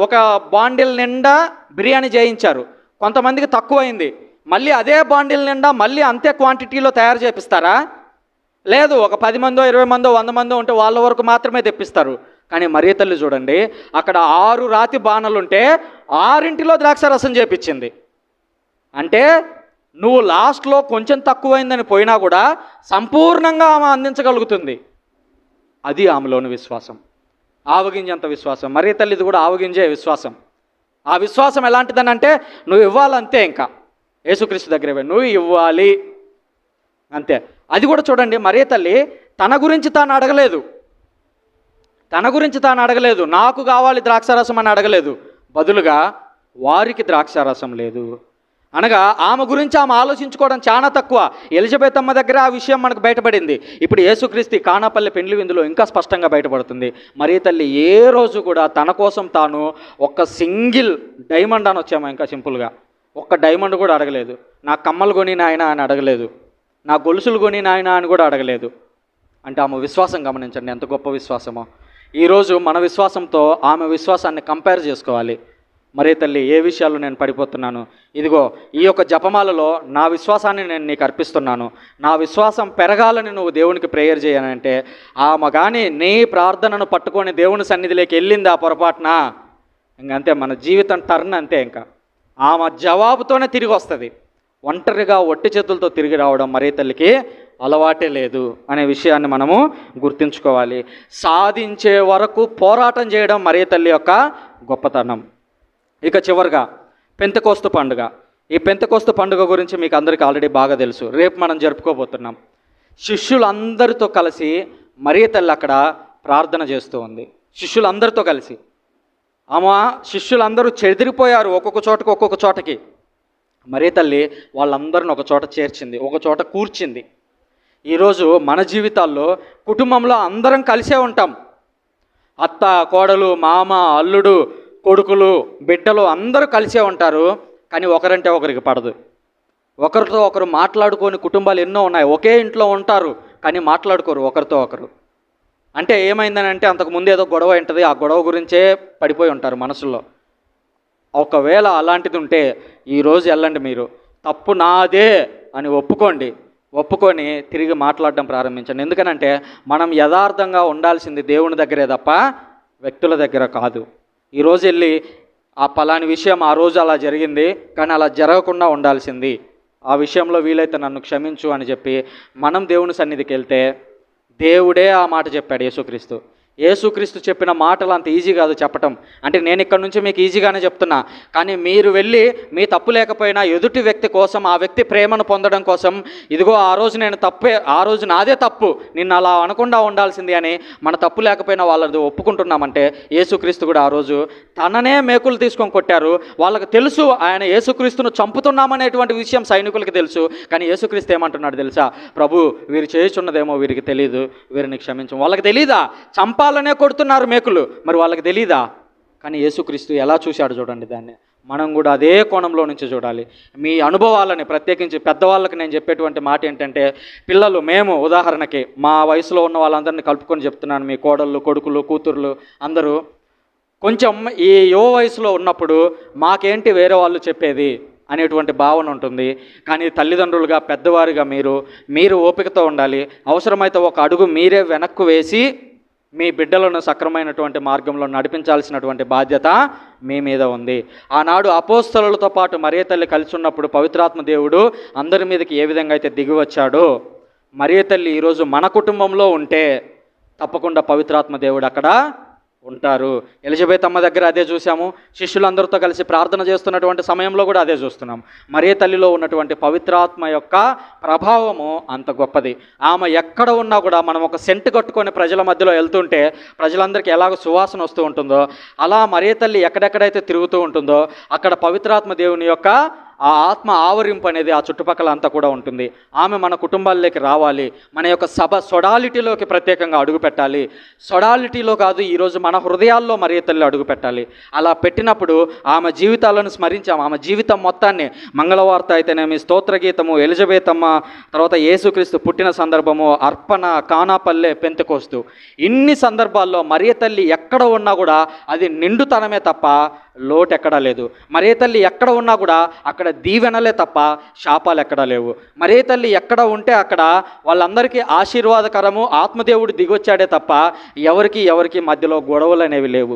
ఒక బాండిల్ నిండా బిర్యానీ చేయించారు, కొంతమందికి తక్కువైంది, మళ్ళీ అదే బాండిల్ నిండా మళ్ళీ అంతే క్వాంటిటీలో తయారు చేపిస్తారా? లేదు. ఒక 10 మందో 20 మందో 100 మందో ఉంటే వాళ్ళ వరకు మాత్రమే తెప్పిస్తారు. కానీ మరియ తల్లి చూడండి, అక్కడ 6 రాతి బాణలుంటే 6 ద్రాక్షారసం చేపించింది. అంటే నువ్వు లాస్ట్లో కొంచెం తక్కువైందని పోయినా కూడా సంపూర్ణంగా ఆమె అందించగలుగుతుంది. అది ఆమెలోని విశ్వాసం, ఆవగింజంత విశ్వాసం. మరియ తల్లిది కూడా ఆవగింజే విశ్వాసం. ఆ విశ్వాసం ఎలాంటిదని అంటే, నువ్వు ఇవ్వాలంతే, ఇంకా యేసుక్రీస్తు దగ్గర నువ్వు ఇవ్వాలి అంతే. అది కూడా చూడండి, మరియ తల్లి తన గురించి తాను అడగలేదు, నాకు కావాలి ద్రాక్షారసం అని అడగలేదు. బదులుగా వారికి ద్రాక్షారసం లేదు, అనగా ఆమె గురించి ఆమె ఆలోచించుకోవడం చాలా తక్కువ. ఎలిజబెత్ అమ్మ దగ్గర ఆ విషయం మనకు బయటపడింది. ఇప్పుడు యేసుక్రీస్తు కానాపల్లి పెండ్లి విందులో ఇంకా స్పష్టంగా బయటపడుతుంది. మరియ తల్లి ఏ రోజు కూడా తన కోసం తాను ఒక్క సింగిల్ డైమండ్ అని వచ్చాము, ఇంకా సింపుల్గా ఒక్క డైమండ్ కూడా అడగలేదు. నా కమ్మలు కొని నాయన అని అడగలేదు, నా గొలుసులు కొని నాయన అని కూడా అడగలేదు. అంటే ఆమె విశ్వాసం గమనించండి, ఎంత గొప్ప విశ్వాసమో. ఈరోజు మన విశ్వాసంతో ఆమె విశ్వాసాన్ని కంపేర్ చేసుకోవాలి. మరే తల్లి, ఏ విషయాల్లో నేను పడిపోతున్నాను, ఇదిగో ఈ యొక్క జపమాలలో నా విశ్వాసాన్ని నేను నీకు అర్పిస్తున్నాను, నా విశ్వాసం పెరగాలని నువ్వు దేవునికి ప్రేయర్ చేయనంటే ఆమె కానీ నీ ప్రార్థనను పట్టుకొని దేవుని సన్నిధిలోకి వెళ్ళింది ఆ పొరపాటున, ఇంకంతే మన జీవితం టర్న్ అంతే. ఇంకా ఆమె జవాబుతోనే తిరిగి వస్తుంది. ఒంటరిగా ఒట్టి చేతులతో తిరిగి రావడం మరే తల్లికి అలవాటే లేదు అనే విషయాన్ని మనము గుర్తుంచుకోవాలి. సాధించే వరకు పోరాటం చేయడం మరే తల్లి యొక్క గొప్పతనం. ఇక చివరిగా పెంతెకోస్తు పండుగ. ఈ పెంతెకోస్తు పండుగ గురించి మీకు అందరికీ ఆల్రెడీ బాగా తెలుసు. రేపు మనం జరుపుకోబోతున్నాం. శిష్యులందరితో కలిసి మరియ తల్లి అక్కడ ప్రార్థన చేస్తూ ఉంది. శిష్యులందరితో కలిసి ఆమె శిష్యులందరూ చెదిరిపోయారు ఒక్కొక్క చోటకి. మరియ తల్లి వాళ్ళందరిని ఒక చోట చేర్చింది, ఒక చోట కూర్చింది. ఈరోజు మన జీవితాల్లో కుటుంబంలో అందరం కలిసే ఉంటాం. అత్త, కోడలు, మామ, అల్లుడు, కొడుకులు, బిడ్డలు అందరూ కలిసే ఉంటారు. కానీ ఒకరంటే ఒకరికి పడదు. ఒకరితో ఒకరు మాట్లాడుకొని కుటుంబాలు ఎన్నో ఉన్నాయి. ఒకే ఇంట్లో ఉంటారు కానీ మాట్లాడుకోరు ఒకరితో ఒకరు. అంటే ఏమైందని అంటే అంతకుముందు ఏదో గొడవ ఉంటుంది, ఆ గొడవ గురించే పడిపోయి ఉంటారు మనసులో. ఒకవేళ అలాంటిది ఉంటే ఈరోజు వెళ్ళండి, మీరు తప్పు నాదే అని ఒప్పుకొని తిరిగి మాట్లాడడం ప్రారంభించండి. ఎందుకనంటే మనం యథార్థంగా ఉండాల్సింది దేవుని దగ్గరే తప్ప వ్యక్తుల దగ్గర కాదు. ఈరోజు వెళ్ళి ఆ పలాని విషయం ఆ రోజు అలా జరిగింది కానీ అలా జరగకుండా ఉండాల్సింది, ఆ విషయంలో వీలైతే నన్ను క్షమించు అని చెప్పి మనం దేవుని సన్నిధికి వెళ్తే దేవుడే ఆ మాట చెప్పాడు. యేసుక్రీస్తు చెప్పిన మాటలు అంత ఈజీ కాదు చెప్పటం. అంటే నేను ఇక్కడ నుంచి మీకు ఈజీగానే చెప్తున్నా, కానీ మీరు వెళ్ళి మీ తప్పు లేకపోయినా ఎదుటి వ్యక్తి కోసం, ఆ వ్యక్తి ప్రేమను పొందడం కోసం, ఇదిగో ఆ రోజు నాదే తప్పు, నిన్ను అలా అనకుండా ఉండాల్సింది అని మన తప్పు లేకపోయినా వాళ్ళది ఒప్పుకుంటున్నామంటే యేసుక్రీస్తు కూడా ఆ రోజు తననే మేకులు తీసుకొని కొట్టారు. వాళ్ళకి తెలుసు ఆయన యేసుక్రీస్తును చంపుతున్నామనేటువంటి విషయం సైనికులకి తెలుసు. కానీ యేసుక్రీస్తు ఏమంటున్నాడు తెలుసా? ప్రభు, వీరు చేయుచున్నదేమో వీరికి తెలియదు, వీరిని క్షమించు. వాళ్ళకి తెలీదా? చంపాలనే కొడుతున్నారు మేకులు, మరి వాళ్ళకి తెలీదా? కానీ యేసుక్రీస్తు ఎలా చూశాడు చూడండి దాన్ని. మనం కూడా అదే కోణంలో నుంచి చూడాలి. మీ అనుభవాలని, ప్రత్యేకించి పెద్దవాళ్ళకి నేను చెప్పేటువంటి మాట ఏంటంటే, పిల్లలు, మేము ఉదాహరణకి మా వయసులో ఉన్న వాళ్ళందరినీ కలుపుకొని చెప్తున్నాను, మీ కోడళ్ళు, కొడుకులు, కూతుర్లు అందరూ కొంచెం ఈ యువ వయసులో ఉన్నప్పుడు మాకేంటి వేరే వాళ్ళు చెప్పేది అనేటువంటి భావన ఉంటుంది. కానీ తల్లిదండ్రులుగా, పెద్దవారిగా మీరు ఓపికతో ఉండాలి. అవసరమైతే ఒక అడుగు మీరే వెనక్కు వేసి మీ బిడ్డలను సక్రమైనటువంటి మార్గంలో నడిపించాల్సినటువంటి బాధ్యత మీ మీద ఉంది. ఆనాడు అపోస్తలులతో పాటు మరియ తల్లి కలిసి ఉన్నప్పుడు పవిత్రాత్మ దేవుడు అందరి మీదకి ఏ విధంగా అయితే దిగి వచ్చాడో, మరియ తల్లి ఈరోజు మన కుటుంబంలో ఉంటే తప్పకుండా పవిత్రాత్మ దేవుడు అక్కడ ఉంటారు. ఎలిజబెత్ అమ్మ దగ్గర అదే చూసాము. శిష్యులందరితో కలిసి ప్రార్థన చేస్తున్నటువంటి సమయంలో కూడా అదే చూస్తున్నాం. మరియ తల్లిలో ఉన్నటువంటి పవిత్రాత్మ యొక్క ప్రభావము అంత గొప్పది. ఆమె ఎక్కడ ఉన్నా కూడా మనం ఒక సెంటు కట్టుకొని ప్రజల మధ్యలో వెళ్తుంటే ప్రజలందరికీ ఎలాగ సువాసన వస్తూ ఉంటుందో, అలా మరియ తల్లి ఎక్కడెక్కడైతే తిరుగుతూ ఉంటుందో అక్కడ పవిత్రాత్మ దేవుని యొక్క ఆ ఆత్మ ఆవరింపు అనేది ఆ చుట్టుపక్కల అంతా కూడా ఉంటుంది. ఆమె మన కుటుంబాల్లోకి రావాలి. మన యొక్క సొడాలిటీలోకి ప్రత్యేకంగా అడుగు పెట్టాలి. సొడాలిటీలో కాదు, ఈరోజు మన హృదయాల్లో మరియ తల్లి అడుగు పెట్టాలి. అలా పెట్టినప్పుడు ఆమె జీవితాలను స్మరించాము. ఆమె జీవితం మొత్తాన్ని, మంగళవార్త అయితేనేమి, స్తోత్రగీతము, ఎలిజబెత్ అమ్మ, తర్వాత యేసుక్రీస్తు పుట్టిన సందర్భము, అర్పణ, కానాపల్లె, పెంతెకోస్తు, ఇన్ని సందర్భాల్లో మరియ తల్లి ఎక్కడ ఉన్నా కూడా అది నిండుతనమే తప్ప లోటు ఎక్కడా లేదు. మరియ తల్లి ఎక్కడ ఉన్నా కూడా అక్కడ దీవెనలే తప్ప శాపాలు ఎక్కడా లేవు. మరియ తల్లి ఎక్కడ ఉంటే అక్కడ వాళ్ళందరికీ ఆశీర్వాదకరము, ఆత్మదేవుడు దిగొచ్చాడే తప్ప ఎవరికి మధ్యలో గొడవలు అనేవి లేవు.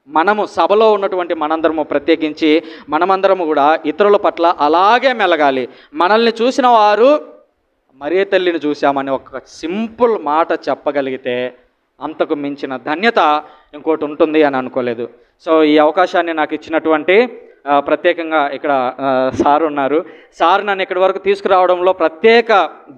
మనము సభలో ఉన్నటువంటి మనందరము, ప్రత్యేకించి మనమందరము కూడా ఇతరుల పట్ల అలాగే మెలగాలి. మనల్ని చూసిన వారు మరియ తల్లిని చూశామని ఒక సింపుల్ మాట చెప్పగలిగితే అంతకు మించిన ధన్యత ఇంకోటి ఉంటుంది అని అనుకోలేదు. సో ఈ అవకాశాన్ని నాకు ఇచ్చినటువంటి ప్రత్యేకంగా ఇక్కడ సార్ ఉన్నారు. సార్ నన్ను ఇక్కడి వరకు తీసుకురావడంలో ప్రత్యేక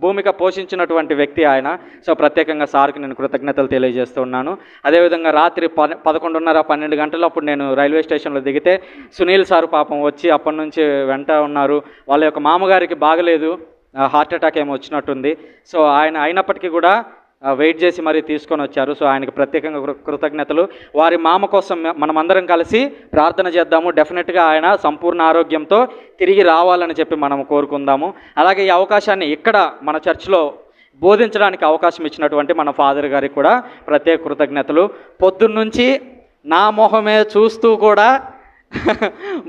భూమిక పోషించినటువంటి వ్యక్తి ఆయన. సో ప్రత్యేకంగా సార్కి నేను కృతజ్ఞతలు తెలియజేస్తూ ఉన్నాను. అదేవిధంగా రాత్రి 11:30, 12 గంటలు అప్పుడు నేను రైల్వే స్టేషన్లో దిగితే సునీల్ సార్ పాపం వచ్చి అప్పటి నుంచి వెంట ఉన్నారు. వాళ్ళ యొక్క మామగారికి బాగలేదు, హార్ట్ అటాక్ ఏమో వచ్చినట్టుంది. సో ఆయన అయినప్పటికీ కూడా వెయిట్ చేసి మరీ తీసుకొని వచ్చారు. సో ఆయనకు ప్రత్యేకంగా కృతజ్ఞతలు. వారి మామ కోసం మనమందరం కలిసి ప్రార్థన చేద్దాము. డెఫినెట్గా ఆయన సంపూర్ణ ఆరోగ్యంతో తిరిగి రావాలని చెప్పి మనం కోరుకుందాము. అలాగే ఈ అవకాశాన్ని ఇక్కడ మన చర్చ్లో బోధించడానికి అవకాశం ఇచ్చినటువంటి మన ఫాదర్ గారికి కూడా ప్రత్యేక కృతజ్ఞతలు. పొద్దున్నుంచి నా మొహమే చూస్తూ కూడా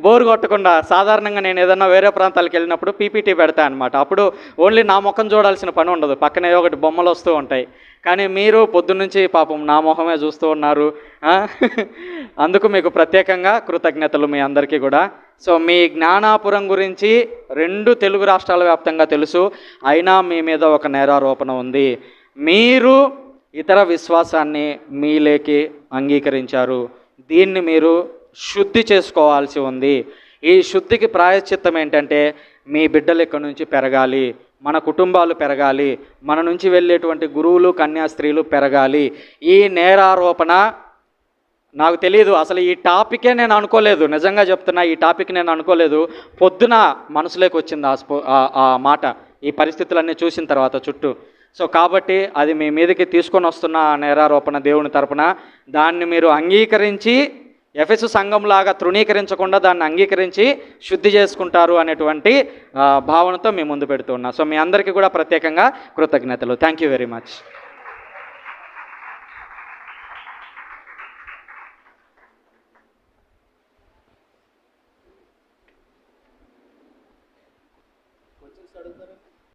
బోరు కొట్టకుండా, సాధారణంగా నేను ఏదన్నా వేరే ప్రాంతాలకు వెళ్ళినప్పుడు పీపీటీ పెడతా అనమాట. అప్పుడు ఓన్లీ నా ముఖం చూడాల్సిన పని ఉండదు, పక్కనే ఒకటి బొమ్మలు వస్తూ ఉంటాయి. కానీ మీరు పొద్దున్నుంచి పాపం నా మొహమే చూస్తూ ఉన్నారు. అందుకు మీకు ప్రత్యేకంగా కృతజ్ఞతలు మీ అందరికీ కూడా. సో మీ జ్ఞానాపురం గురించి 2 తెలుగు రాష్ట్రాల వ్యాప్తంగా తెలుసు, అయినా మీ మీద ఒక నేరారోపణ ఉంది. మీరు ఇతర విశ్వాసాన్ని మీలేకి అంగీకరించారు. దీన్ని మీరు శుద్ధి చేసుకోవాల్సి ఉంది. ఈ శుద్ధికి ప్రాయశ్చిత్తం ఏంటంటే మీ బిడ్డలు ఇక్కడి నుంచి పెరగాలి, మన కుటుంబాలు పెరగాలి, మన నుంచి వెళ్ళేటువంటి గురువులు కన్యాస్త్రీలు పెరగాలి. ఈ నేరారోపణ నాకు తెలియదు, అసలు ఈ టాపికే నేను అనుకోలేదు, నిజంగా చెప్తున్నా, ఈ టాపిక్ నేను అనుకోలేదు. పొద్దున మనసులోకి వచ్చింది ఆ మాట, ఈ పరిస్థితులన్నీ చూసిన తర్వాత చుట్టూ. సో కాబట్టి అది మీ మీదకి తీసుకొని వస్తున్న నేరారోపణ దేవుని తరపున. దాన్ని మీరు అంగీకరించి ఎఫెసు సంఘంలాగా తృణీకరించకుండా దాన్ని అంగీకరించి శుద్ధి చేసుకుంటారు అనేటువంటి భావనతో మీ ముందు పెడుతున్నా. సో మీ అందరికీ కూడా ప్రత్యేకంగా కృతజ్ఞతలు. Thank you very much.